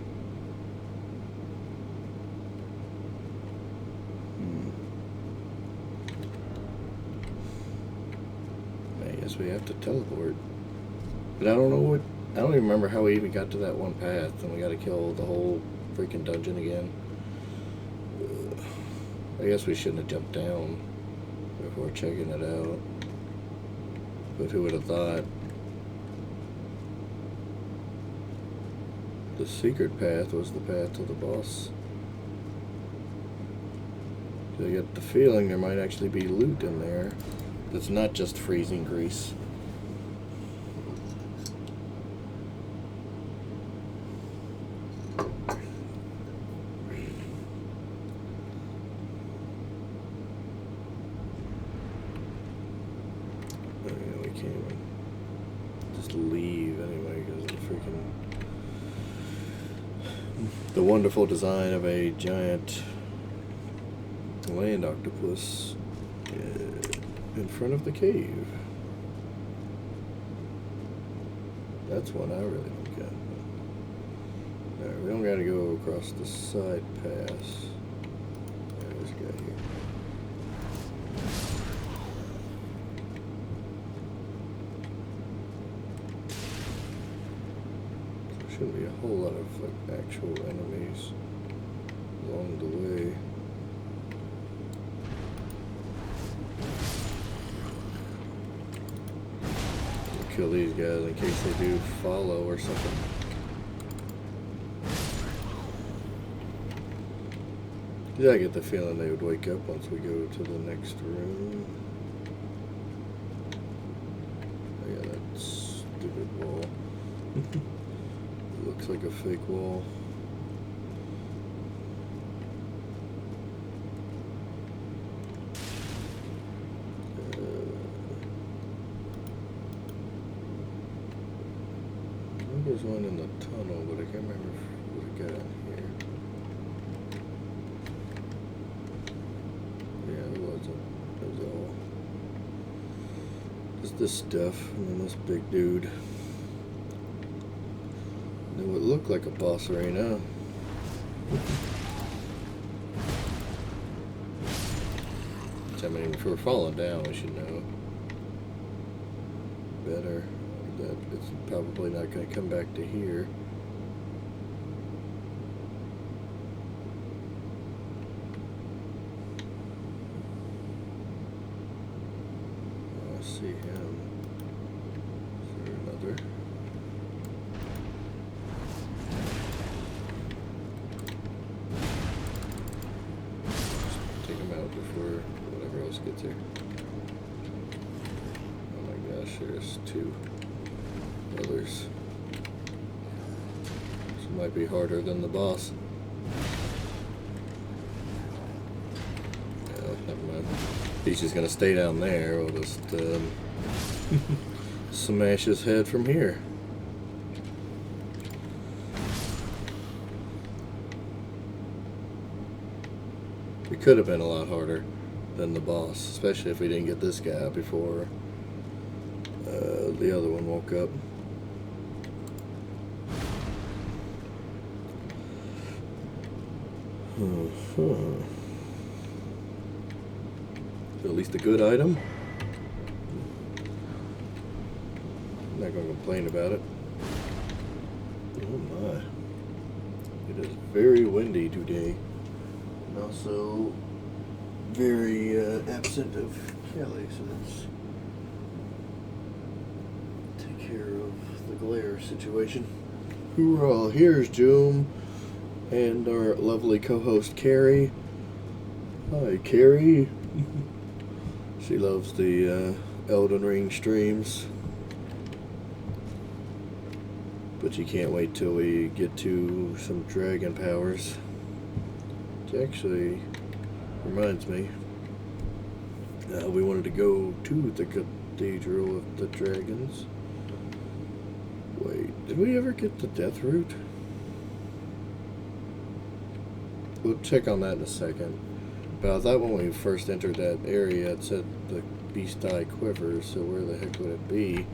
S1: I guess we have to teleport. But I don't know what. I don't even remember how we even got to that one path, and we gotta kill the whole freaking dungeon again. I guess we shouldn't have jumped down before checking it out. But who would have thought? The secret path was the path to the boss. So I get the feeling there might actually be loot in there that's not just freezing grease. The wonderful design of a giant land octopus in front of the cave. That's one I really don't get. Alright, we don't gotta go across the side pass. There's a guy here. Shouldn't be a whole lot of like actual enemies along the way. We'll kill these guys in case they do follow or something. Yeah, I get the feeling they would wake up once we go to the next room. Oh yeah, that stupid wall. Looks like a fake wall. I think there's one in the tunnel, but I can't remember what I got here. Yeah, there wasn't. That was all. Just this stuff, and then this big dude. It would look like a boss arena. I mean, if we're falling down, we should know better that it's probably not going to come back to here. I see him. Is there another? Take him out before whatever else gets here. Oh my gosh, there's two others. This might be harder than the boss. Yeah, never mind. He's just gonna stay down there. We'll just smash his head from here. It could have been a lot harder than the boss, especially if we didn't get this guy before the other one woke up. At least a good item. I'm not going to complain about it. Oh my. It is very windy today. And also very absent of Kelly, so let's take care of the glare situation. Hoorah! Here's Joom and our lovely co-host Carrie. Hi, Carrie. She loves the Elden Ring streams, but she can't wait till we get to some dragon powers. Which actually reminds me, we wanted to go to the Cathedral of the Dragons. Wait, did we ever get the Death Root? We'll check on that in a second. But I thought when we first entered that area, it said the beast eye quivers, so where the heck would it be?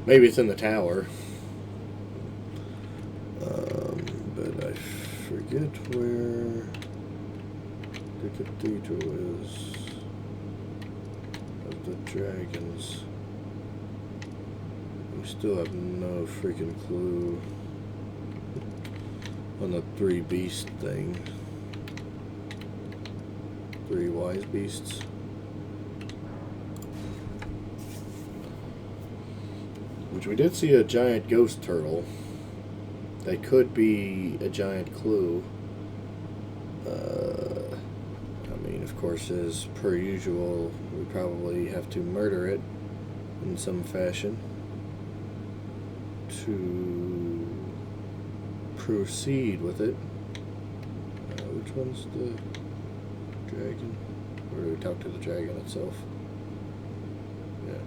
S1: Maybe it's in the tower. But I forget where the cathedral is of the dragons. We still have no freaking clue on the 3 beast thing. 3 wise beasts. Which we did see a giant ghost turtle. That could be a giant clue. I mean, of course, as per usual, we probably have to murder it in some fashion to proceed with it. Which one's the dragon? Or do we talk to the dragon itself? Yeah.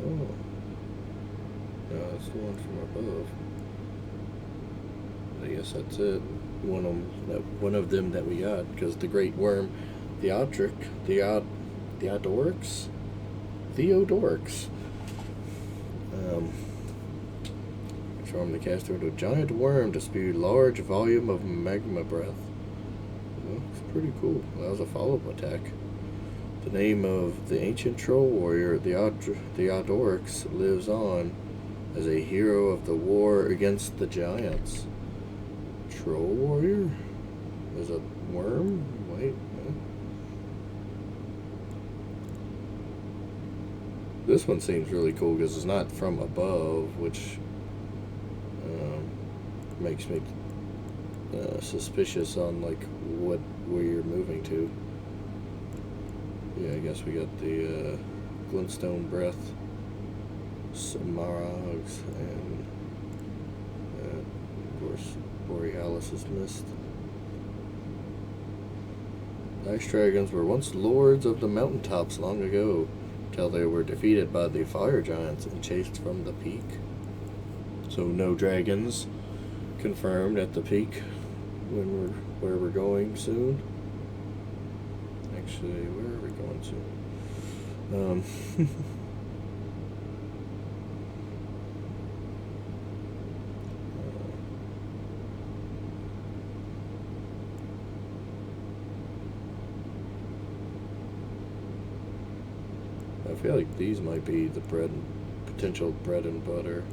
S1: Oh. No, that's the one from above. I guess that's it. One of them that we got, because the great worm, Theodorix, transform the caster into a giant worm to spew large volume of magma breath. Well, it's pretty cool. That was a follow-up attack. The name of the ancient troll warrior, Theodorix, lives on as a hero of the war against the giants. Troll warrior? There's a worm? Wait. No. This one seems really cool because it's not from above, which makes me suspicious on like where you're moving to. Yeah, I guess we got the glintstone breath, Samarogs, and of course Borealis' mist. Ice dragons were once lords of the mountaintops long ago, till they were defeated by the fire giants and chased from the peak. So no dragons confirmed at the peak where we're going soon. Actually, where are we going soon? Um, I feel like these might be the potential bread and butter.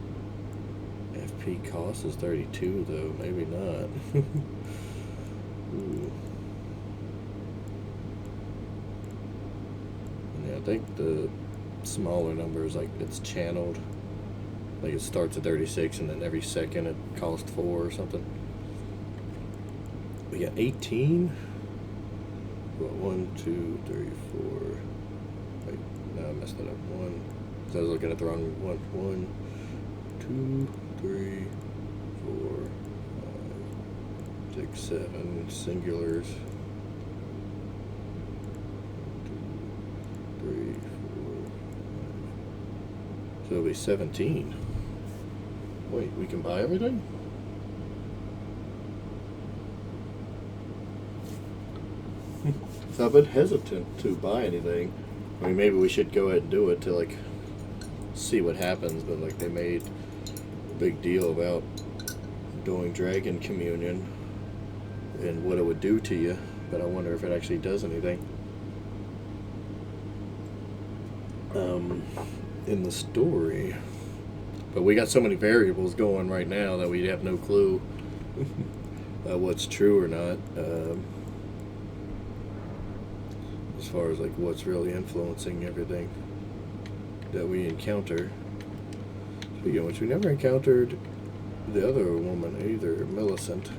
S1: FP cost is 32 though, maybe not. Ooh. Yeah, I think the smaller numbers, like it's channeled. Like it starts at 36 and then every second it costs 4 or something. We got 18. What, 1, 2, 3, 4. Wait, no, I messed that up. 1. So I was looking at the wrong one. 1, 2, 3, 4, 5, 6, 7 singulars. 2, 3, 4, 5. So it'll be 17. Wait, we can buy everything? So I've been hesitant to buy anything. I mean, maybe we should go ahead and do it to like see what happens, but like they made a big deal about doing Dragon Communion and what it would do to you, but I wonder if it actually does anything. In the story, but we got so many variables going right now that we have no clue what's true or not, as far as like what's really influencing everything that we encounter. Speaking of which, we never encountered the other woman either, Millicent,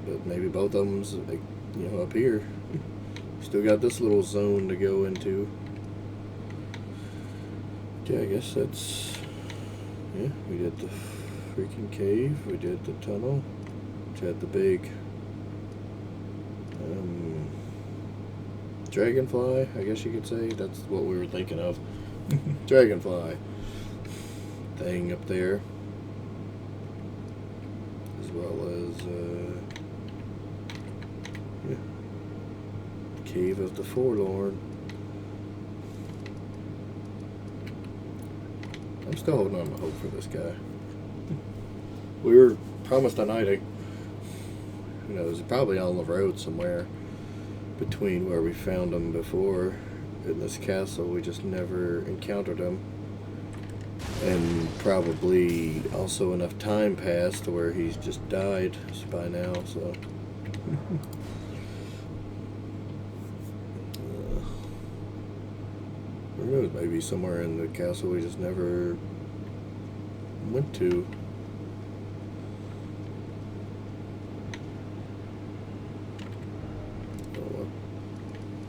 S1: but maybe both of them's like, you know, up here. Still got this little zone to go into. Yeah, I guess that's, yeah, we did the freaking cave, we did the tunnel, which had the big dragonfly, I guess you could say. That's what we were thinking of. Dragonfly thing up there, as well as yeah, Cave of the Forlorn. I'm still holding on to hope for this guy. We were promised a knighting. Who knows? Probably on the road somewhere between where we found him before in this castle. We just never encountered him. And probably also enough time passed to where he's just died by now, so. Who knows, maybe somewhere in the castle we just never went to. So,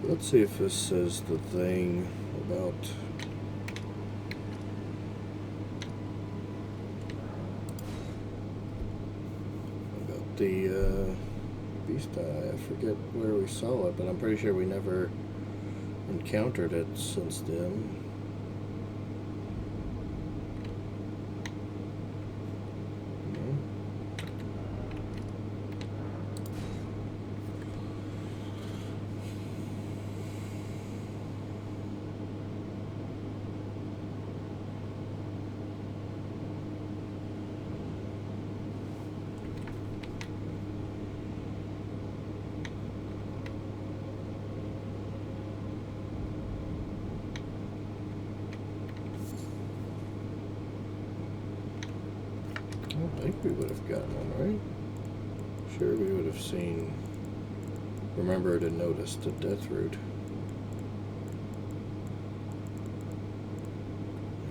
S1: let's see if this says the thing about the beast eye. I forget where we saw it, but I'm pretty sure we never encountered it since then. I think we would have gotten one, right? Sure, we would have seen, remembered and noticed the death root.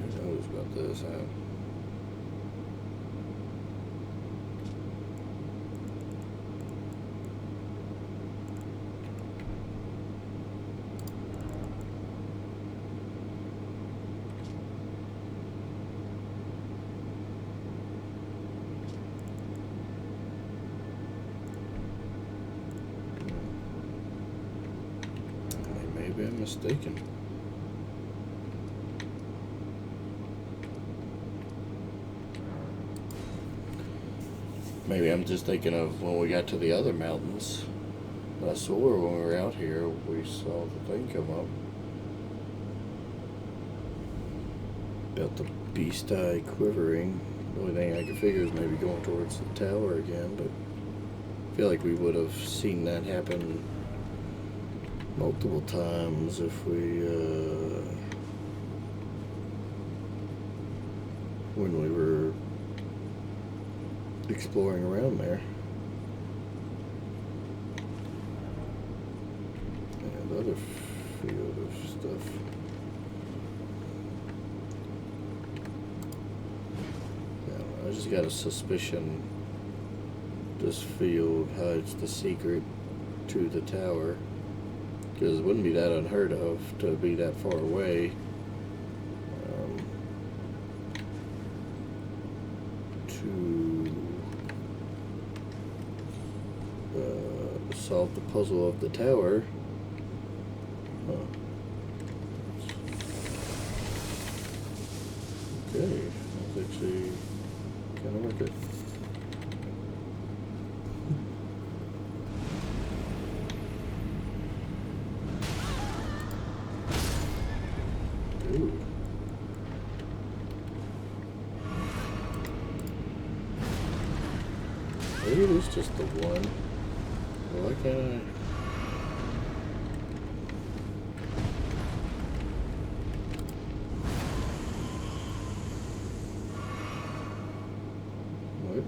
S1: Who knows about this, huh? Maybe I'm mistaken. Maybe I'm just thinking of when we got to the other mountains I swore when we were out here we saw the thing come up. About the beast eye quivering. The only thing I could figure is maybe going towards the tower again, but I feel like we would have seen that happen multiple times if we, when we were exploring around there. And other field of stuff. I just got a suspicion this field hides the secret to the tower, because it wouldn't be that unheard of to be that far away. To solve the puzzle of the tower. Huh. Okay, that's actually kind of worth it. Ooh. Maybe it is just the one. Why can't I? What?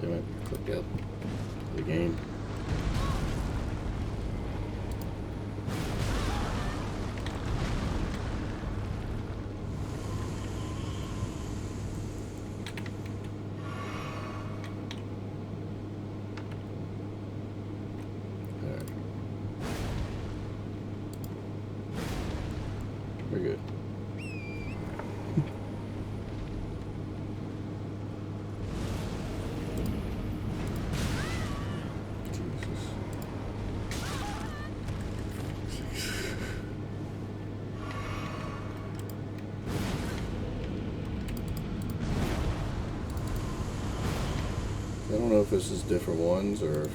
S1: Damn it, clicked out the game. Alright. We're good. I don't know if this is different ones or if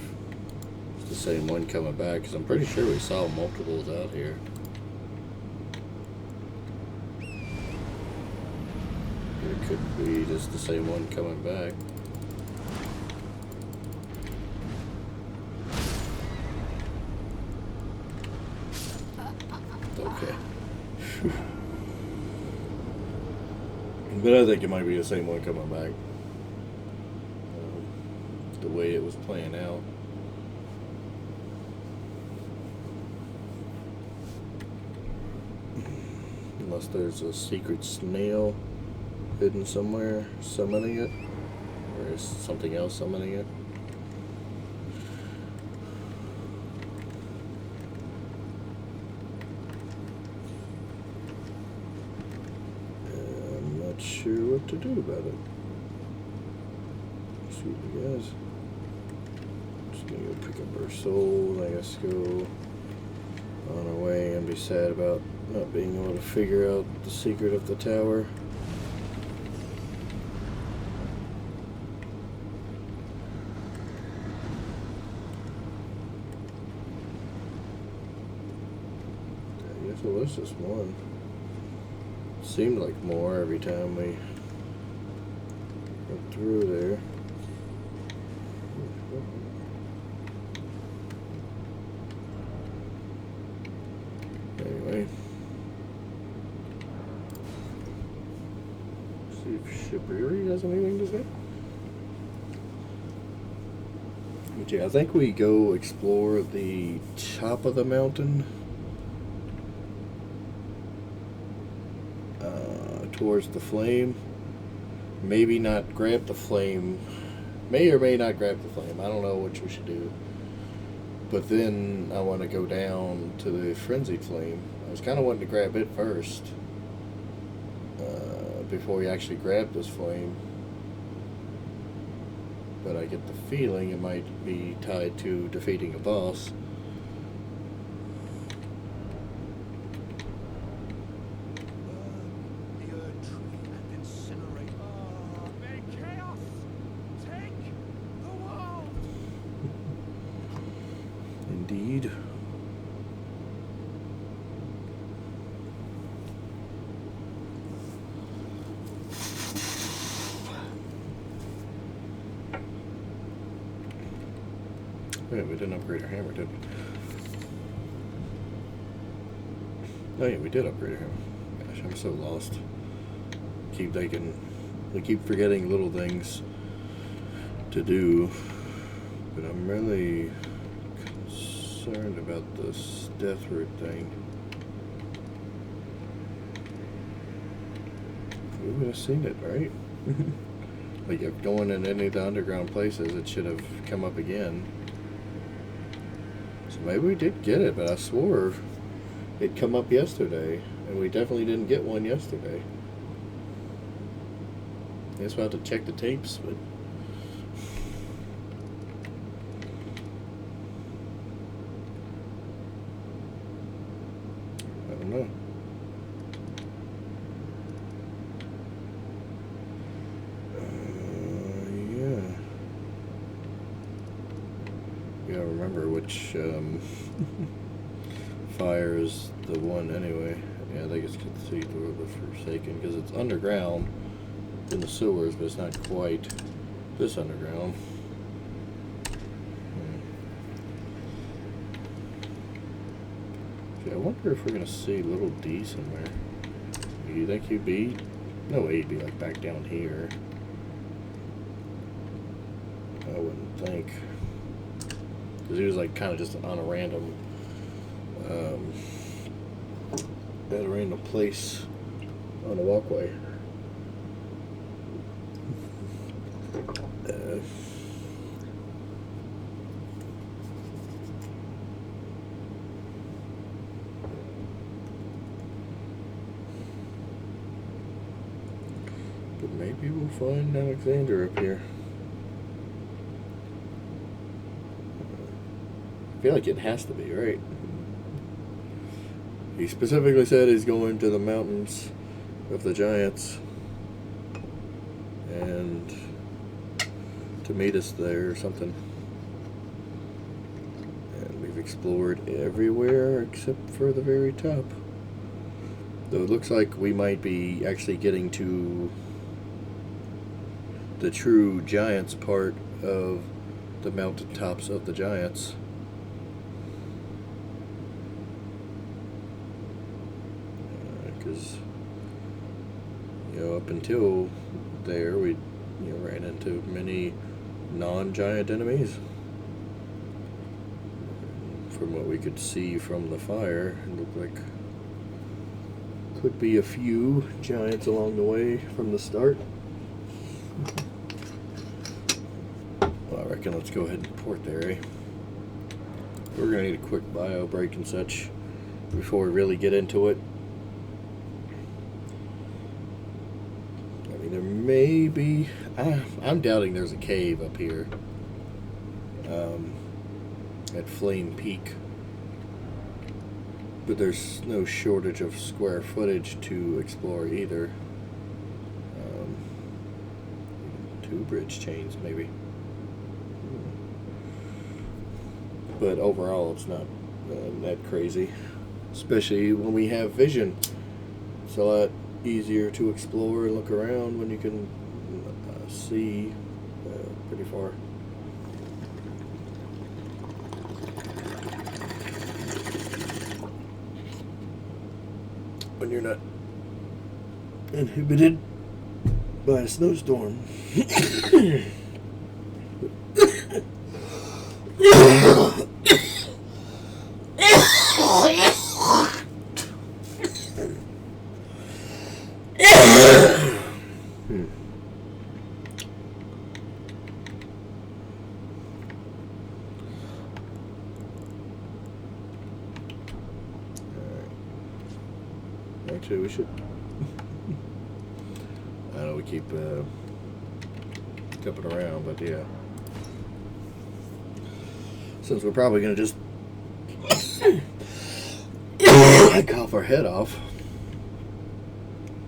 S1: it's the same one coming back, because I'm pretty sure we saw multiples out here. It could be just the same one coming back. Okay. But I think it might be the same one coming back. The way it was playing out. Unless there's a secret snail hidden somewhere summoning it, or is something else summoning it. I'm not sure what to do about it. Shoot, you guys. Just gonna go pick up our soul. I guess go on our way and be sad about not being able to figure out the secret of the tower. I guess it was just one. Seemed like more every time we went through there. Anyway, see if Shibriri has anything to say. But yeah, I think we go explore the top of the mountain towards the flame. Maybe not grab the flame. May or may not grab the flame. I don't know which we should do. But then I want to go down to the frenzied flame. I was kind of wanting to grab it first. Before we actually grab this flame. But I get the feeling it might be tied to defeating a boss. Indeed. Yeah, we didn't upgrade our hammer, did we? Oh yeah, we did upgrade our hammer. Gosh, I'm so lost. We keep forgetting little things to do. But I'm really concerned about this death root thing. We would have seen it, right? Like if going in any of the underground places, it should have come up again. So maybe we did get it, but I swore it'd come up yesterday, and we definitely didn't get one yesterday. I guess we'll have to check the tapes, but I don't know. Yeah. Gotta remember which fire is the one anyway. Yeah, I think it's Cathedral of the Forsaken because it's underground in the sewers, but it's not quite this underground. I wonder if we're gonna see little D somewhere. Do you think he'd be? No way he'd be like back down here. I wouldn't think. Because he was like kind of just on a random, at a random place on a walkway. But maybe we'll find Alexander up here. I feel like it has to be, right? He specifically said he's going to the mountains of the giants and to meet us there or something. And we've explored everywhere except for the very top. Though it looks like we might be actually getting to the true giants part of the mountaintops of the giants. Because, up until there, we, ran into many non-giant enemies. From what we could see from the fire, it looked like could be a few giants along the way from the start. Well, I reckon let's go ahead and port there, eh? We're gonna need a quick bio break and such before we really get into it. There may be, I'm doubting there's a cave up here at Flame Peak, but there's no shortage of square footage to explore either. 2 bridge chains maybe, but overall it's not that crazy, especially when we have vision. It's a lot easier to explore and look around when you can see pretty far. When you're not inhibited by a snowstorm. Actually, we should. I know we keep jumping around, but yeah. Since we're probably gonna just cough our head off,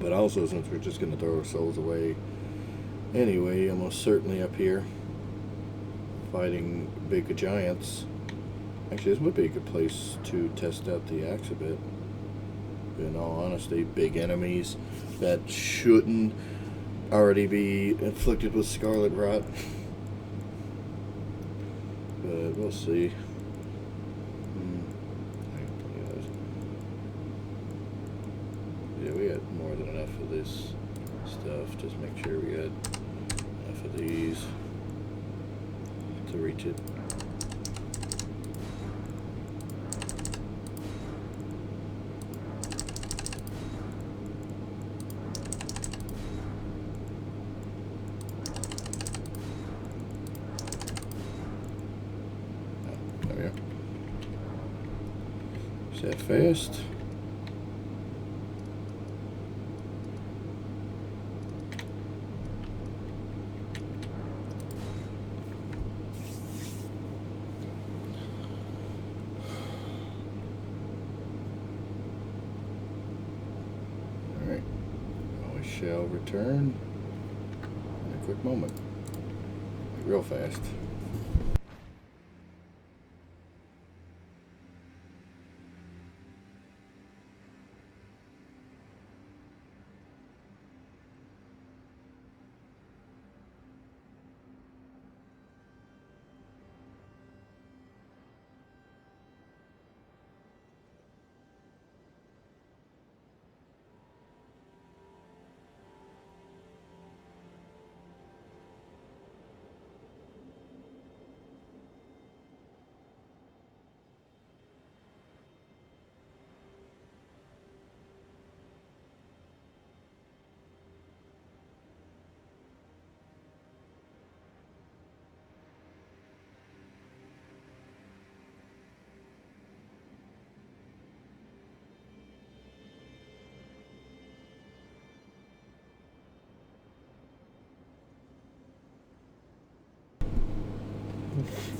S1: but also since we're just gonna throw our souls away anyway, almost certainly up here fighting big giants. Actually, this would be a good place to test out the axe a bit. In all honesty, big enemies that shouldn't already be inflicted with scarlet rot. But we'll see. Yeah, we had more than enough of this stuff. Just make sure we had enough of these to reach it. That fast. All right. We shall return in a quick moment. Real fast.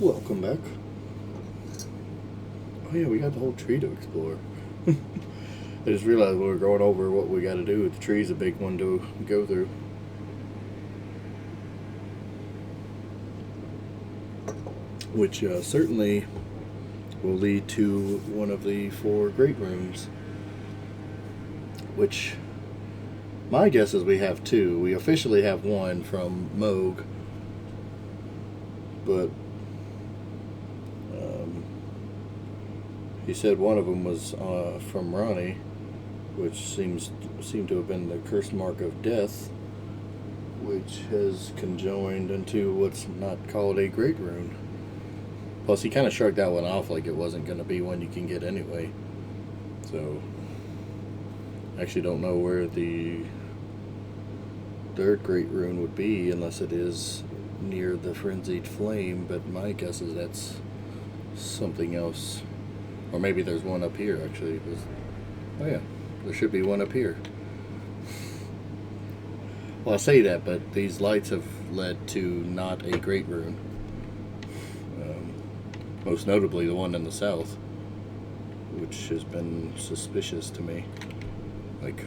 S1: Welcome back. Oh yeah, we got the whole tree to explore. I just realized we were going over what we got to do. The tree's a big one to go through. Which certainly will lead to one of the 4 great rooms. Which, my guess is we have 2. We officially have 1 from Moog. But he said one of them was from Ronnie, which seemed to have been the cursed mark of death, which has conjoined into what's not called a great rune. Plus, he kind of shrugged that one off like it wasn't going to be one you can get anyway. So, I actually don't know where the 3rd great rune would be unless it is near the frenzied flame, but my guess is that's something else. Or maybe there's one up here, actually. Oh yeah, there should be one up here. Well, I say that, but these lights have led to not a great rune. Most notably the one in the south, which has been suspicious to me. Like,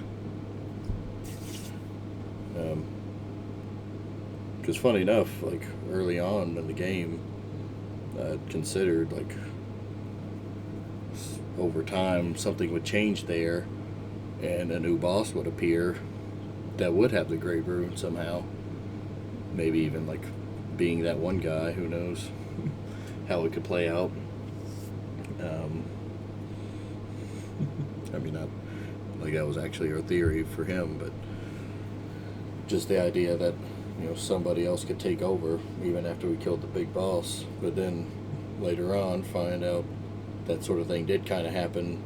S1: because funny enough, like early on in the game, I'd considered like over time something would change there and a new boss would appear that would have the great rune somehow. Maybe even like being that one guy, who knows how it could play out. I mean, not like that was actually our theory for him, but just the idea that, you know, somebody else could take over even after we killed the big boss, but then later on find out that sort of thing did kind of happen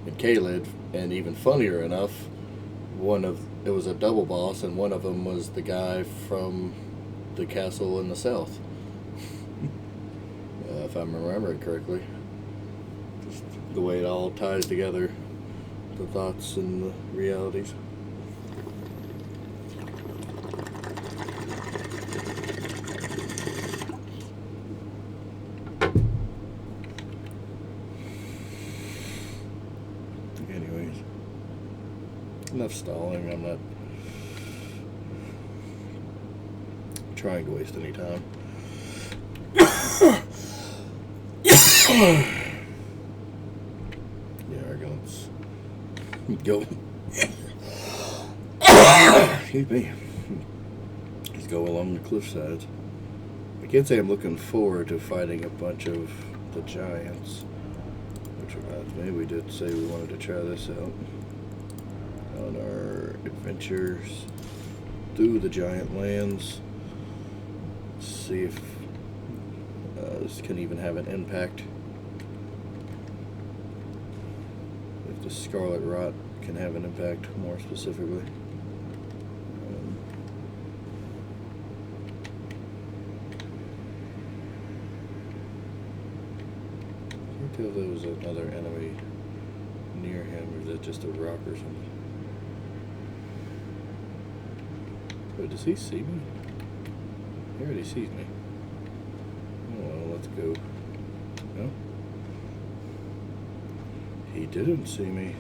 S1: in Caelid. And even funnier enough, it was a double boss, and one of them was the guy from the castle in the south, if I'm remembering correctly. Just the way it all ties together the thoughts and the realities. Anyways, enough stalling. I'm not trying to waste any time. Yeah, let's go. Excuse me. Let's go along the cliff sides. I can't say I'm looking forward to fighting a bunch of the giants. Which reminds me, we did say we wanted to try this out on our adventures through the giant lands. See if this can even have an impact. If the scarlet rot can have an impact, more specifically. I can't tell if there was another enemy near him, or is that just a rock or something? Wait, does he see me? He already sees me. Oh, well, let's go. No? He didn't see me.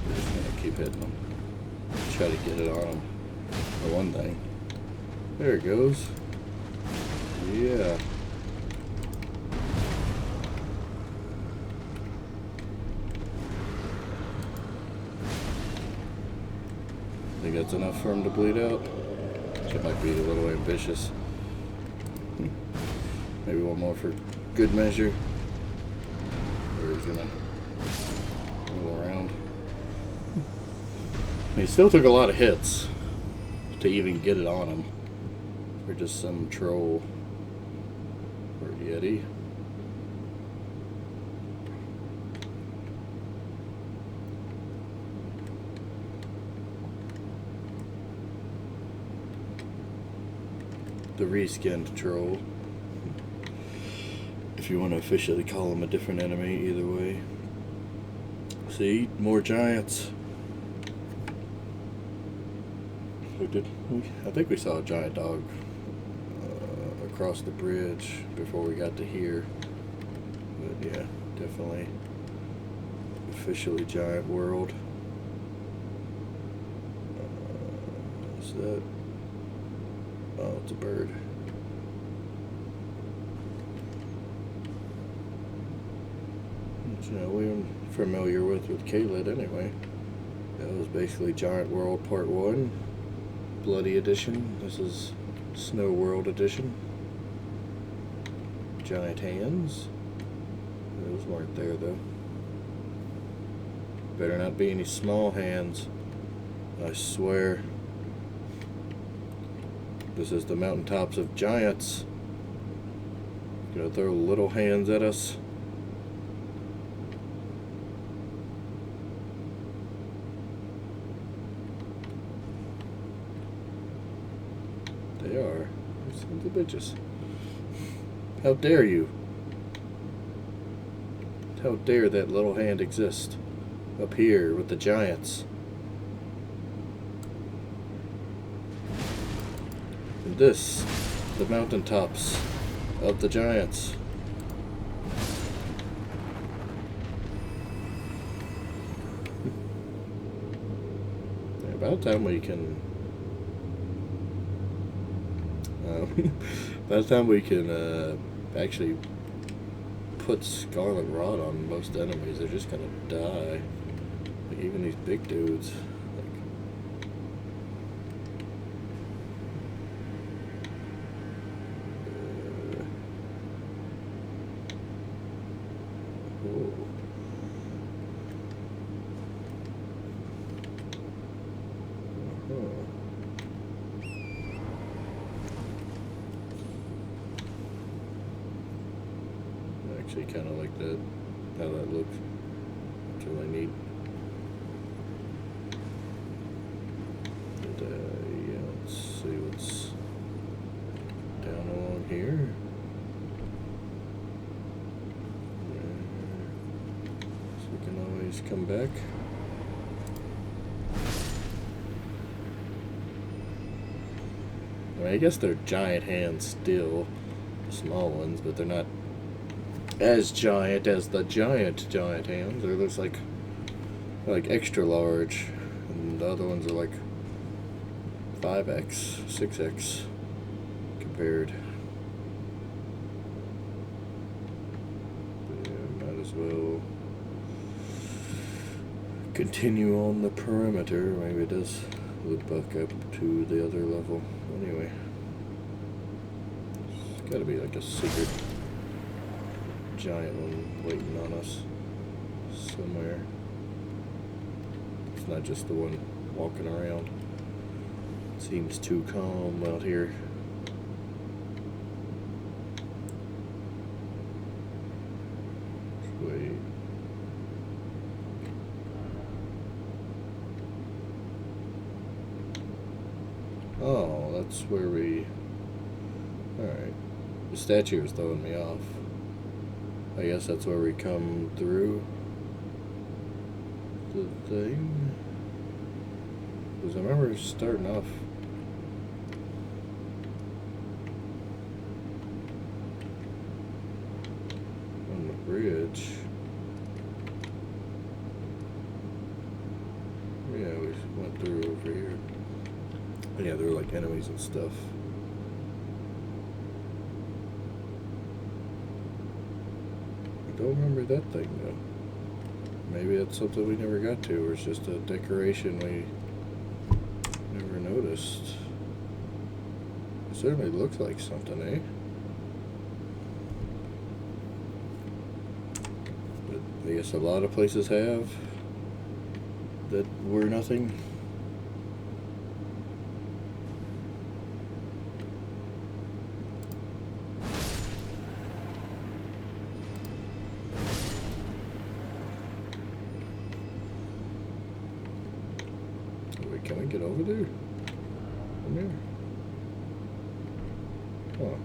S1: Just gonna keep hitting him. Try to get it on him. For one thing. There it goes. Yeah. Think that's enough for him to bleed out? That might be a little ambitious. Maybe one more for good measure. Or he's gonna roll around. He still took a lot of hits to even get it on him. Or just some troll. Or Yeti. The reskinned troll. If you want to officially call him a different enemy, either way. See, more giants. I think we saw a giant dog across the bridge before we got to here. But yeah, definitely officially giant world. Is that? Oh, it's a bird. Which, we're familiar with Kaled anyway. That was basically Giant World Part 1, Bloody Edition. This is Snow World Edition. Giant hands. Those weren't there though. Better not be any small hands. I swear. This is the mountaintops of giants. Gonna throw little hands at us. They are. Sons of bitches. How dare you? How dare that little hand exist up here with the giants? And this, the mountaintops of the giants. About time we can by the time we can actually put Scarlet Rot on most enemies, they're just gonna die. Like even these big dudes. Actually kind of like that, how that looks. That's really neat. Just come back. I mean, I guess they're giant hands still, small ones, but they're not as giant as the giant hands. They're just like extra large, and the other ones are like 5x, 6x compared. But yeah, might as well continue on the perimeter. Maybe it does loop back up to the other level. Anyway, it's gotta be like a secret giant one waiting on us somewhere. It's not just the one walking around. Seems too calm out here. Let's wait. Oh, that's where we... Alright. The statue was throwing me off. I guess that's where we come through the thing. Because I remember starting off... on the bridge. Yeah, we went through over here. Yeah, there were like enemies and stuff. I don't remember that thing though. Maybe that's something we never got to, or it's just a decoration we never noticed. It certainly looks like something, eh? But I guess a lot of places have that were nothing. Can we get over there? From there? Huh.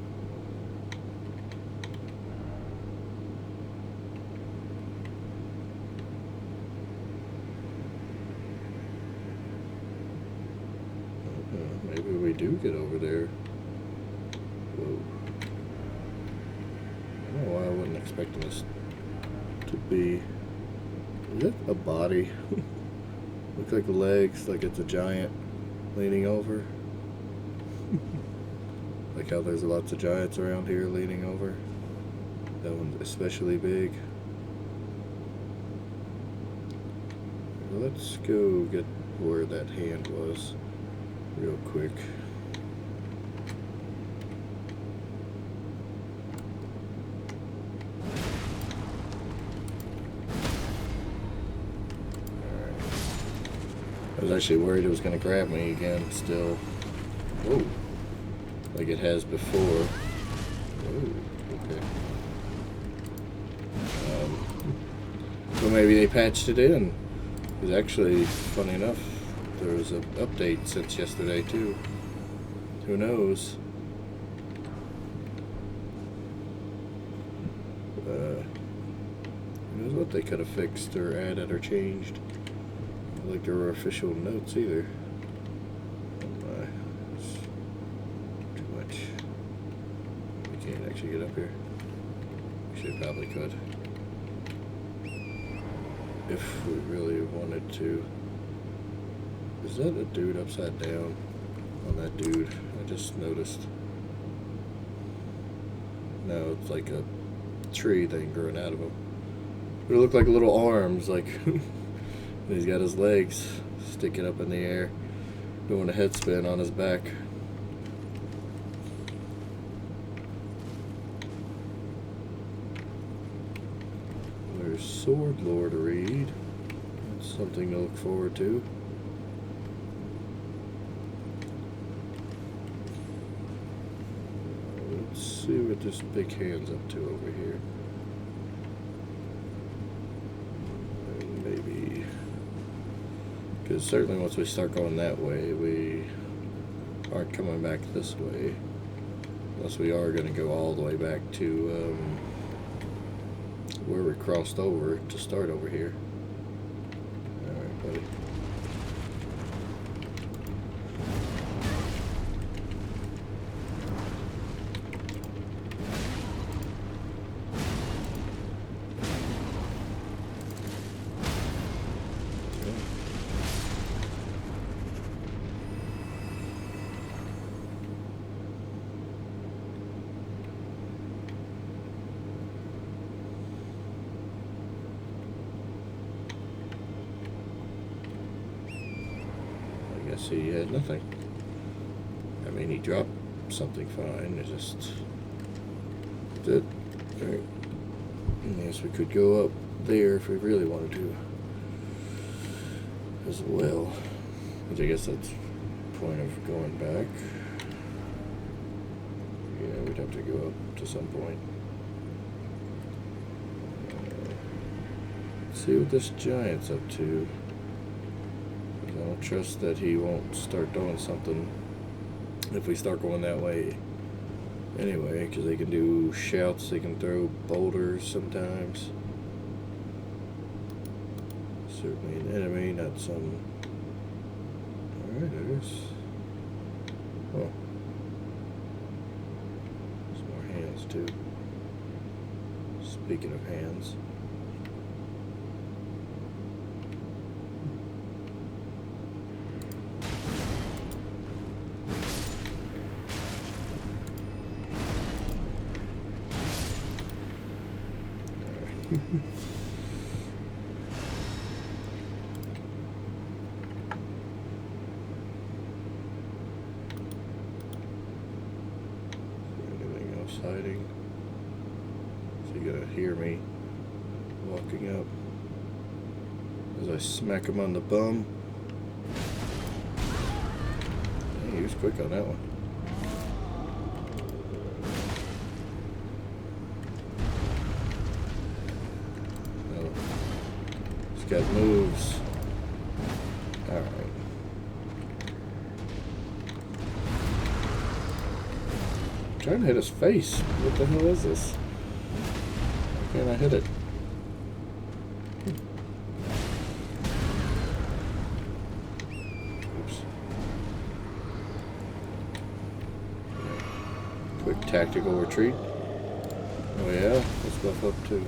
S1: Maybe we do get over there. Whoa. I don't know why I wasn't expecting this to be... Is it a body? Looks like legs, like it's a giant leaning over. Like how there's lots of giants around here leaning over. That one's especially big. Let's go get where that hand was real quick. I was actually worried it was going to grab me again still. Whoa. Like it has before. Whoa, okay. So maybe they patched it in. Because actually, funny enough, there was an update since yesterday too. Who knows? Who knows what they could have fixed or added or changed. Not like there were official notes either. Oh my, it's too much. We can't actually get up here. Actually, probably could. If we really wanted to. Is that a dude upside down on that dude? I just noticed. No, it's like a tree thing growing out of him. But it looked like little arms, like he's got his legs sticking up in the air, doing a head spin on his back. There's Sword Lord to read. That's something to look forward to. Let's see what this big hand's up to over here. Maybe, because certainly once we start going that way, we aren't coming back this way, unless we are going to go all the way back to where we crossed over to start over here. guess he had nothing. I mean, he dropped something fine. It just did. Right. Yes, we could go up there if we really wanted to as well. But I guess that's the point of going back. Yeah, we'd have to go up to some point. Let's see what this giant's up to. I don't trust that he won't start doing something if we start going that way. Anyway, because they can do shouts, they can throw boulders sometimes. Certainly an enemy, not some. Alright, there's. Oh. There's more hands, too. Speaking of hands. Anything else hiding? So you gotta hear me walking up as I smack him on the bum. Hey, he was quick on that one. Got moves. Alright. Trying to hit his face. What the hell is this? Why can't I hit it? Oops. Quick tactical retreat. Oh yeah? Let's buff up too.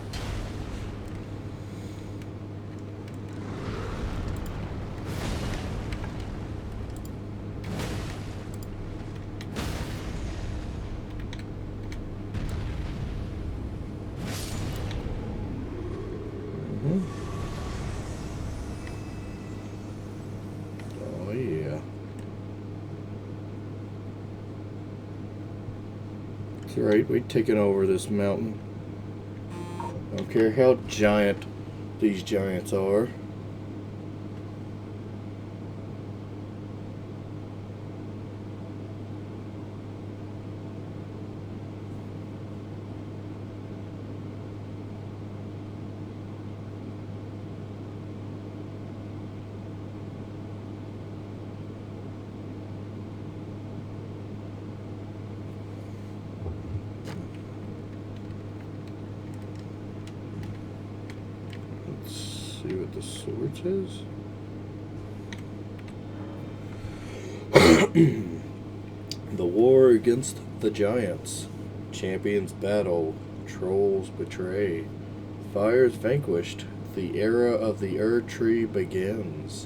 S1: Oh yeah. That's right, we've taken over this mountain. I don't care how giant these giants are. See what the sword says. The war against the giants. Champions battle. Trolls betray. Fires vanquished. The era of the Ur tree begins.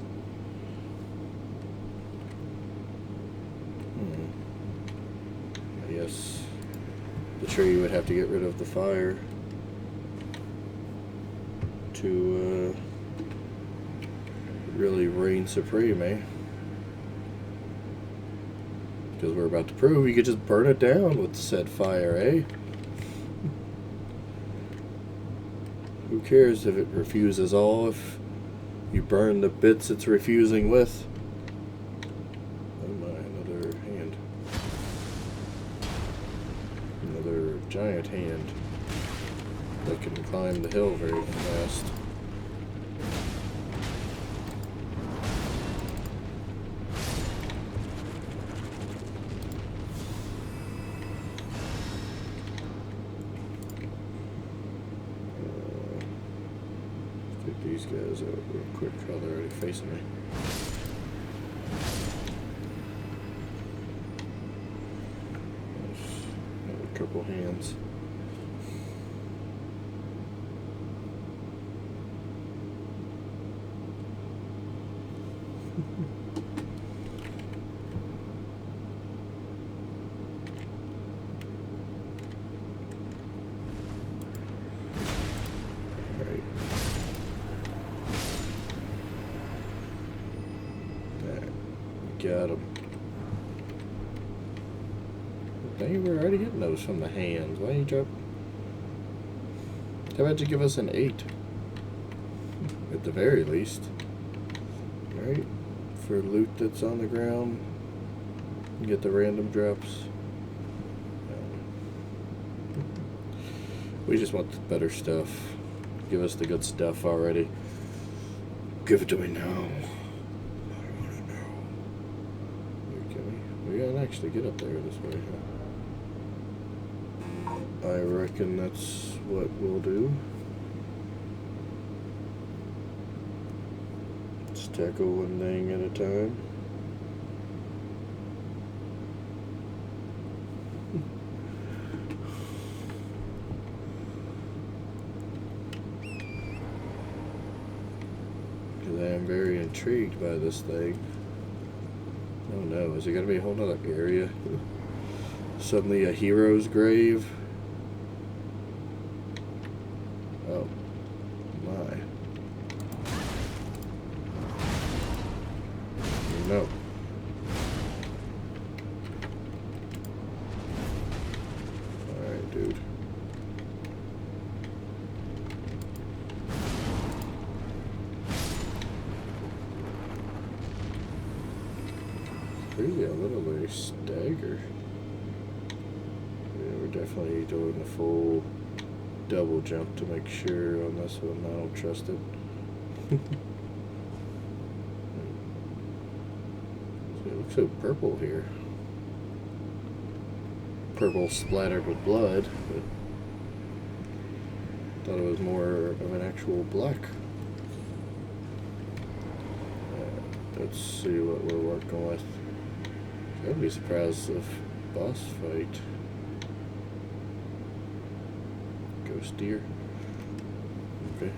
S1: I guess the tree would have to get rid of the fire to really reign supreme, eh? Because we're about to prove you could just burn it down with said fire, eh? Who cares if it refuses all if you burn the bits it's refusing with? Oh my, another hand. Another giant hand that can climb the hill very fast. Take these guys out real quick. Oh, they're already facing me. Another couple hands. Got him. Dang, we're already getting those from the hands. Why ain't you drop? How about you give us an 8? At the very least. Right? For loot that's on the ground. You get the random drops. We just want the better stuff. Give us the good stuff already. Give it to me now. I want to know. We gotta actually get up there this way, huh? I reckon that's what we'll do. Let's tackle one thing at a time. Because I am very intrigued by this thing. Oh no, is it gonna be a whole nother area? Suddenly a hero's grave? Oh my. No. Alright, dude. Really a little bit stagger. Yeah, we're definitely doing the full double jump to make sure on this one. I don't trust it. It looks so purple here. Purple splattered with blood, but thought it was more of an actual black. Let's see what we're working with. I'd be surprised if boss fight. Ghost deer. Okay.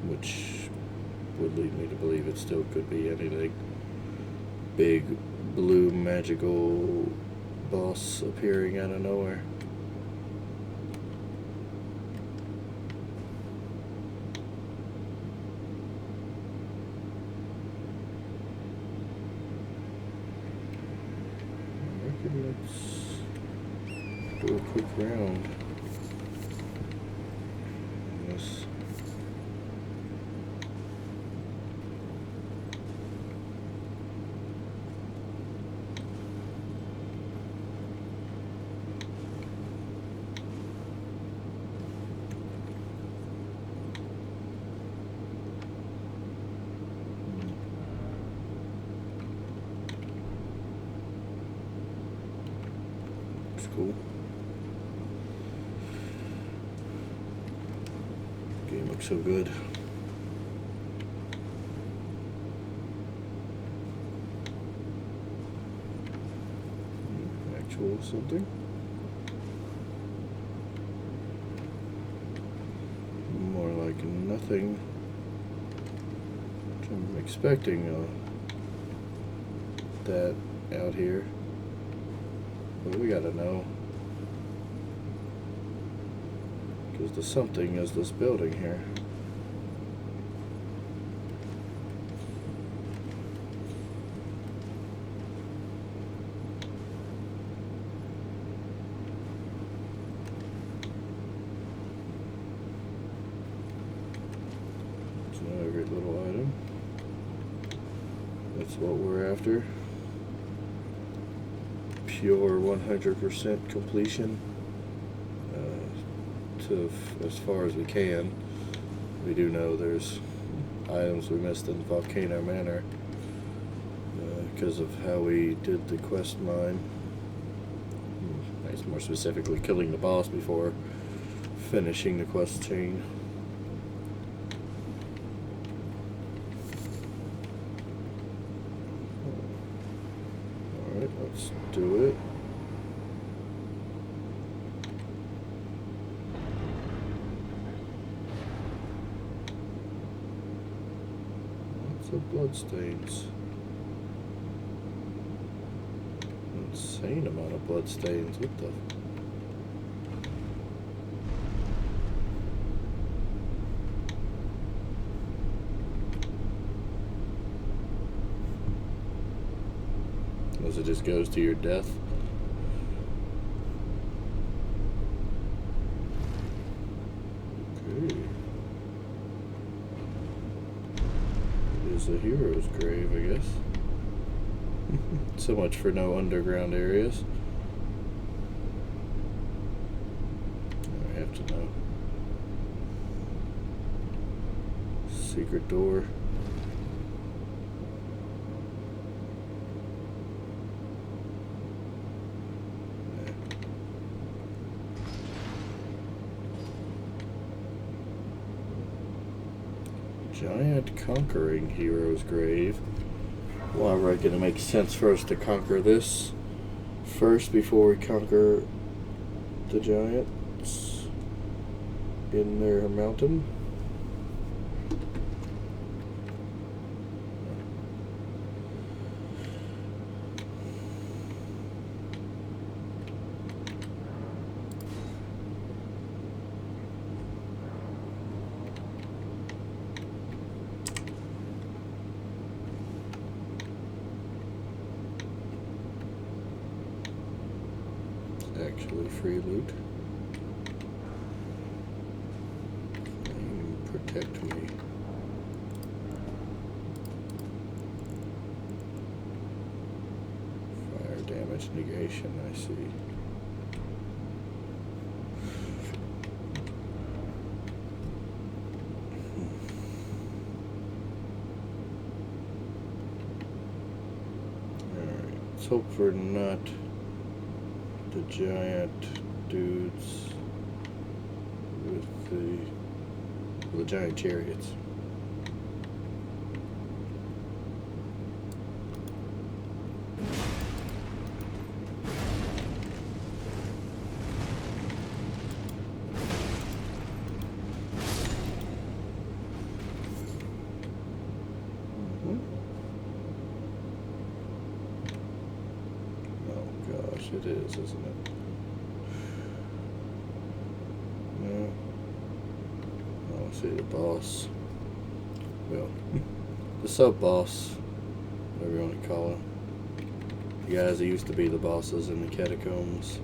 S1: Which would lead me to believe it still could be anything. Big blue magical boss appearing out of nowhere. I reckon let's do a quick round. Yes. Cool. Game looks so good. Actual something. More like nothing. I'm expecting that out here. But we gotta know. Because the something is this building here. It's another great little item. That's what we're after. Pure 100% completion to as far as we can. We do know there's items we missed in Volcano Manor because of how we did the quest mine. More specifically, killing the boss before finishing the quest chain. Alright, let's do it. Lots of bloodstains. insane amount of blood stains. What the? Unless it just goes to your death. Okay. It is a hero's grave, I guess. So much for no underground areas. I have to know. Secret door. Giant conquering hero's grave. Why we're going to make sense for us to conquer this first before we conquer the giants in their mountain. Actually free loot. Protect me. Fire damage negation, I see. Alright, let's hope for not the giant dudes with the giant chariots. It is, isn't it? No. I don't see the boss. Well, the sub-boss, whatever you want to call him. The guys that used to be the bosses in the catacombs.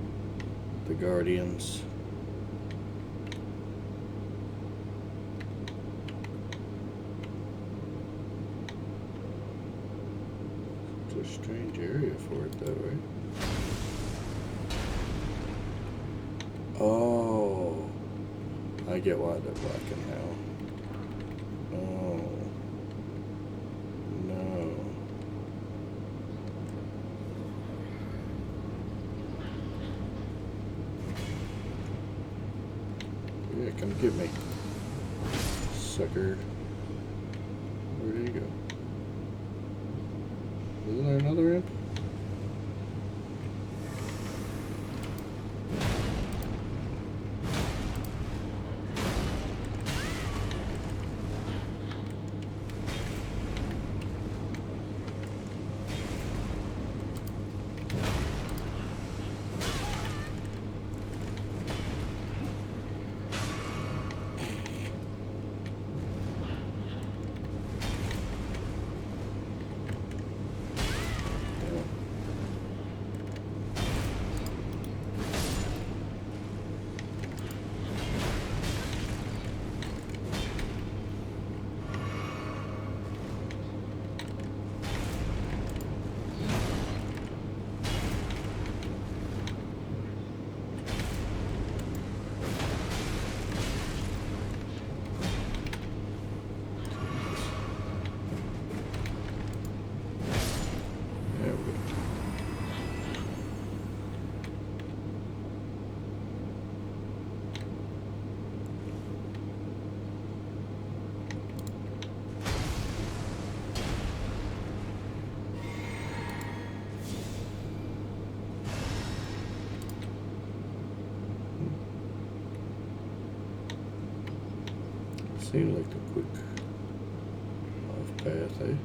S1: The guardians. It's a strange area for it though, right? Oh, I get why they're black and now. Oh, no. Yeah, come get me, sucker. Where did he go? Isn't there another imp? Seemed like the quick off path, eh?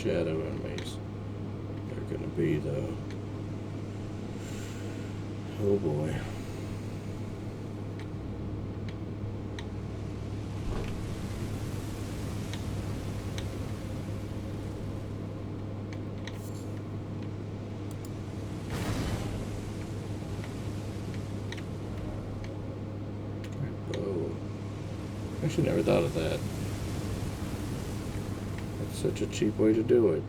S1: shadow enemies. They're gonna be though. Oh boy. Oh. Actually never thought of that. That's such a cheap way to do it.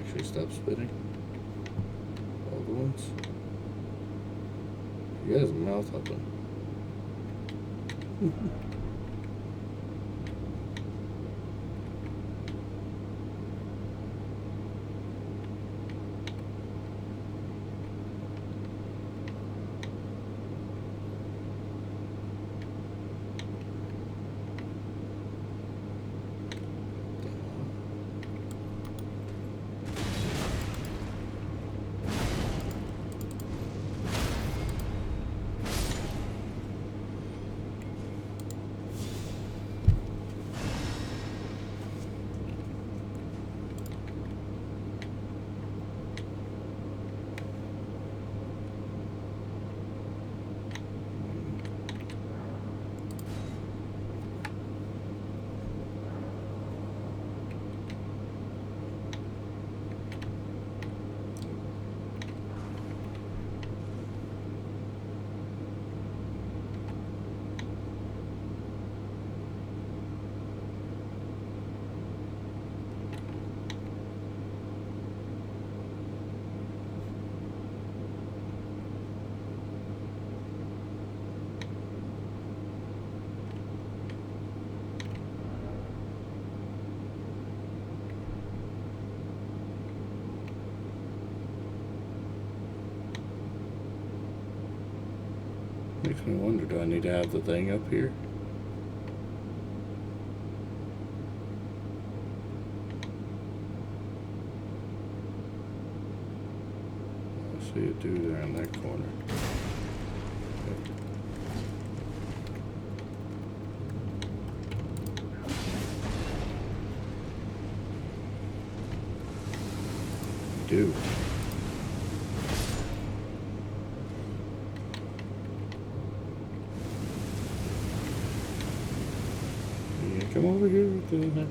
S1: Actually stop spitting. All the ones. He got his mouth open. Makes me wonder, do I need to have the thing up here? I see it do there in that corner. Do. Come over here with the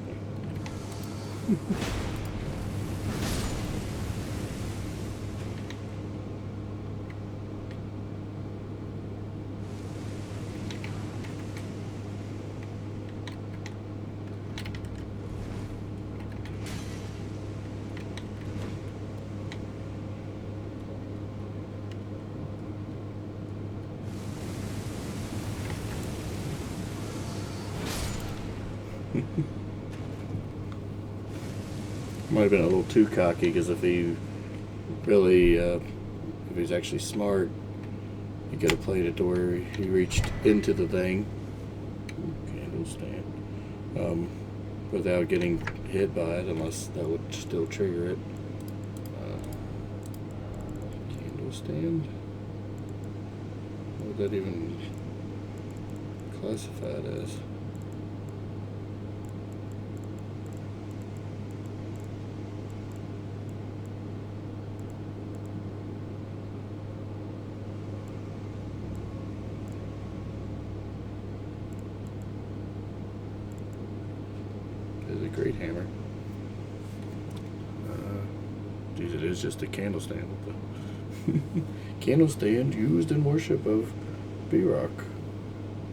S1: Might have been a little too cocky, because if he really, if he's actually smart, he could have played it to where he reached into the thing, candle stand, without getting hit by it, unless that would still trigger it. Candle stand? What would that even classify it as? A great hammer. Geez, it is just a candle stand. Candle stand used in worship of Birok,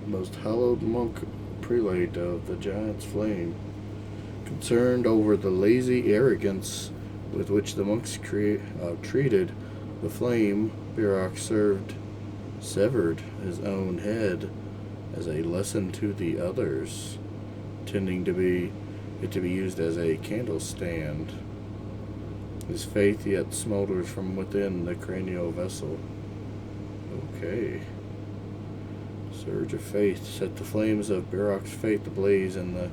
S1: most hallowed monk prelate of the giant's flame. Concerned over the lazy arrogance with which the monks treated the flame Birok served severed his own head as a lesson to the others, intending to be used as a candle stand. His faith yet smolders from within the cranial vessel. Okay. Surge of faith set the flames of Barrock's faith ablaze in the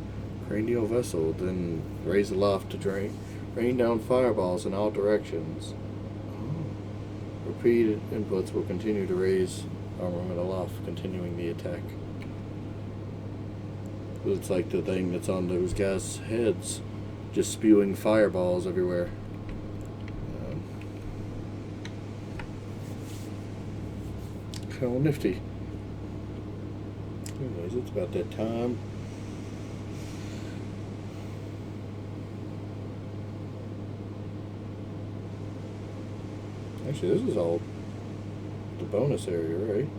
S1: cranial vessel, then raise aloft to rain down fireballs in all directions. Repeated inputs will continue to raise armament aloft, continuing the attack. It's like the thing that's on those guys' heads, just spewing fireballs everywhere. Kind of nifty. Anyways, it's about that time. Actually, this is all the bonus area, right?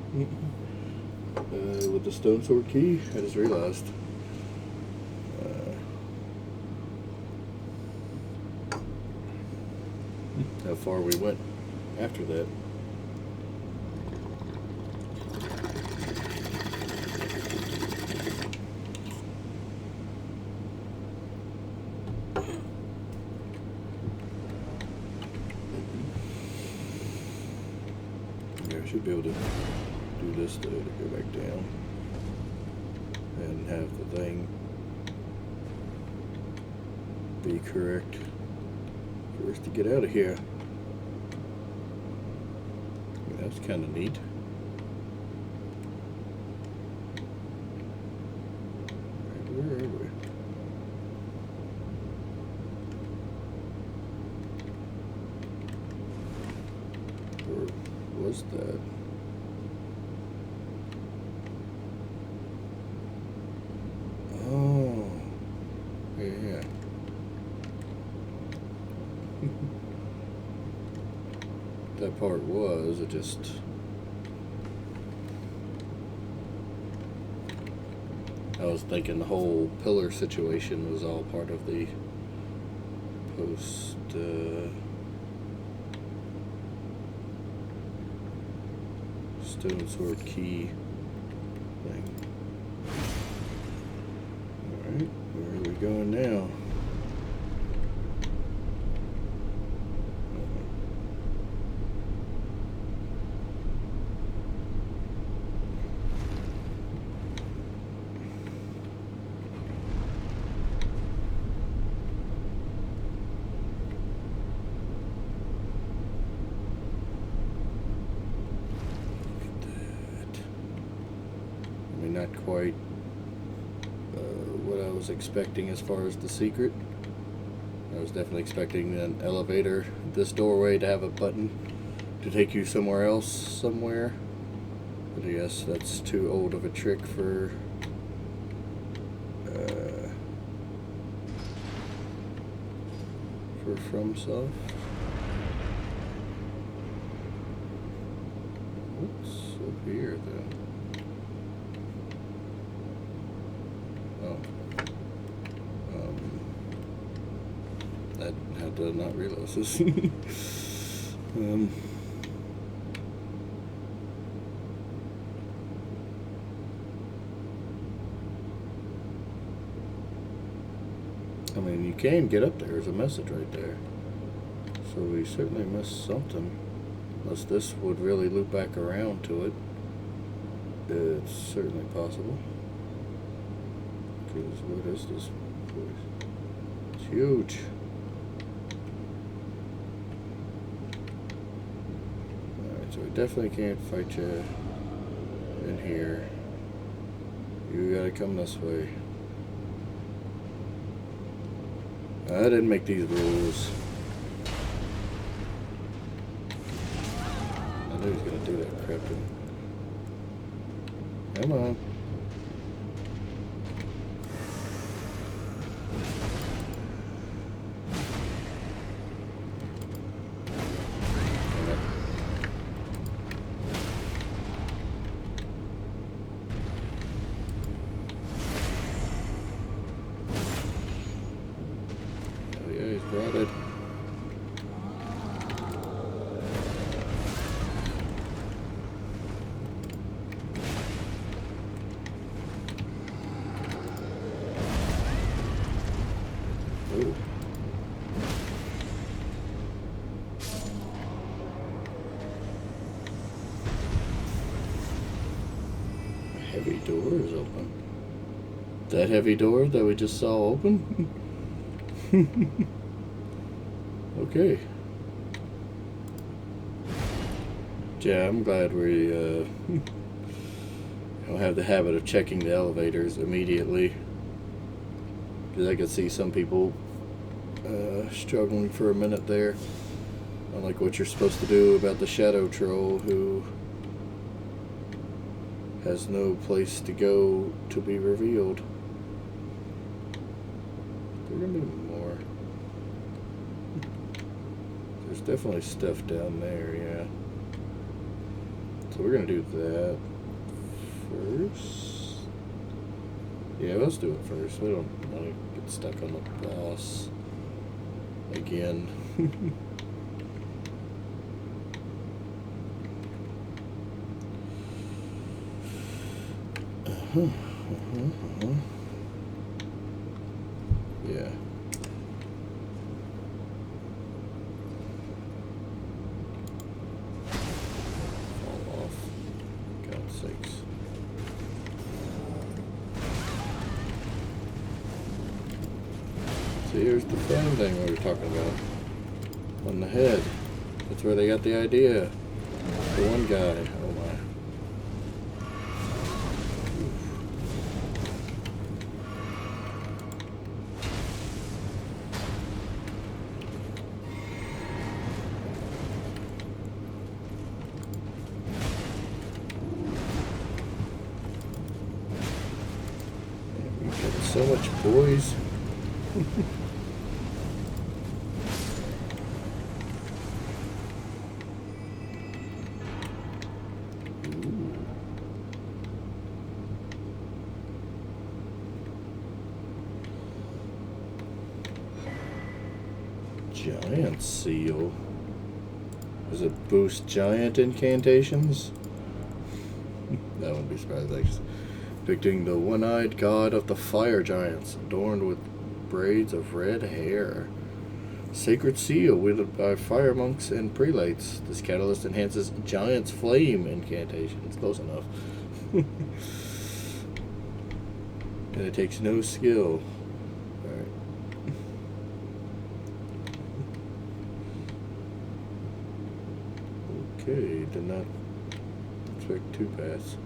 S1: With the stone sword key, I just realized. How far we went after that. Should be able to do this though, to go back down and have the thing be correct for us to get out of here. Yeah, that's kind of neat. Where are we? Where was that? Oh, yeah. That part was, it just... I was thinking the whole pillar situation was all part of the post, stone sword key thing. Alright, where are we going now? Not quite what I was expecting as far as the secret. I was definitely expecting an elevator, this doorway, to have a button to take you somewhere else, somewhere. But I guess that's too old of a trick for FromSoft. What's up here then? I did not realize this. I mean, you can get up there. There's a message right there. So we certainly missed something. Unless this would really loop back around to it. It's certainly possible. Because what is this place? It's huge. Alright, so we definitely can't fight you in here. You gotta come this way. I didn't make these rules. I knew he was gonna do that crap. Come on. Got it. heavy door is open. That heavy door that we just saw open? Okay. Yeah, I'm glad we don't have the habit of checking the elevators immediately. Because I could see some people struggling for a minute there. Unlike what you're supposed to do about the shadow troll who has no place to go to be revealed. There gonna be more. There's definitely stuff down there, yeah. So we're gonna do that first. Yeah, let's do it first. We don't want to get stuck on the boss again. Yeah. Fall off. God's sakes. See, here's the fun thing we were talking about. On the head. That's where they got the idea. The one guy. Oh my. So much boys. Giant seal. Does it boost giant incantations? That wouldn't be surprising. Depicting the one-eyed god of the fire giants, adorned with braids of red hair. Sacred seal wielded by fire monks and prelates. This catalyst enhances giant's flame incantations. Close enough. And it takes no skill. Alright. Okay, did not expect two paths.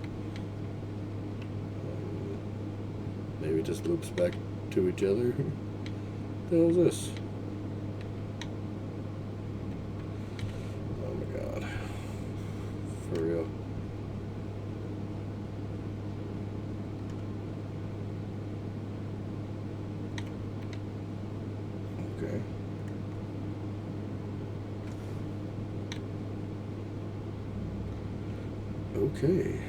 S1: Maybe it just loops back to each other. What the hell is this? Oh my god. For real. Okay. Okay.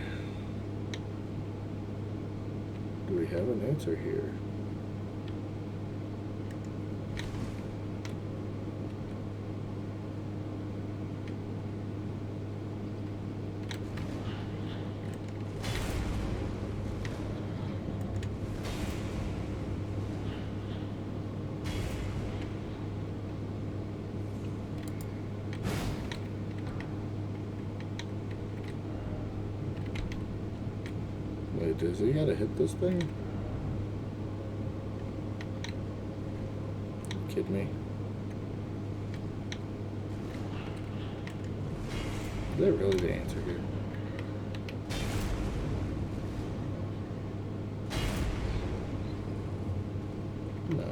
S1: Do we have an answer here? Wait, does he gotta hit this thing? Kid me? Is that really the answer here? No.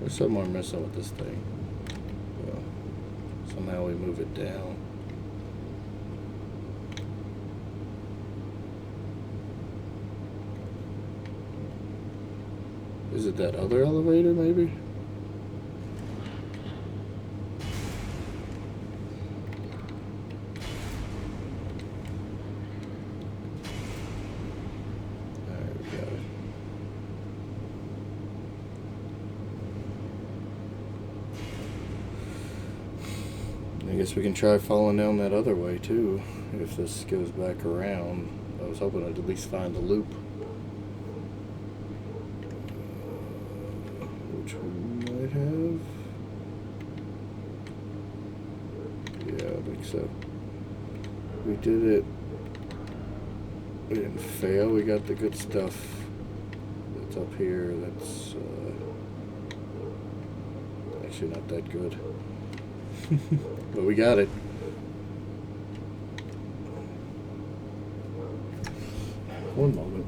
S1: There's something we're missing with this thing. Well, somehow we move it down. Is it that other elevator, maybe? There we go. I guess we can try falling down that other way, too, if this goes back around. I was hoping I'd at least find the loop. Which we might have. Yeah, I think so. We did it We didn't fail. We got the good stuff that's up here. That's actually not that good. But we got it. One moment.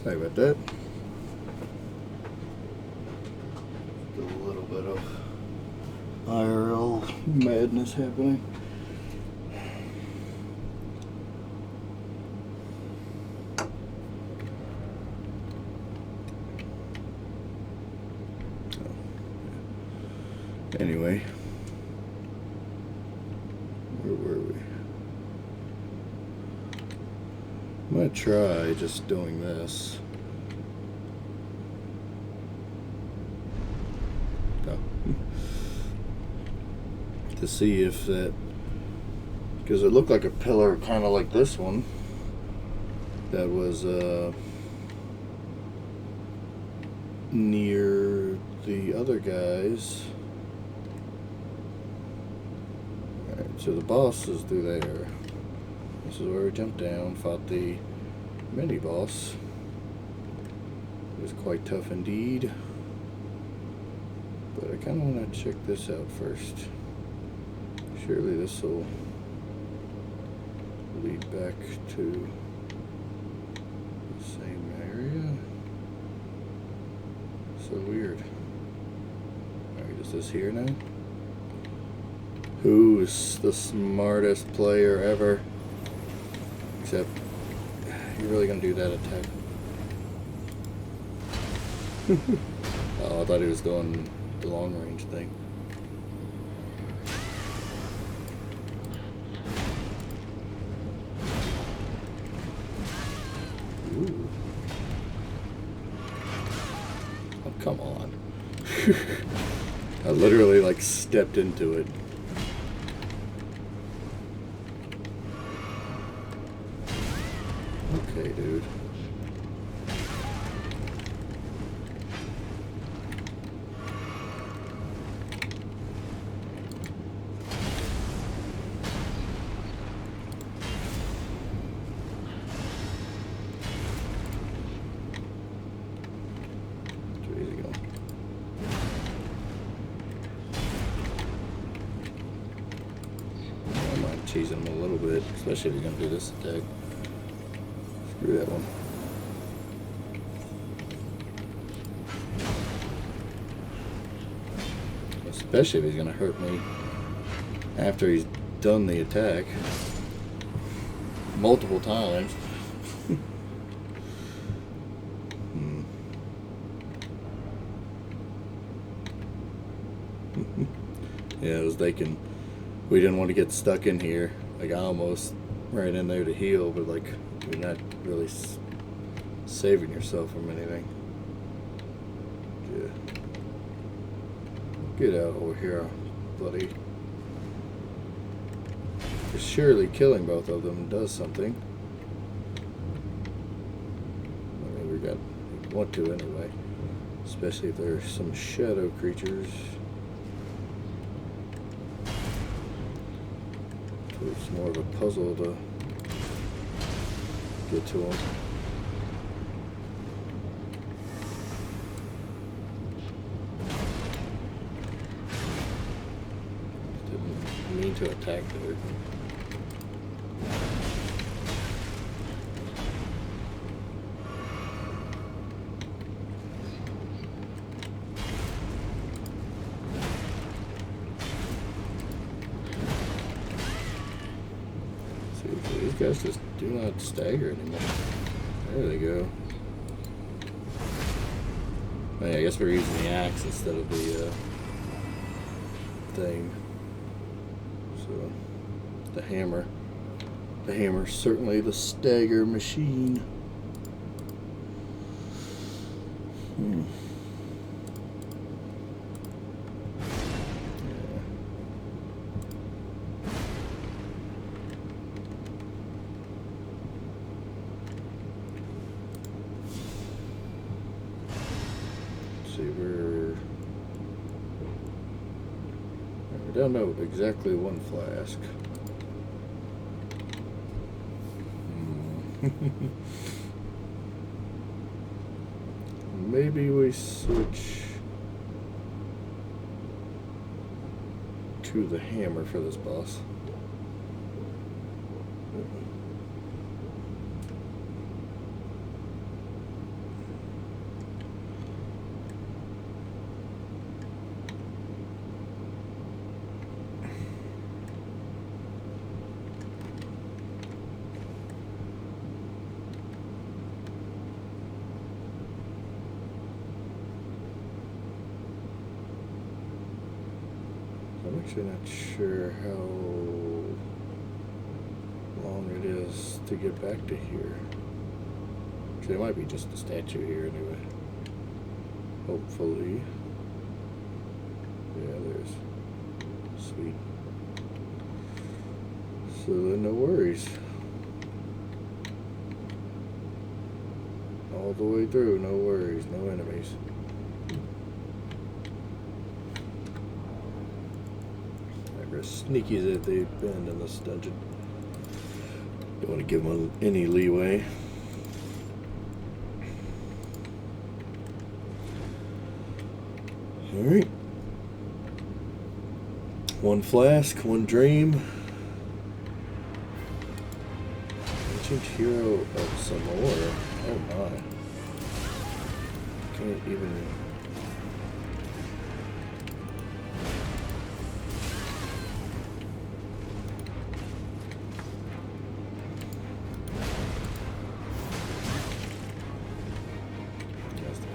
S1: Sorry about that. Still a little bit of IRL madness happening. Anyway, where were we? I'm gonna try just doing this. No. To see if that, because it looked like a pillar kind of like this one that was near the other guys. So the boss is through there. This is where we jumped down, fought the mini boss. It was quite tough indeed. But I kind of want to check this out first. Surely this will lead back to the same area. So weird. Alright, is this here now? Who's the smartest player ever? Except, you're really gonna do that attack? Oh, I thought he was doing the long range thing. Ooh. Oh, come on. I literally like stepped into it. Okay, dude. Too easy going. I might cheese him a little bit, especially if he's gonna do this attack. Screw that one. Especially if he's gonna hurt me after he's done the attack multiple times. Yeah, I was thinking we didn't want to get stuck in here. Like I almost ran in there to heal, but like you're not really saving yourself from anything. Yeah. Get out over here, buddy. Because surely killing both of them does something. I mean, we want to anyway. Especially if there's some shadow creatures. So it's more of a puzzle to get to them. Didn't mean to attack there. See, these guys just do not stagger anymore. There they go. Oh, yeah, I guess we're using the axe instead of the thing. So, the hammer. The hammer's certainly the stagger machine. See, we're Down note, exactly 1 flask. Maybe we switch to the hammer for this boss. I'm actually not sure how long it is to get back to here. Actually, it might be just a statue here anyway. Hopefully. Yeah, there's. Sweet. So then no worries. All the way through, no worries, no enemies. As sneaky as they've been in this dungeon. Don't want to give them any leeway. Alright. 1 flask, 1 dream. Ancient hero of some more. Oh my. Can't even.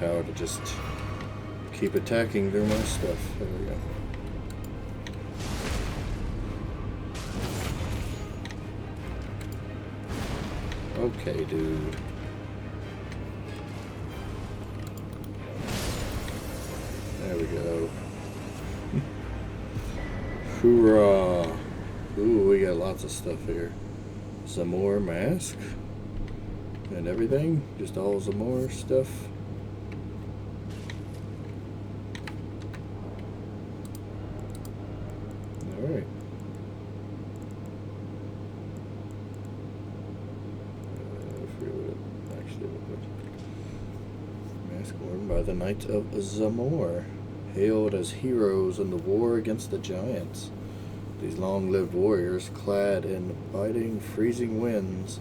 S1: Power to just keep attacking through my stuff. There we go. Okay, dude. There we go. Hoorah! Ooh, we got lots of stuff here. Some more mask and everything. Just all some more stuff. Alright. I forget what it actually looked like. Mask worn by the Knights of Zamor, hailed as heroes in the war against the giants. These long-lived warriors, clad in biting, freezing winds,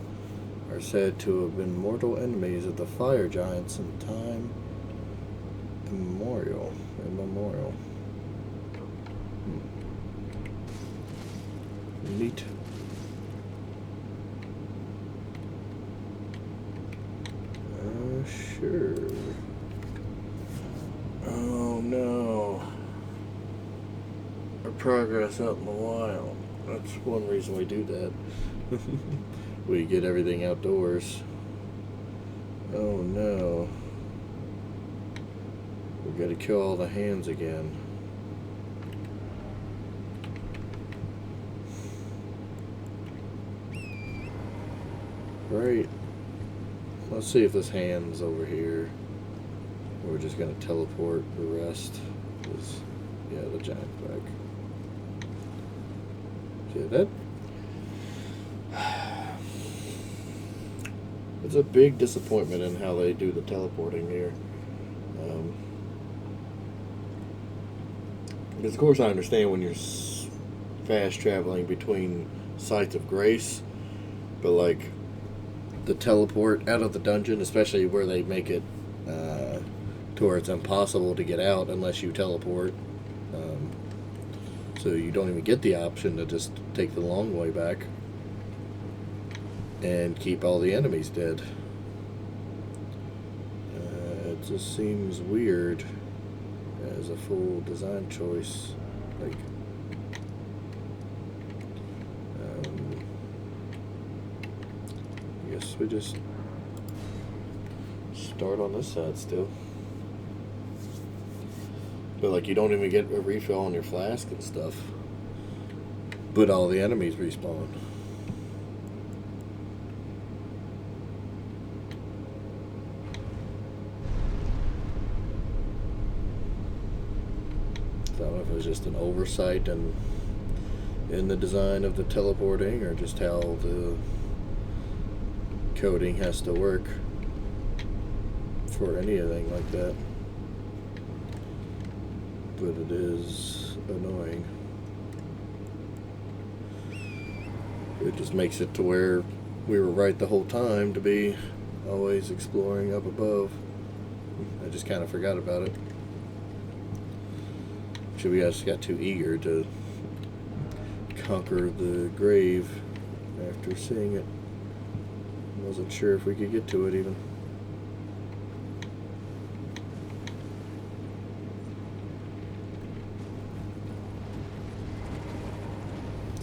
S1: are said to have been mortal enemies of the fire giants in time immemorial. Neat. Sure. Oh no. Our progress out in the wild. That's one reason we do that. We get everything outdoors. Oh no. We gotta kill all the hands again. Right. Let's see if this hand's over here. We're just gonna teleport the rest. Yeah, the giant back. See that? It's a big disappointment in how they do the teleporting here. Because of course I understand when you're fast traveling between sites of grace, but like the teleport out of the dungeon, especially where they make it to where it's impossible to get out unless you teleport. So you don't even get the option to just take the long way back and keep all the enemies dead. It just seems weird as a full design choice. Like, I guess we just start on this side still. But like, you don't even get a refill on your flask and stuff. But all the enemies respawn. So I don't know if it was just an oversight in the design of the teleporting, or just how the coding has to work for anything like that. But it is annoying. It just makes it to where we were right the whole time to be always exploring up above. I just kind of forgot about it. We just got too eager to conquer the grave after seeing it. Wasn't sure if we could get to it even.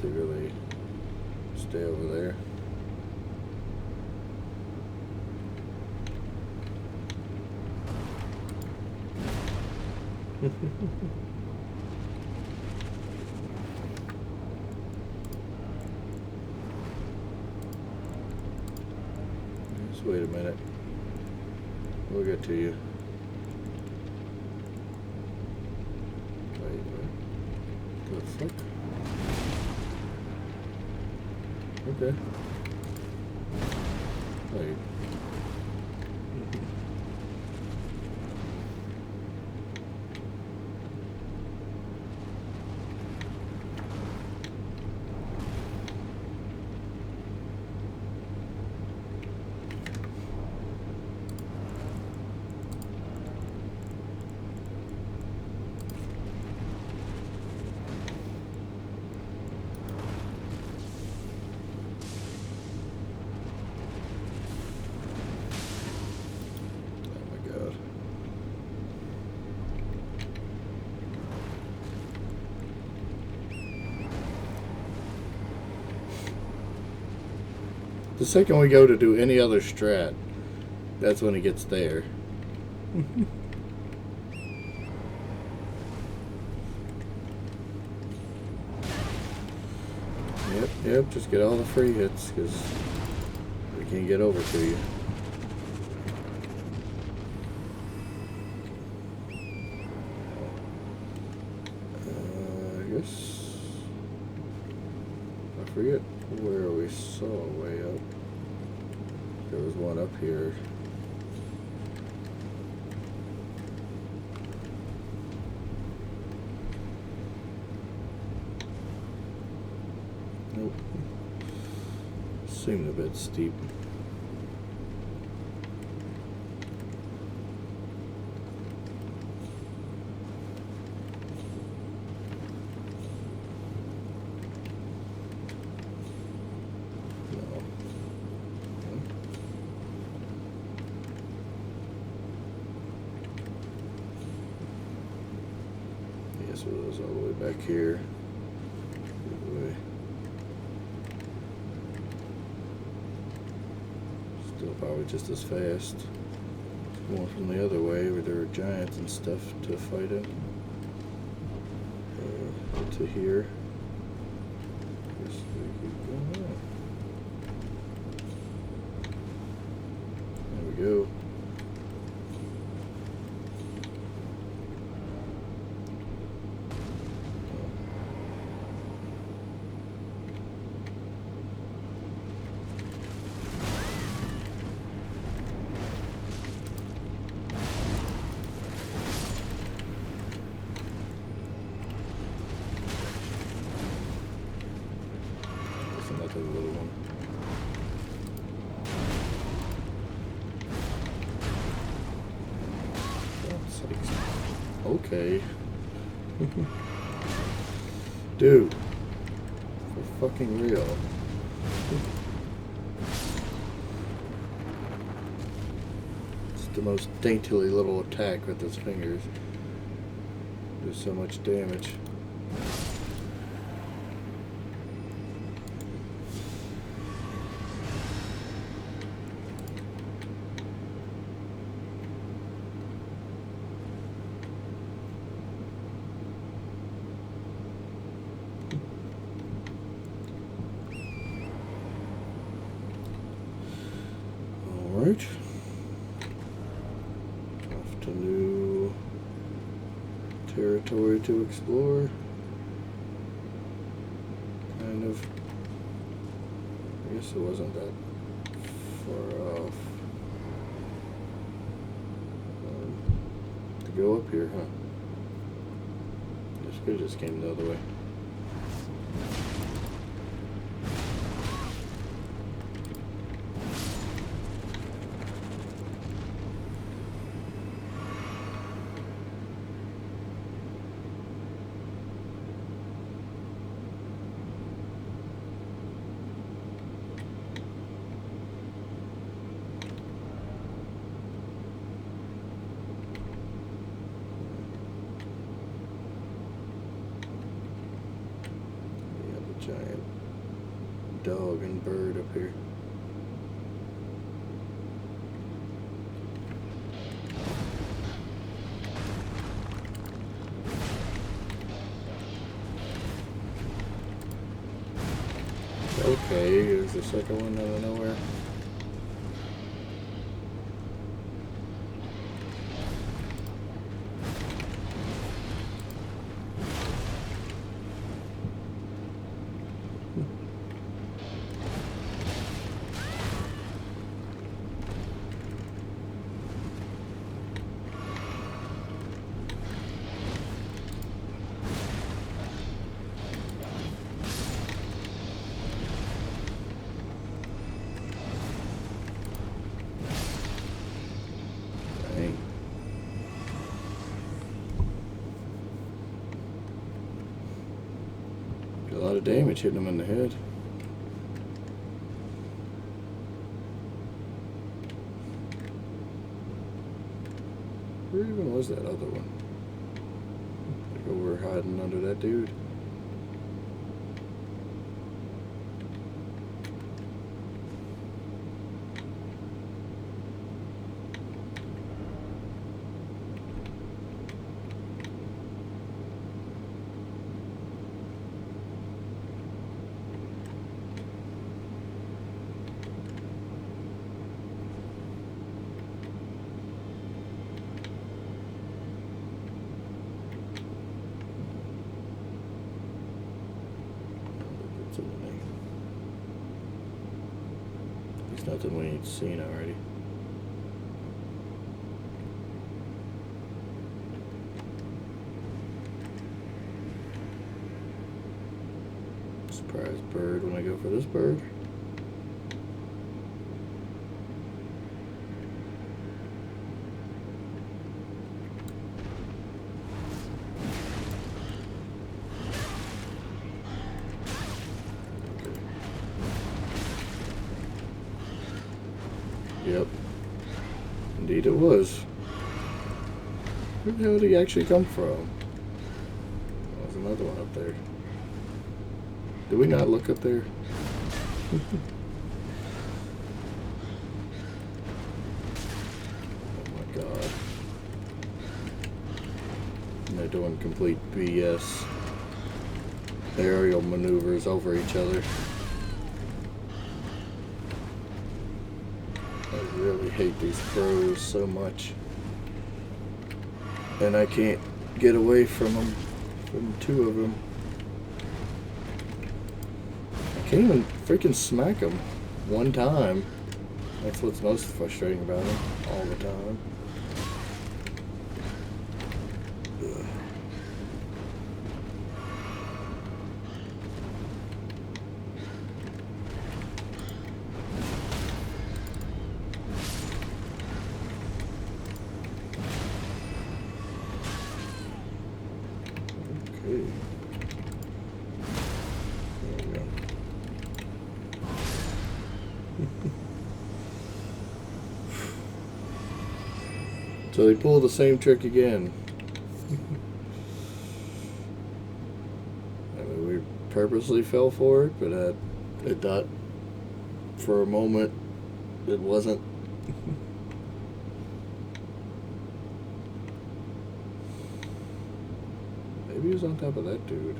S1: To really stay over there. Just wait a minute. We'll get to you. Wait. The fuck? Okay. Wait. The second we go to do any other strat, that's when it gets there. Yep, just get all the free hits, because we can't get over to you. I guess I forget where we saw way up. There was one up here. Nope. Seemed a bit steep. So it was all the way back here. Still probably just as fast. More from the other way where there are giants and stuff to fight in. To here. Guess we keep going on. There we go. Another little one. Okay. Dude. For fucking real. It's the most daintily little attack with his fingers. Do so much damage. Alright. Off to new territory. territory to explore. Kind of. I guess it wasn't that far off. To go up here, huh? This could have just came the other way. Giant dog and bird up here. Okay, here's the second one out of nowhere. A lot of damage hitting him in the head. Where even was that other one? Like over hiding under that dude. It's nothing we ain't seen already. Surprise bird when I go for this bird. Yep. Indeed it was. Where the hell did he actually come from? There's another one up there. Did we not look up there? Oh my god. And they're doing complete BS aerial maneuvers over each other. I really hate these pros so much. And I can't get away from them, from two of them. I can't even freaking smack them one time. That's what's most frustrating about them all the time. Ugh. Okay. There we go. So they pull the same trick again. I mean, we purposely fell for it, but it thought for a moment it wasn't. Maybe he was on top of that dude.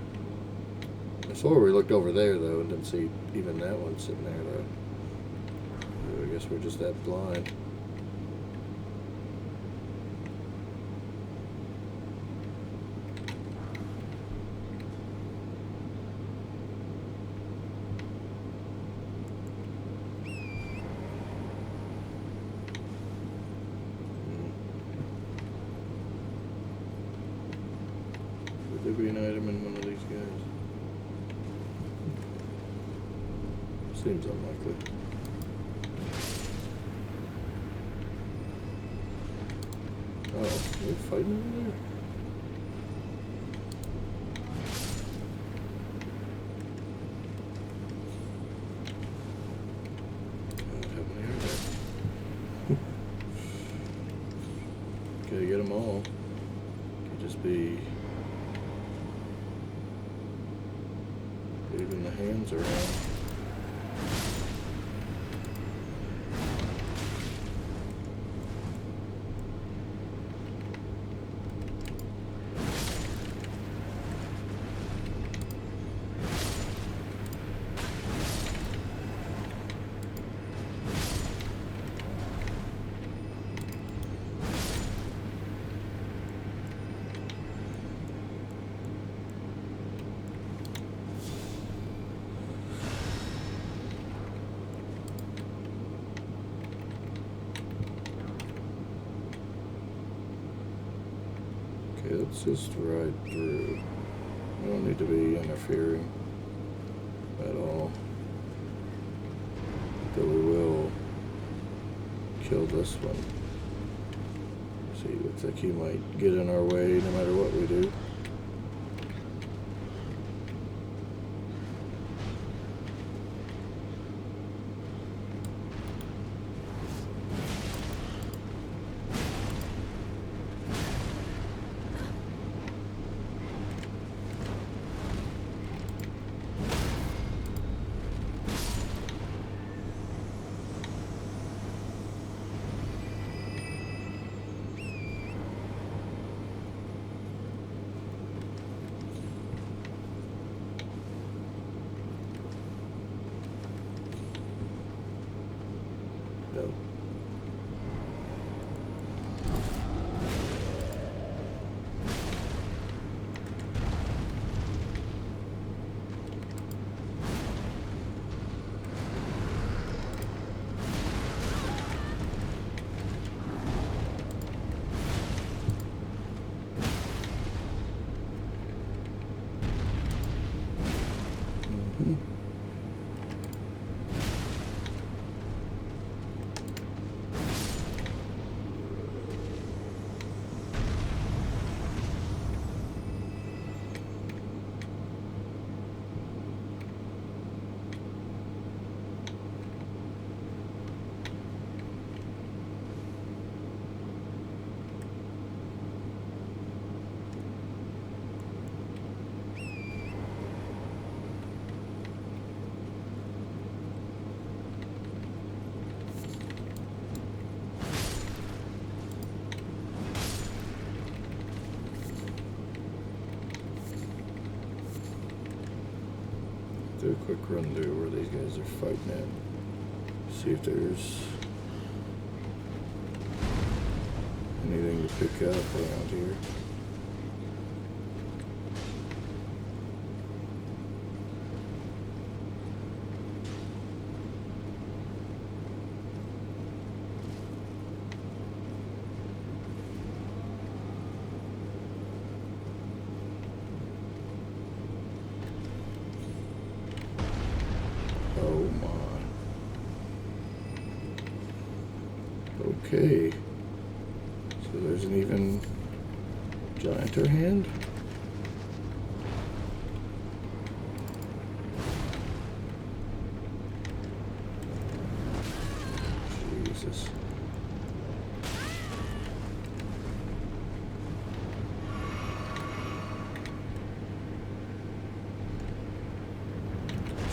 S1: I swore we looked over there though and didn't see even that one sitting there though. I guess we're just that blind. Seems unlikely. Oh, they're fighting over there? How many are there? Gotta get them all. Could just be leaving the hands around. Okay, let's just ride through. We don't need to be interfering at all. But we will kill this one. See, looks like he might get in our way no matter what we do. No. Do a quick run through where these guys are fighting at. See if there's anything to pick up around here. Oh my. Okay. So there's an even gianter hand. Jesus.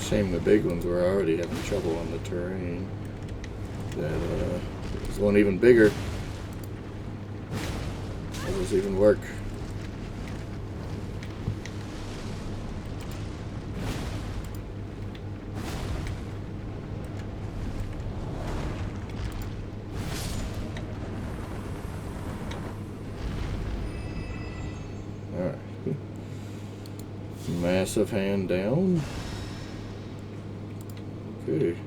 S1: Shame the big ones were already having trouble on the terrain. There's one even bigger. How does this even work? Alright. Massive hand down. Okay.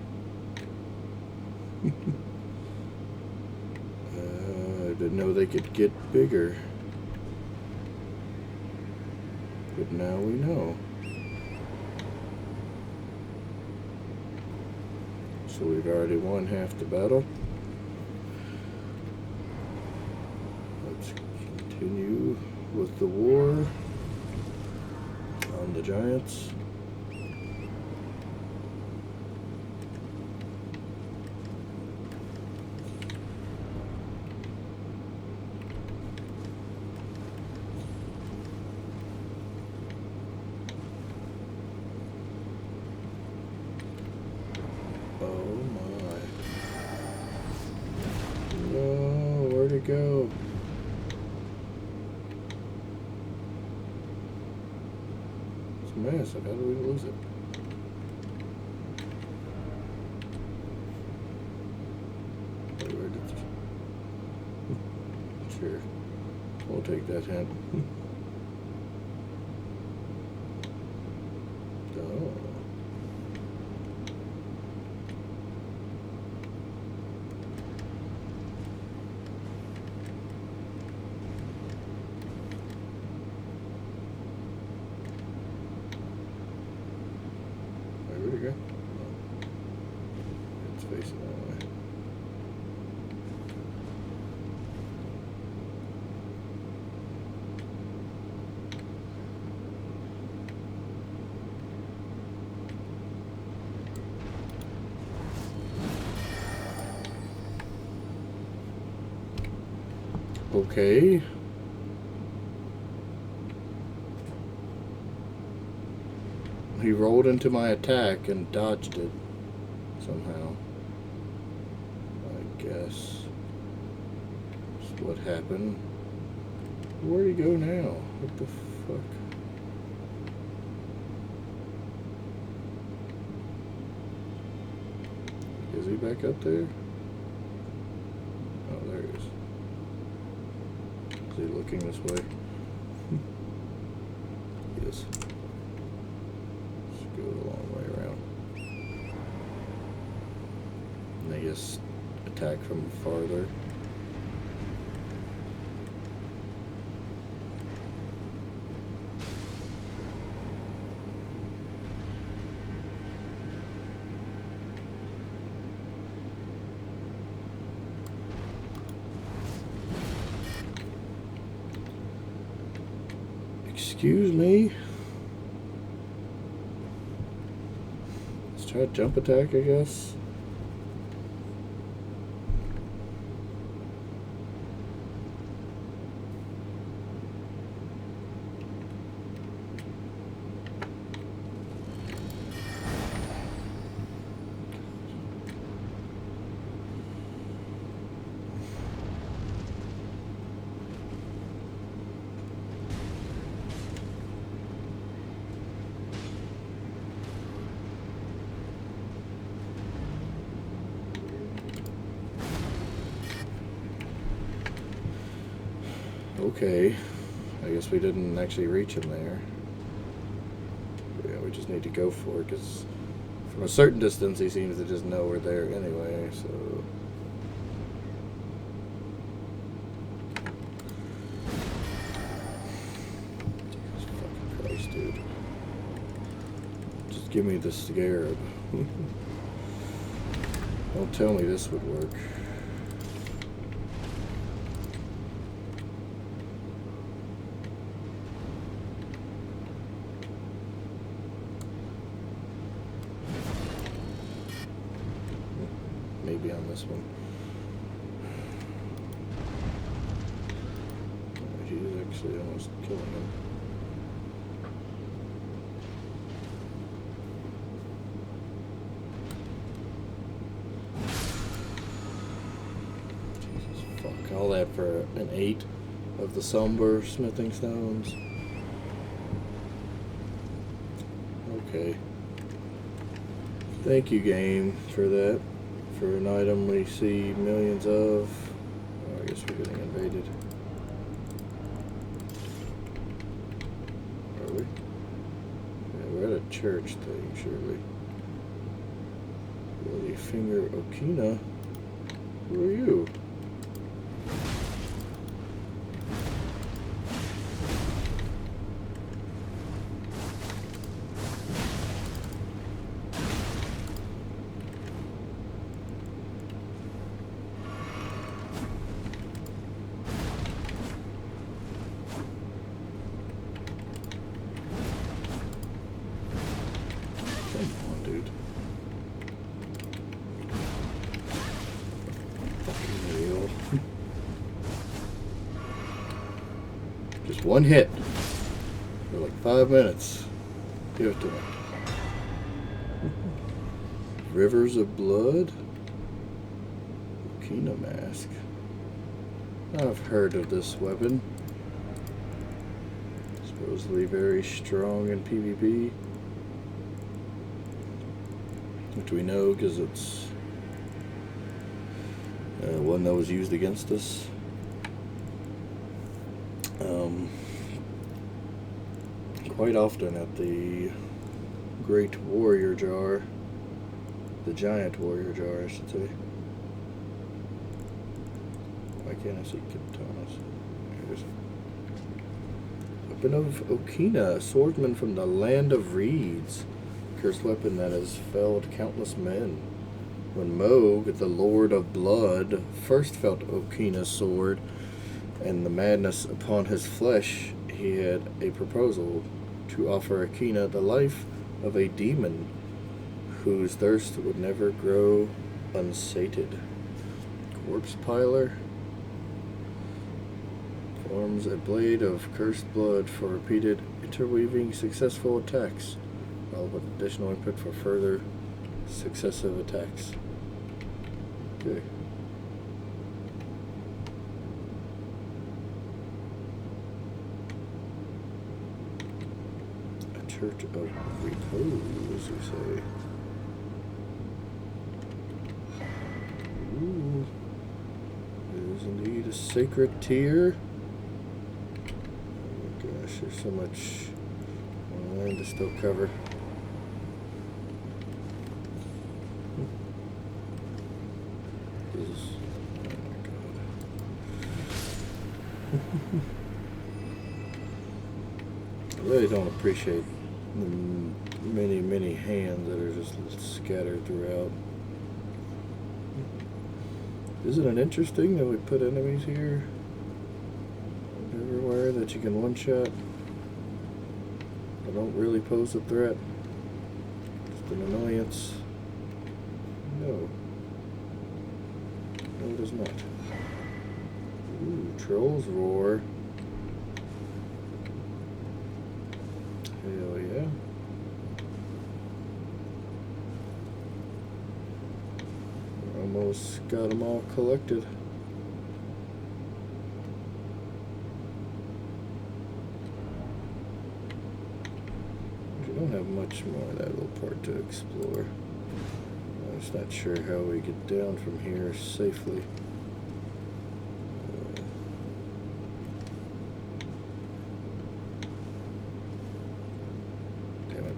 S1: I didn't know they could get bigger. But now we know. So we've already won half the battle. Let's continue with the war on the giants. Go. It's massive. How do we lose it? Wait, where did it? Sure. We'll take that hint. Oh. Where'd it go? Oh. It's facing that way. Okay. He rolled into my attack and dodged it somehow. I guess that's what happened. Where'd he go now? What the fuck? Is he back up there? Oh, there he is. Is he looking this way? Yes. Let's go the long way around. And I guess attack from farther. Excuse me. Let's try a jump attack, I guess. Okay, I guess we didn't actually reach him there. Yeah, we just need to go for it, because from a certain distance he seems to just know we're there anyway, so... Jesus fucking Christ, dude. Just give me the scarab. Don't tell me this would work. Maybe on this one. He's actually almost killing him. Jesus fuck. All that for an 8 of the somber smithing stones. Okay. Thank you, game, for that. For an item we see millions of. Oh, I guess we're getting invaded. Are we? Yeah, we're at a church thing, surely. Bloody Finger Okina? Who are you? One hit for like 5 minutes. Give it to me. Rivers of Blood. Okina Mask. I've heard of this weapon. Supposedly very strong in PvP. Which we know because it's one that was used against us. Quite often at the Great Warrior Jar. The Giant Warrior Jar, I should say. Why can't I see katanas? There it is. Weapon of Okina, swordsman from the land of reeds. Cursed weapon that has felled countless men. When Moog, the Lord of Blood, first felt Okina's sword and the madness upon his flesh, he had a proposal to offer Okina the life of a demon whose thirst would never grow unsated. Corpse Piler forms a blade of cursed blood for repeated interweaving successful attacks, all with additional input for further successive attacks. Okay. A Church of Repose, you say? Ooh. It is indeed a sacred tier. Oh my gosh, there's so much land to still cover. This is, oh my god. I really don't appreciate the many hands that are just scattered throughout. Isn't it interesting that we put enemies here everywhere that you can one-shot? They don't really pose a threat. Just an annoyance. No. No, it is not. Ooh, Troll's Roar. Hell yeah. Almost got them all collected. We don't have much more of that little part to explore. I'm just not sure how we get down from here safely. Damn it.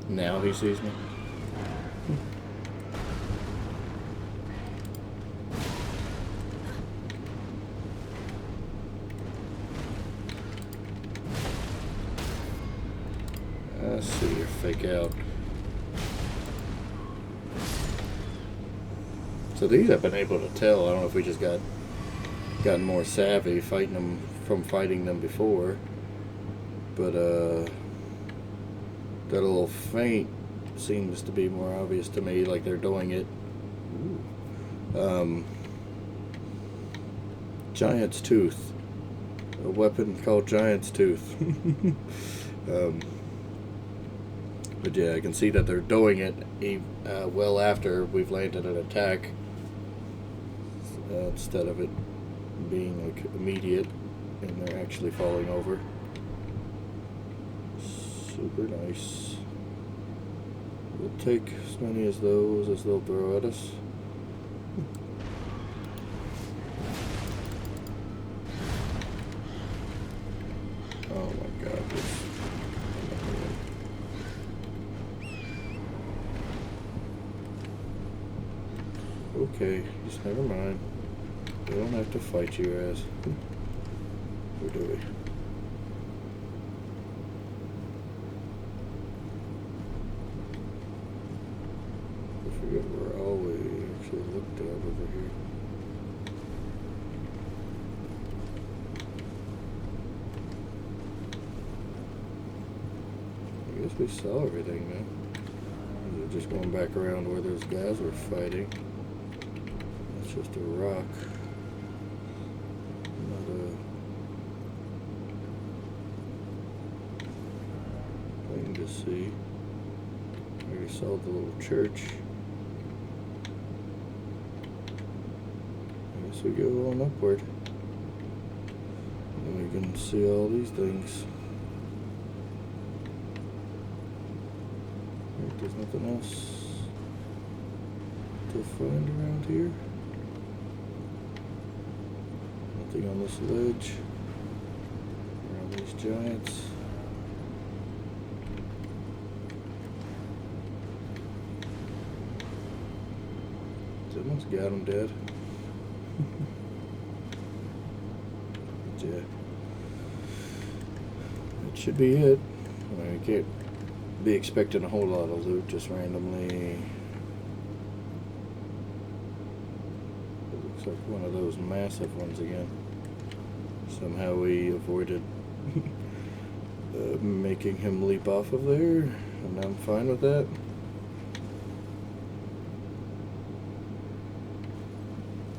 S1: Now he sees me. I see your fake out. So these I've been able to tell. I don't know if we just gotten more savvy fighting them from fighting them before, but that little feint seems to be more obvious to me, like they're doing it. Giant's Tooth, a weapon called Giant's Tooth. But yeah, I can see that they're doing it well after we've landed an attack, instead of it being like immediate and they're actually falling over. Super nice. We'll take as many as those as they'll throw at us. Oh my god, this. Okay, just never mind. We don't have to fight you guys. Or do we? I forget where all we actually looked at over here. actually saw everything now. They're just going back around where those guys were fighting. It's just a rock. Not a thing to see. I already saw the little church. I guess we go on upward. And we can see all these things. There's nothing else to find around here. Nothing on this ledge. Around these giants. Someone's got him dead. Yeah. That should be it. I mean, you can't be expecting a whole lot of loot just randomly. It looks like one of those massive ones again. Somehow we avoided making him leap off of there, and I'm fine with that.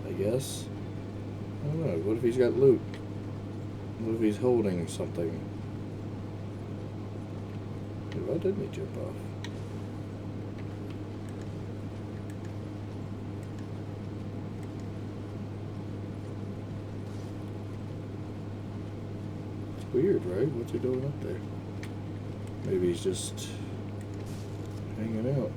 S1: I guess. I don't know. What if he's got loot? What if he's holding something? Why didn't he jump off? It's weird, right? What's he doing up there? Maybe he's just hanging out.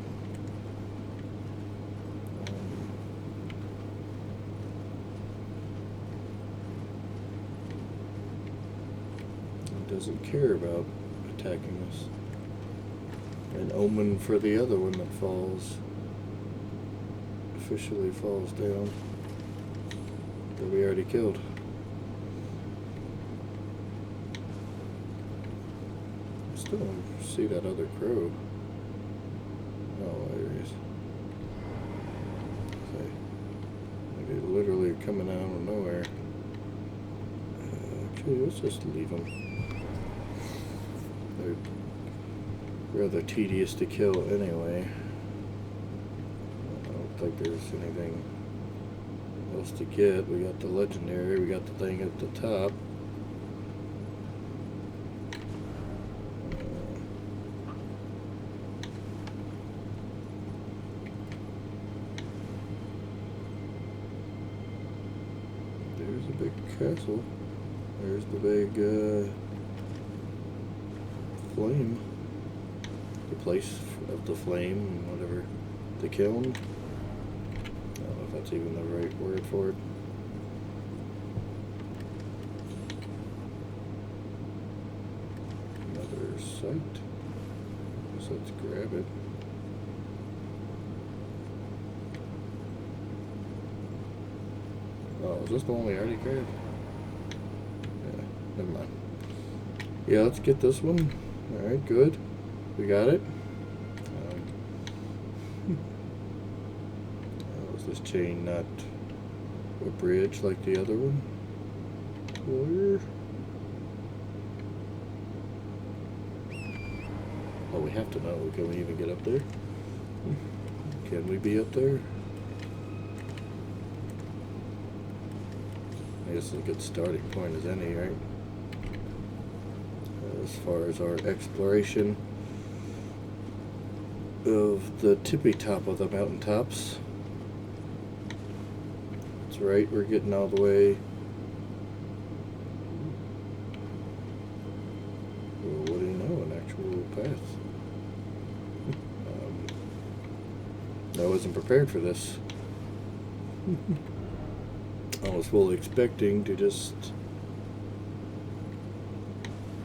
S1: He doesn't care about attacking us. An omen for the other one that officially falls down, that we already killed. I still don't see that other crow. Oh, there he is. Okay. Like he's literally coming out of nowhere. Okay, let's just leave him. They're rather tedious to kill anyway. I don't think there's anything else to get. We got the legendary, we got the thing at the top. There's a big castle. There's the big flame. The place of the flame, whatever, the kiln. I don't know if that's even the right word for it. Another site. So let's grab it. Oh, is this the one we already grabbed? Yeah, never mind. Yeah, let's get this one. Alright, good. We got it. Was this chain not a bridge like the other one? Or... oh, we have to know. Can we even get up there? Can we be up there? I guess it's a good starting point as any, right? As far as our exploration of the tippy top of the mountaintops. That's right, we're getting all the way. Well, what do you know? An actual path. I wasn't prepared for this. I was fully expecting to just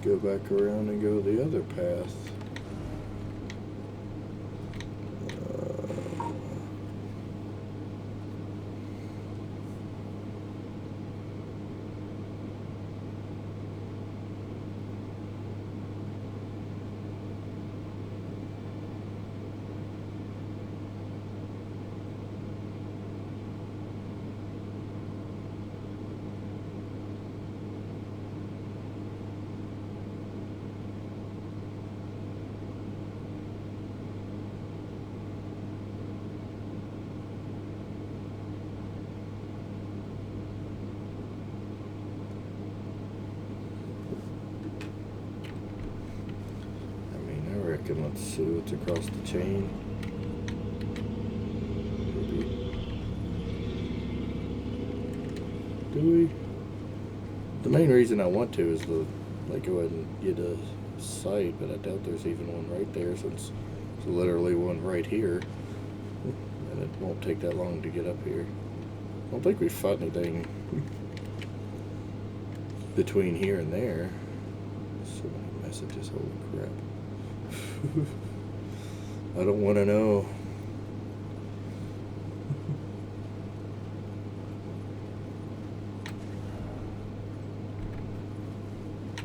S1: go back around and go the other path. see what's across the chain. Maybe. Do we? The main reason I want to is to like go ahead and get a sight, but I doubt there's even one right there since there's literally one right here. And it won't take that long to get up here. I don't think we fought anything between here and there. So many messages, holy crap. I don't want to know.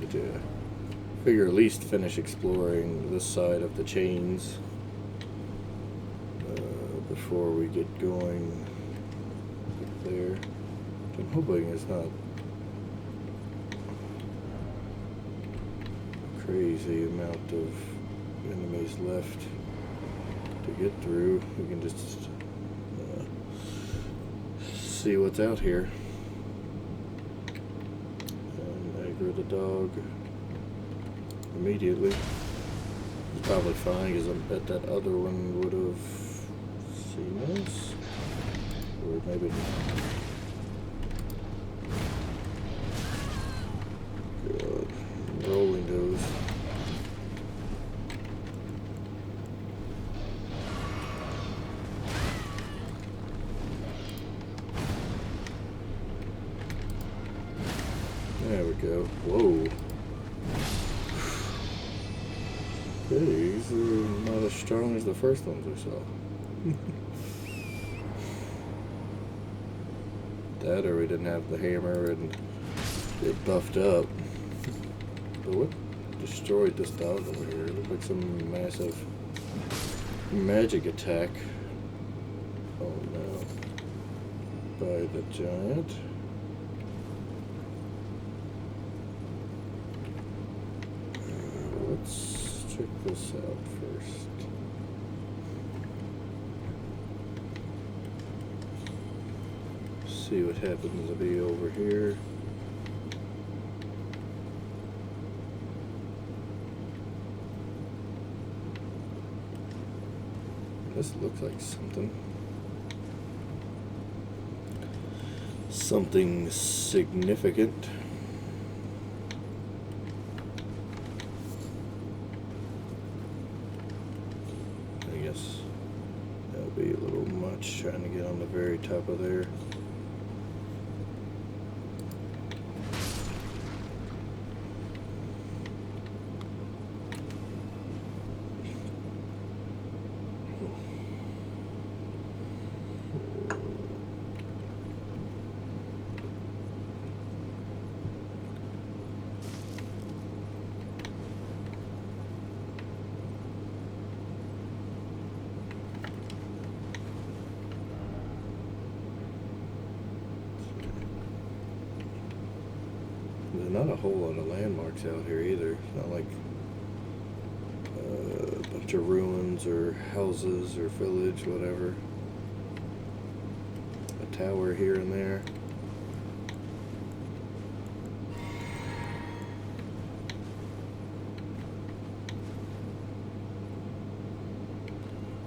S1: But yeah, figure at least finish exploring this side of the chains before we get going up there. I'm hoping it's not crazy amount of enemies left to get through. We can just see what's out here. And aggro the dog immediately. It's probably fine because I bet that other one would have seen us. Or maybe not. God, rolling those. There we go. Whoa. Okay, these are not as strong as the first ones we saw. That, or we didn't have the hammer and it buffed up. But what destroyed this dog over here? It looked like some massive magic attack. Oh no. By the giant. Let's check this out first. See what happens to be over here. This looks like something significant. I guess that'll be a little much trying to get on the very top of there. There's not a whole lot of landmarks out here either. It's not like a bunch of ruins or houses or village, whatever. A tower here and there.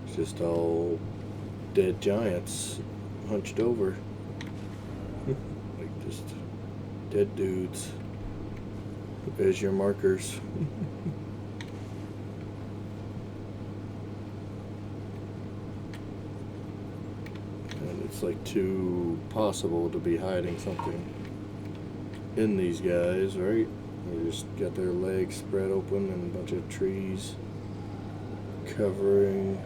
S1: It's just all dead giants hunched over. Like just dead dudes as your markers. And it's like too possible to be hiding something in these guys, right? They just got their legs spread open and a bunch of trees covering.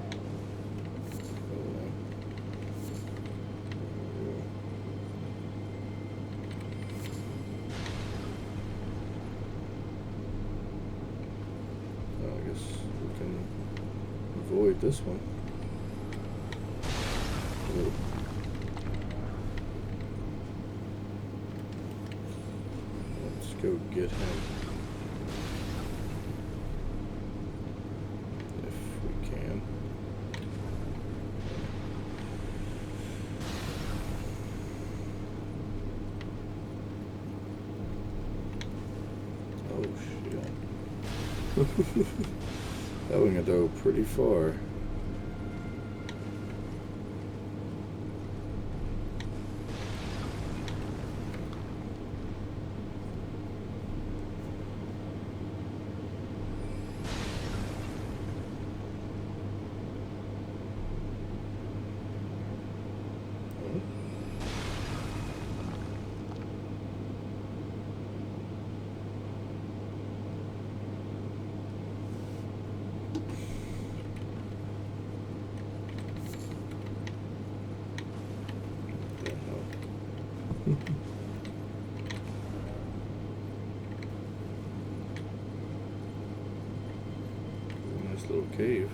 S1: Avoid this one. Ooh. Let's go get him. If we can. Oh shit. That one can go pretty far. Nice little cave.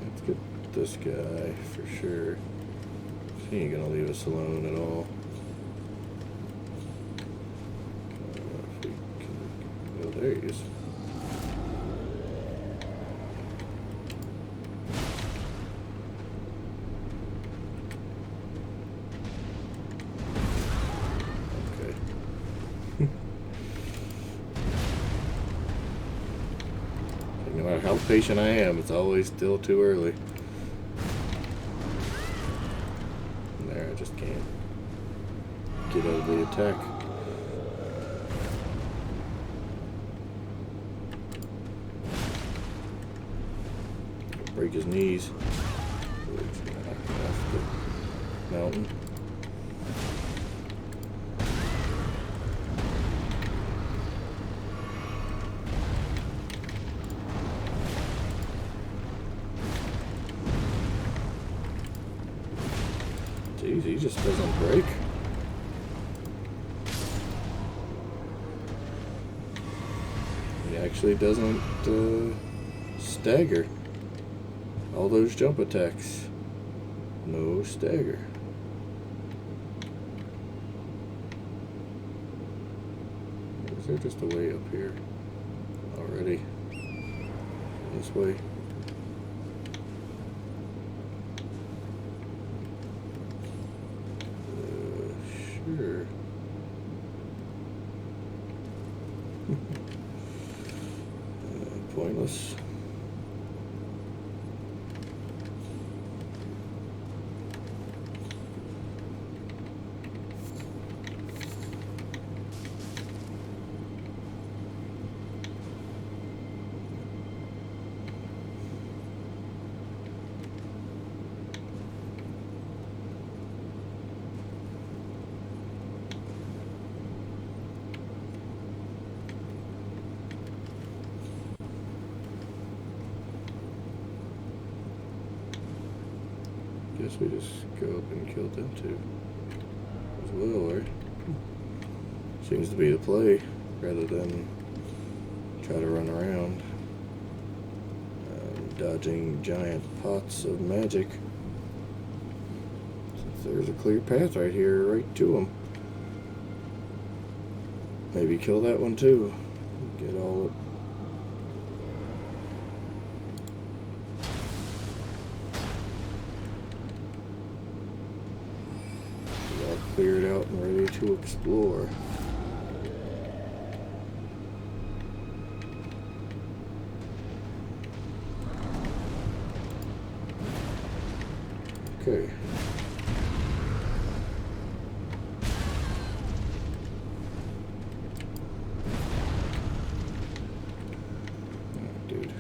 S1: Let's get this guy for sure. He ain't gonna leave us alone at all. If we can... Oh, there he is. No matter how patient I am, it's always still too early. There, I just can't get out of the attack. Break his knees. So he's gonna knock him off the mountain. Jeez, he just doesn't break. He actually doesn't stagger. All those jump attacks, no stagger. Is there just a way up here already? This way? Sure. Pointless. Guess we just go up and kill them too as well, right? Seems to be the play, rather than try to run around dodging giant pots of magic. Since there's a clear path right here, right to them. Maybe kill that one too. Get all up. Cleared out and ready to explore. Okay. Oh, dude.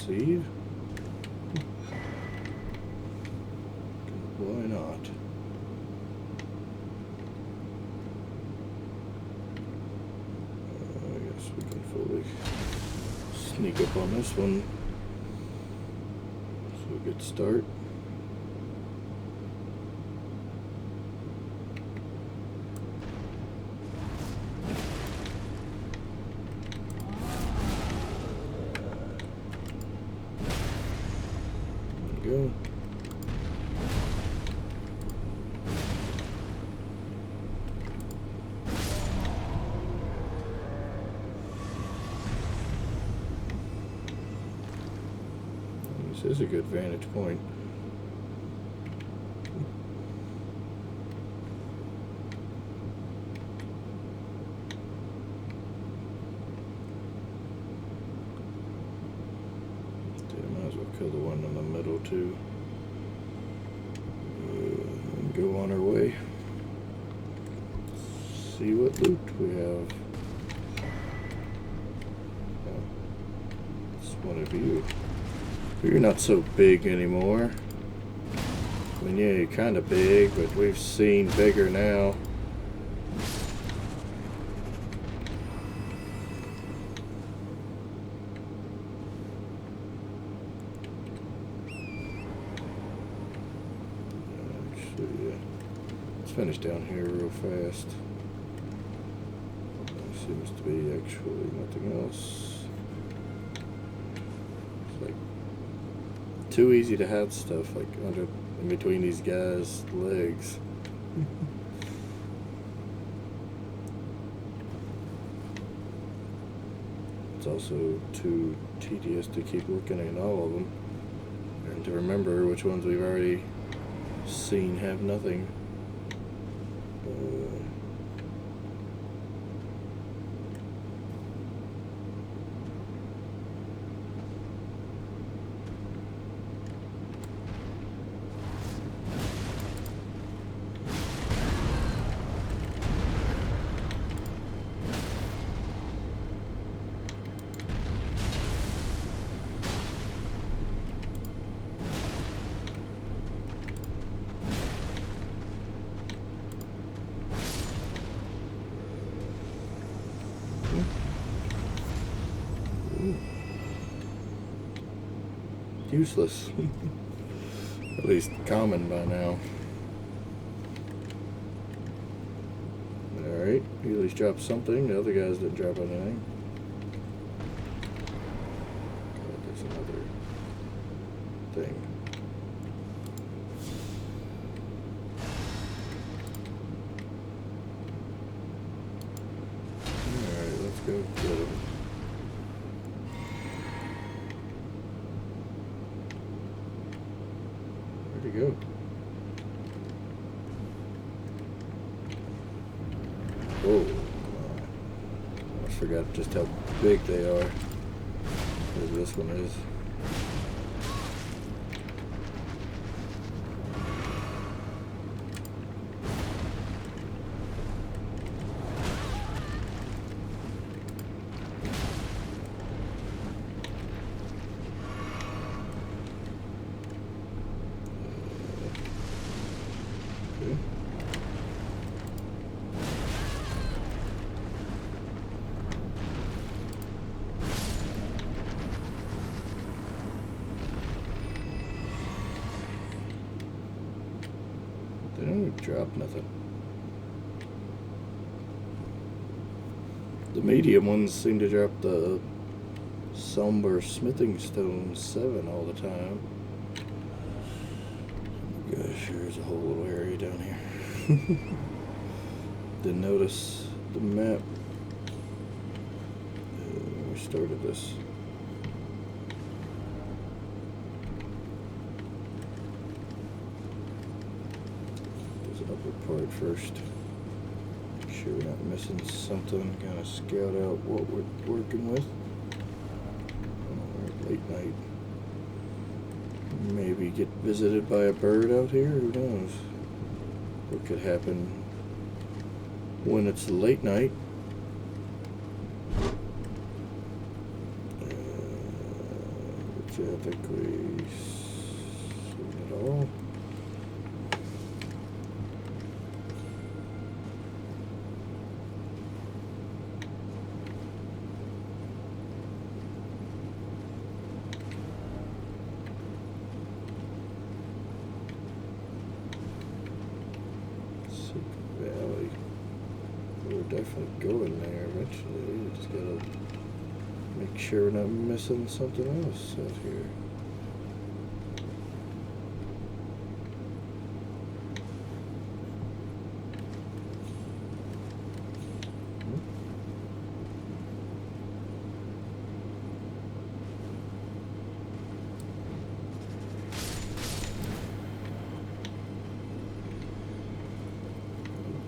S1: seed? Why not? I guess we can fully sneak up on this one. So a good start. There we go. This is a good vantage point. Might as well kill the one in the middle too. And go on our way. See what loot we have. Oh, it's one of you. You're not so big anymore. I mean, yeah, you're kind of big, but we've seen bigger now. Actually, yeah. Let's finish down here real fast. There seems to be actually nothing else. It's like too easy to have stuff like under in between these guys' legs. It's also too tedious to keep looking at all of them and to remember which ones we've already seen have nothing. Useless. At least common by now. Alright, he at least dropped something. The other guys didn't drop anything. God, there's another thing. Alright, let's go get him. Where'd he go? Whoa. I forgot just how big they are. As this one is. Okay. They don't drop nothing. The medium ones seem to drop the somber smithing stone 7 all the time. Gosh, there's a whole little area down here. Didn't notice the map when we started this. This upper part first. Make sure we're not missing something. Kind of scout out what we're working with. Late night. Maybe get visited by a bird out here. Who knows? What could happen when it's late night? I think we seen it all. Valley. We're definitely going there eventually. We just gotta make sure we're not missing something else out here.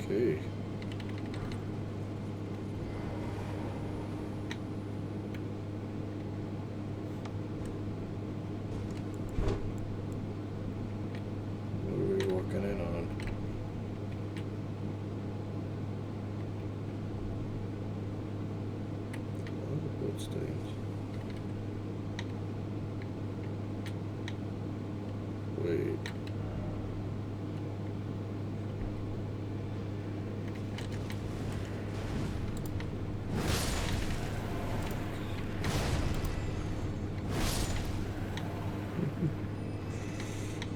S1: Okay. What are we walking in on? Oh, the bloodstains. Wait.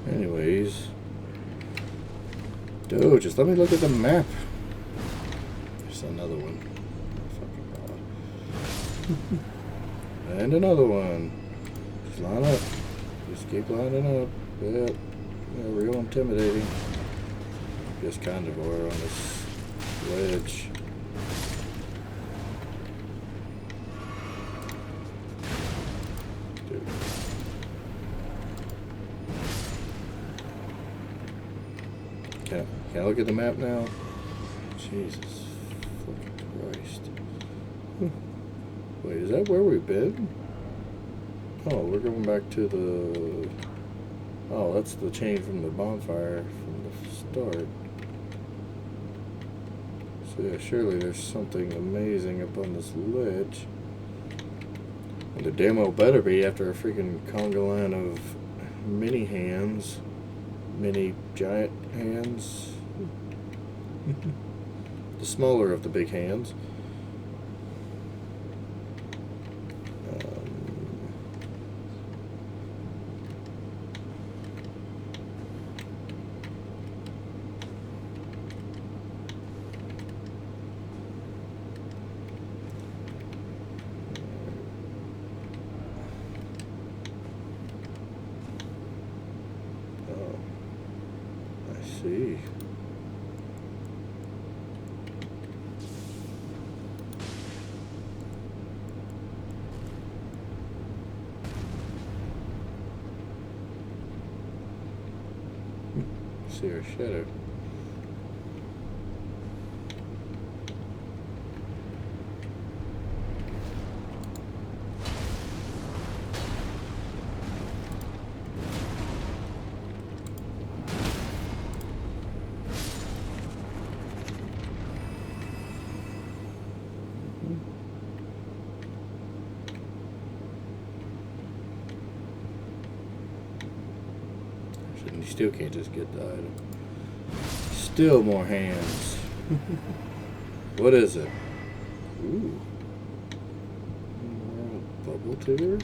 S1: Anyways, dude, just let me look at the map. There's another one. Fucking God. And another one. Just line up. Just keep lining up. Yep. Yeah, real intimidating. Just kind of are on this ledge. Dude. Can I look at the map now? Jesus fucking Christ. Wait, is that where we've been? Oh, we're going back to the... Oh, that's the change from the bonfire from the start. So yeah, surely there's something amazing up on this ledge. And the demo better be after a freaking conga line of mini hands. Mini giant hands. The smaller of the big hands. See. See her shadow. You still can't just get the item. Still more hands. What is it? Ooh. Bubble tier?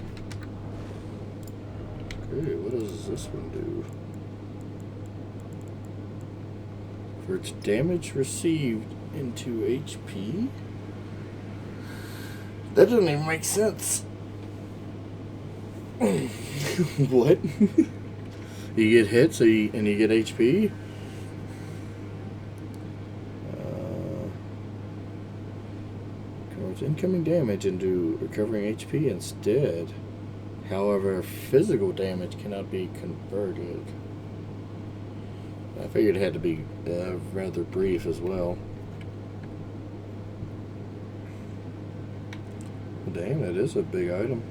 S1: Okay, what does this one do? For its damage received into HP? That doesn't even make sense. What? You get hit, so and you get HP. Converts incoming damage into recovering HP instead. However, physical damage cannot be converted. I figured it had to be rather brief as well. Damn, that is a big item.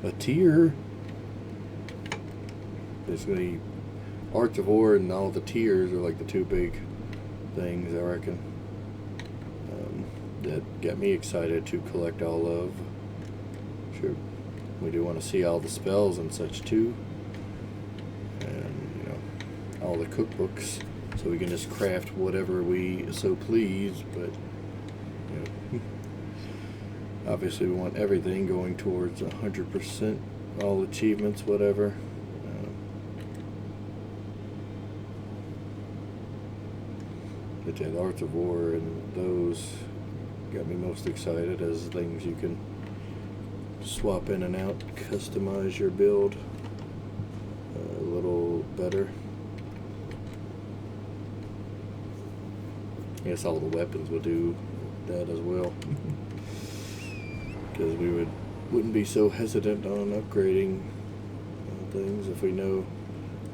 S1: A tier. Basically, Arts of War and all the tiers are like the two big things, I reckon, that got me excited to collect all of. Sure. We do want to see all the spells and such too, and you know, all the cookbooks, so we can just craft whatever we so please. But you know, obviously we want everything going towards 100%, all achievements, whatever. But yeah, the Arts of War and those got me most excited as things you can swap in and out, customize your build a little better. I guess all the weapons would do that as well, because we wouldn't be so hesitant on upgrading things if we know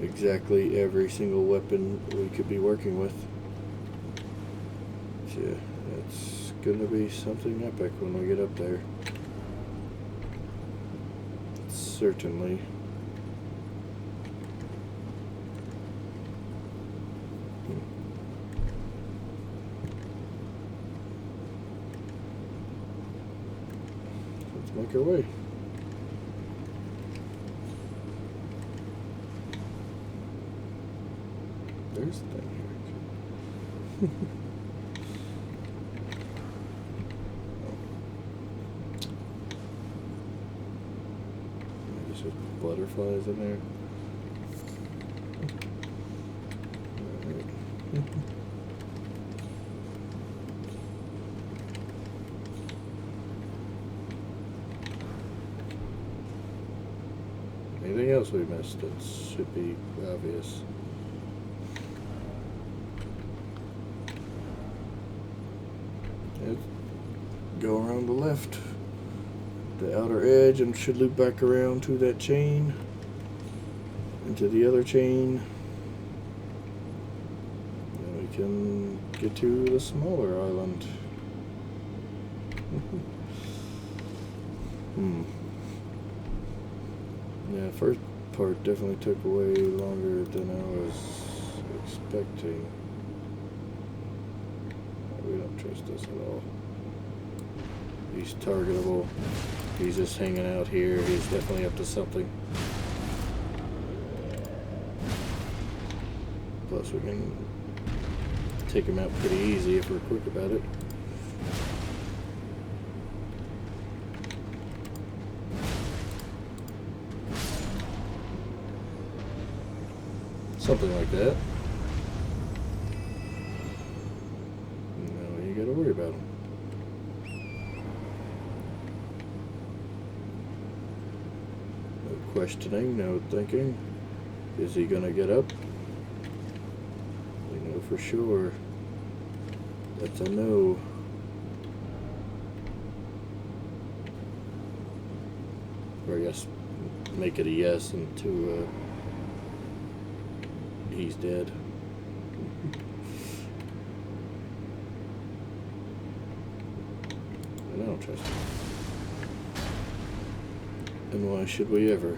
S1: exactly every single weapon we could be working with. So yeah, that's gonna be something epic when we get up there. Certainly. Let's make our way. There's the thing here. There's butterflies in there. Alright. Anything else we missed that should be obvious? Yep. Go around the left, the outer edge, and should loop back around to that chain, into the other chain. And we can get to the smaller island. Yeah, first part definitely took way longer than I was expecting. We don't trust this at all. He's targetable. He's just hanging out here. He's definitely up to something. Plus we can take him out pretty easy if we're quick about it. Something like that. No, you gotta worry about him. No questioning, no thinking. Is he gonna get up? We know for sure. That's a no. Or I guess make it a yes and to he's dead. And I don't trust him. And why should we ever?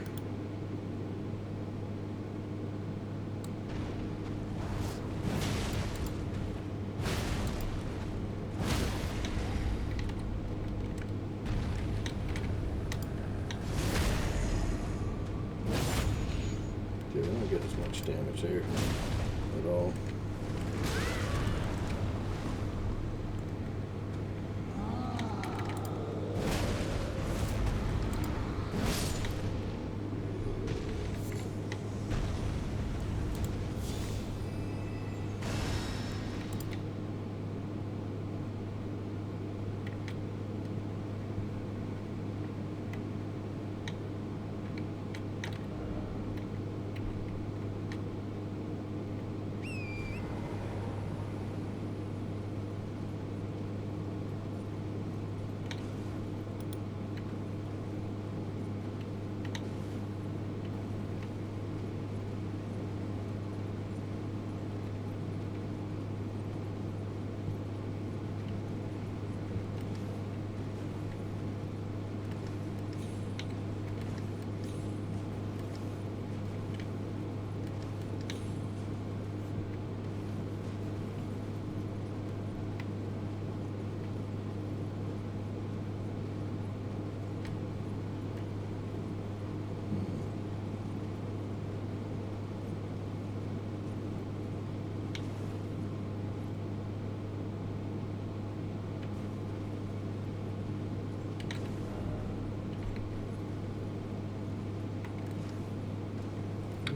S1: Dude, I don't get as much damage there at all.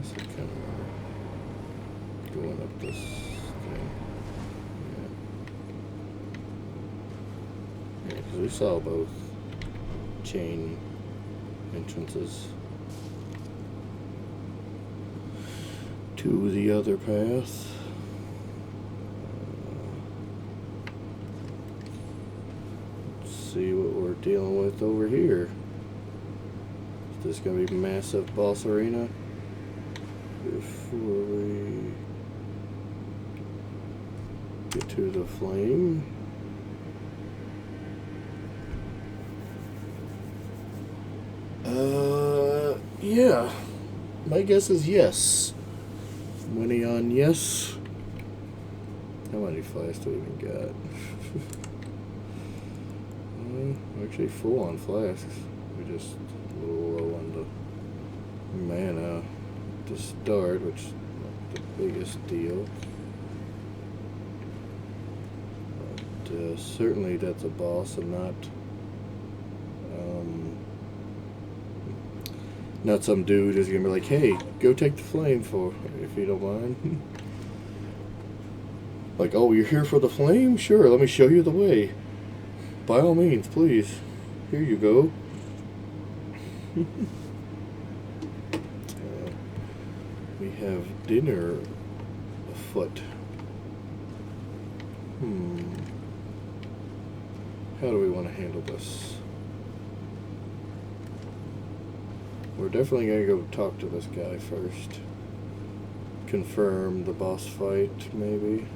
S1: This is kind of going up this thing. Yeah, because we saw both chain entrances to the other path. Let's see what we're dealing with over here. Is this going to be massive boss arena before we get to the flame? Yeah. My guess is yes. Money on yes. How many flasks do we even got? Actually full on flasks. We're just a little low on the mana to start, which is not the biggest deal. But certainly that's a boss and not some dude who's gonna be like, hey, go take the flame if you don't mind. Like, oh, you're here for the flame? Sure, let me show you the way. By all means, please. Here you go. We have dinner afoot. How do we want to handle this? We're definitely going to go talk to this guy first. Confirm the boss fight, maybe.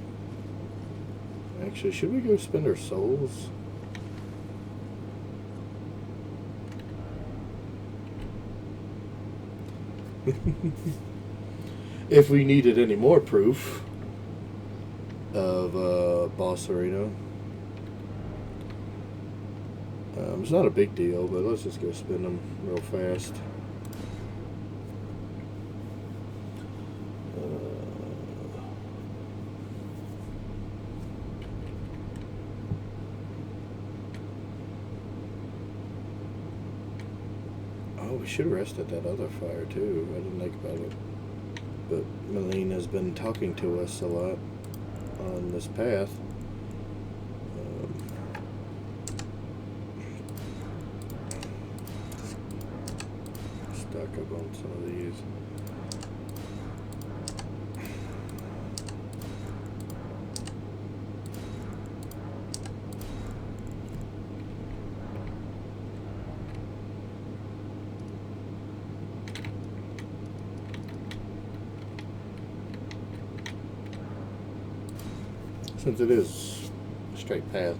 S1: Actually, should we go spend our souls? If we needed any more proof of boss arena. It's not a big deal, but let's just go spend them real fast. Oh, we should rest at that other fire too. I didn't think about it. But Melina's been talking to us a lot on this path. Stock up on some of these. Since it is a straight path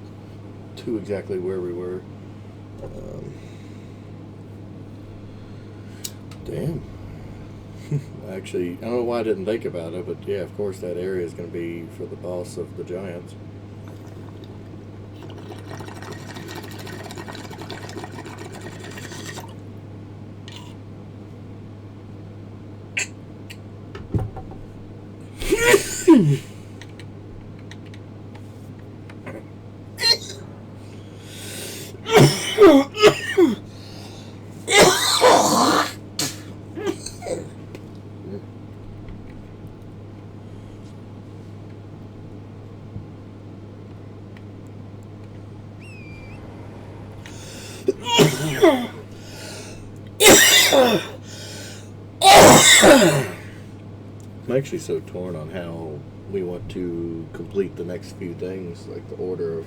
S1: to exactly where we were. Damn. Actually, I don't know why I didn't think about it, but yeah, of course that area is going to be for the boss of the giants. I'm actually so torn on how we want to complete the next few things, like the order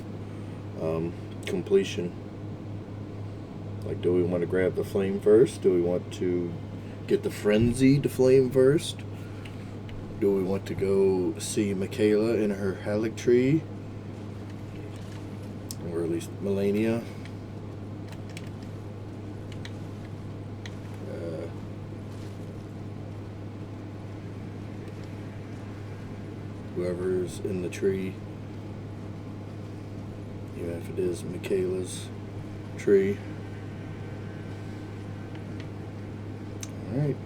S1: of completion. Like, do we want to grab the flame first? Do we want to get the frenzied flame first? Do we want to go see Michaela in her halic tree? Or at least Melania? Whoever's in the tree, even if it is Michaela's tree. Alright.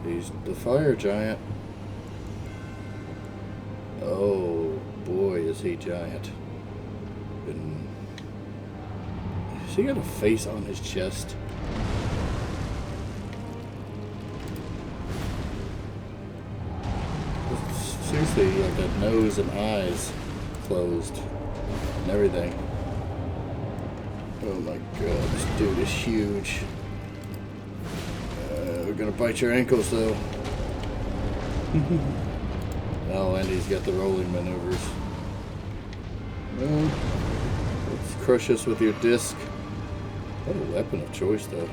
S1: He's the fire giant. Oh boy, is he giant. Has he got a face on his chest? see like that nose and eyes closed and everything. Oh my god, this dude is huge. We're gonna bite your ankles though. Oh, and he's got the rolling maneuvers. Well, let's crush us with your disc. What a weapon of choice though.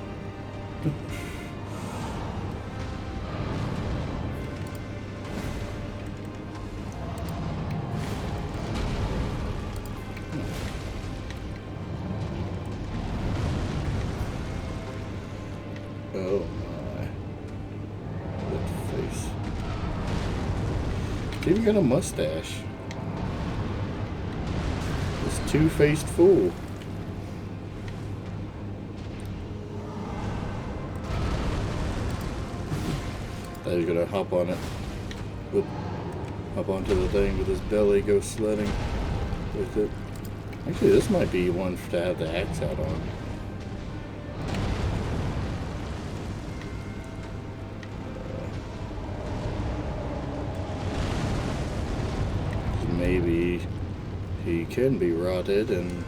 S1: Oh my. That face. He's even got a mustache. This two-faced fool. He's gonna hop on it. Hop onto the thing with his belly, go sledding with it. Actually, this might be one to have the axe out on. Maybe he can be rotted, and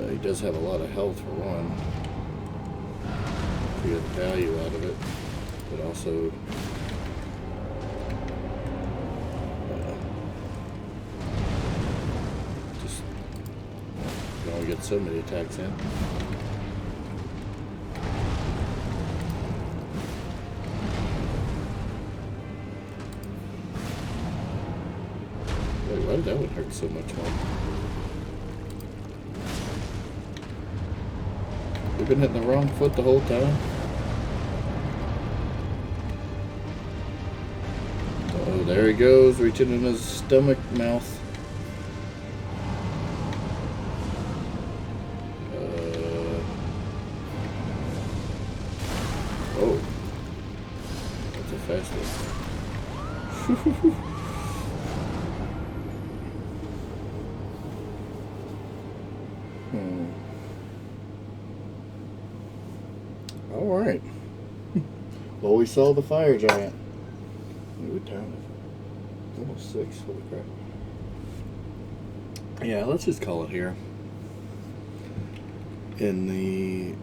S1: he does have a lot of health for one. To get value out of it, but also just you only get so many attacks in. Why did that one hurt so much more? We've been hitting the wrong foot the whole time. Oh, there he goes, reaching in his stomach, mouth. Oh. That's a fast one. Alright. Well, we saw the fire giant. What time is it? It's almost 6. Holy crap. Yeah, let's just call it here. In the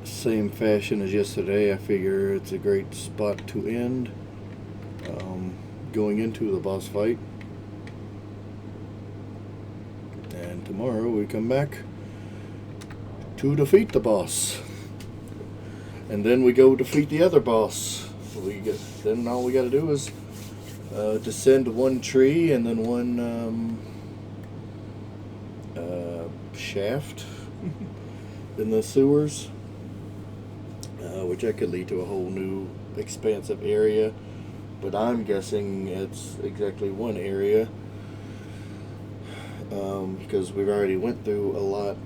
S1: same fashion as yesterday, I figure it's a great spot to end. Going into the boss fight. And tomorrow we come back to defeat the boss. And then we go defeat the other boss. Then all we got to do is descend one tree and then one shaft in the sewers, which that could lead to a whole new expansive area. But I'm guessing it's exactly one area, because we've already went through a lot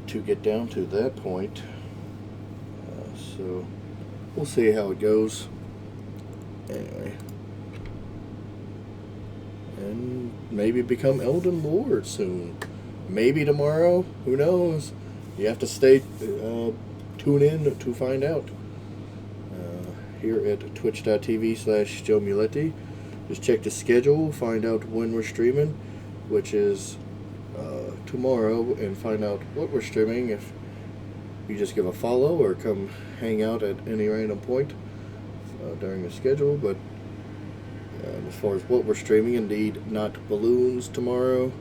S1: to get down to that point. So we'll see how it goes. Anyway, and maybe become Elden Lord soon. Maybe tomorrow. Who knows? You have to stay tune in to find out. Here at twitch.tv/JoomUletti. Just check the schedule, find out when we're streaming, which is tomorrow, and find out what we're streaming. If you just give a follow or come hang out at any random point during the schedule. But as far as what we're streaming, indeed not balloons tomorrow,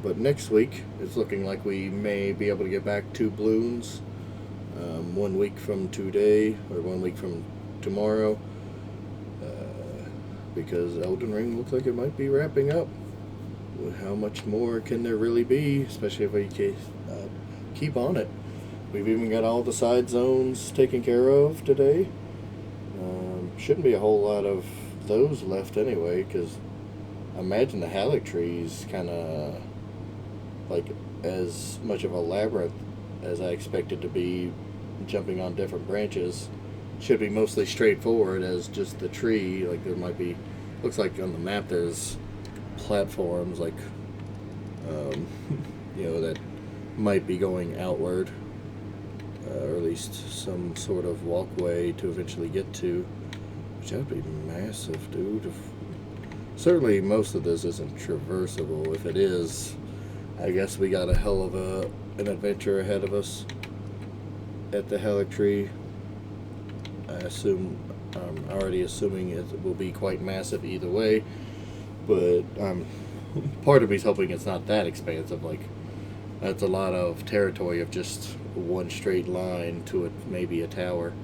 S1: but next week it's looking like we may be able to get back to balloons 1 week from today, or 1 week from tomorrow, because Elden Ring looks like it might be wrapping up. How much more can there really be, especially if we keep on it? We've even got all the side zones taken care of today. Shouldn't be a whole lot of those left anyway, because I imagine the Halleck tree's kind of like as much of a labyrinth as I expected to be, jumping on different branches. Should be mostly straightforward as just the tree. Like there might be, looks like on the map there's platforms like that might be going outward, or at least some sort of walkway to eventually get to, which that would be massive, dude. Certainly most of this isn't traversable. If it is, I guess we got a hell of an adventure ahead of us at the Halleck Tree. I'm already assuming it will be quite massive either way, but part of me's hoping it's not that expansive. Like, that's a lot of territory of just one straight line to maybe a tower.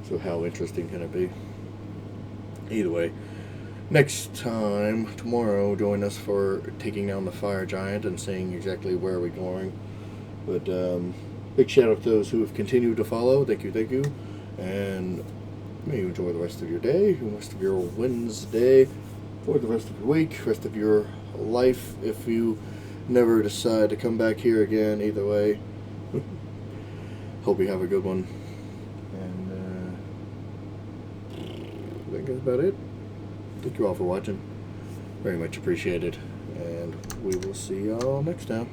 S1: So how interesting can it be? Either way, next time, tomorrow, join us for taking down the fire giant and seeing exactly where we're going. But big shout out to those who have continued to follow. Thank you. And may you enjoy the rest of your day, the rest of your Wednesday, or the rest of your week, rest of your life, if you never decide to come back here again. Either way, hope you have a good one. And I think that's about it. Thank you all for watching. Very much appreciated. And we will see y'all next time.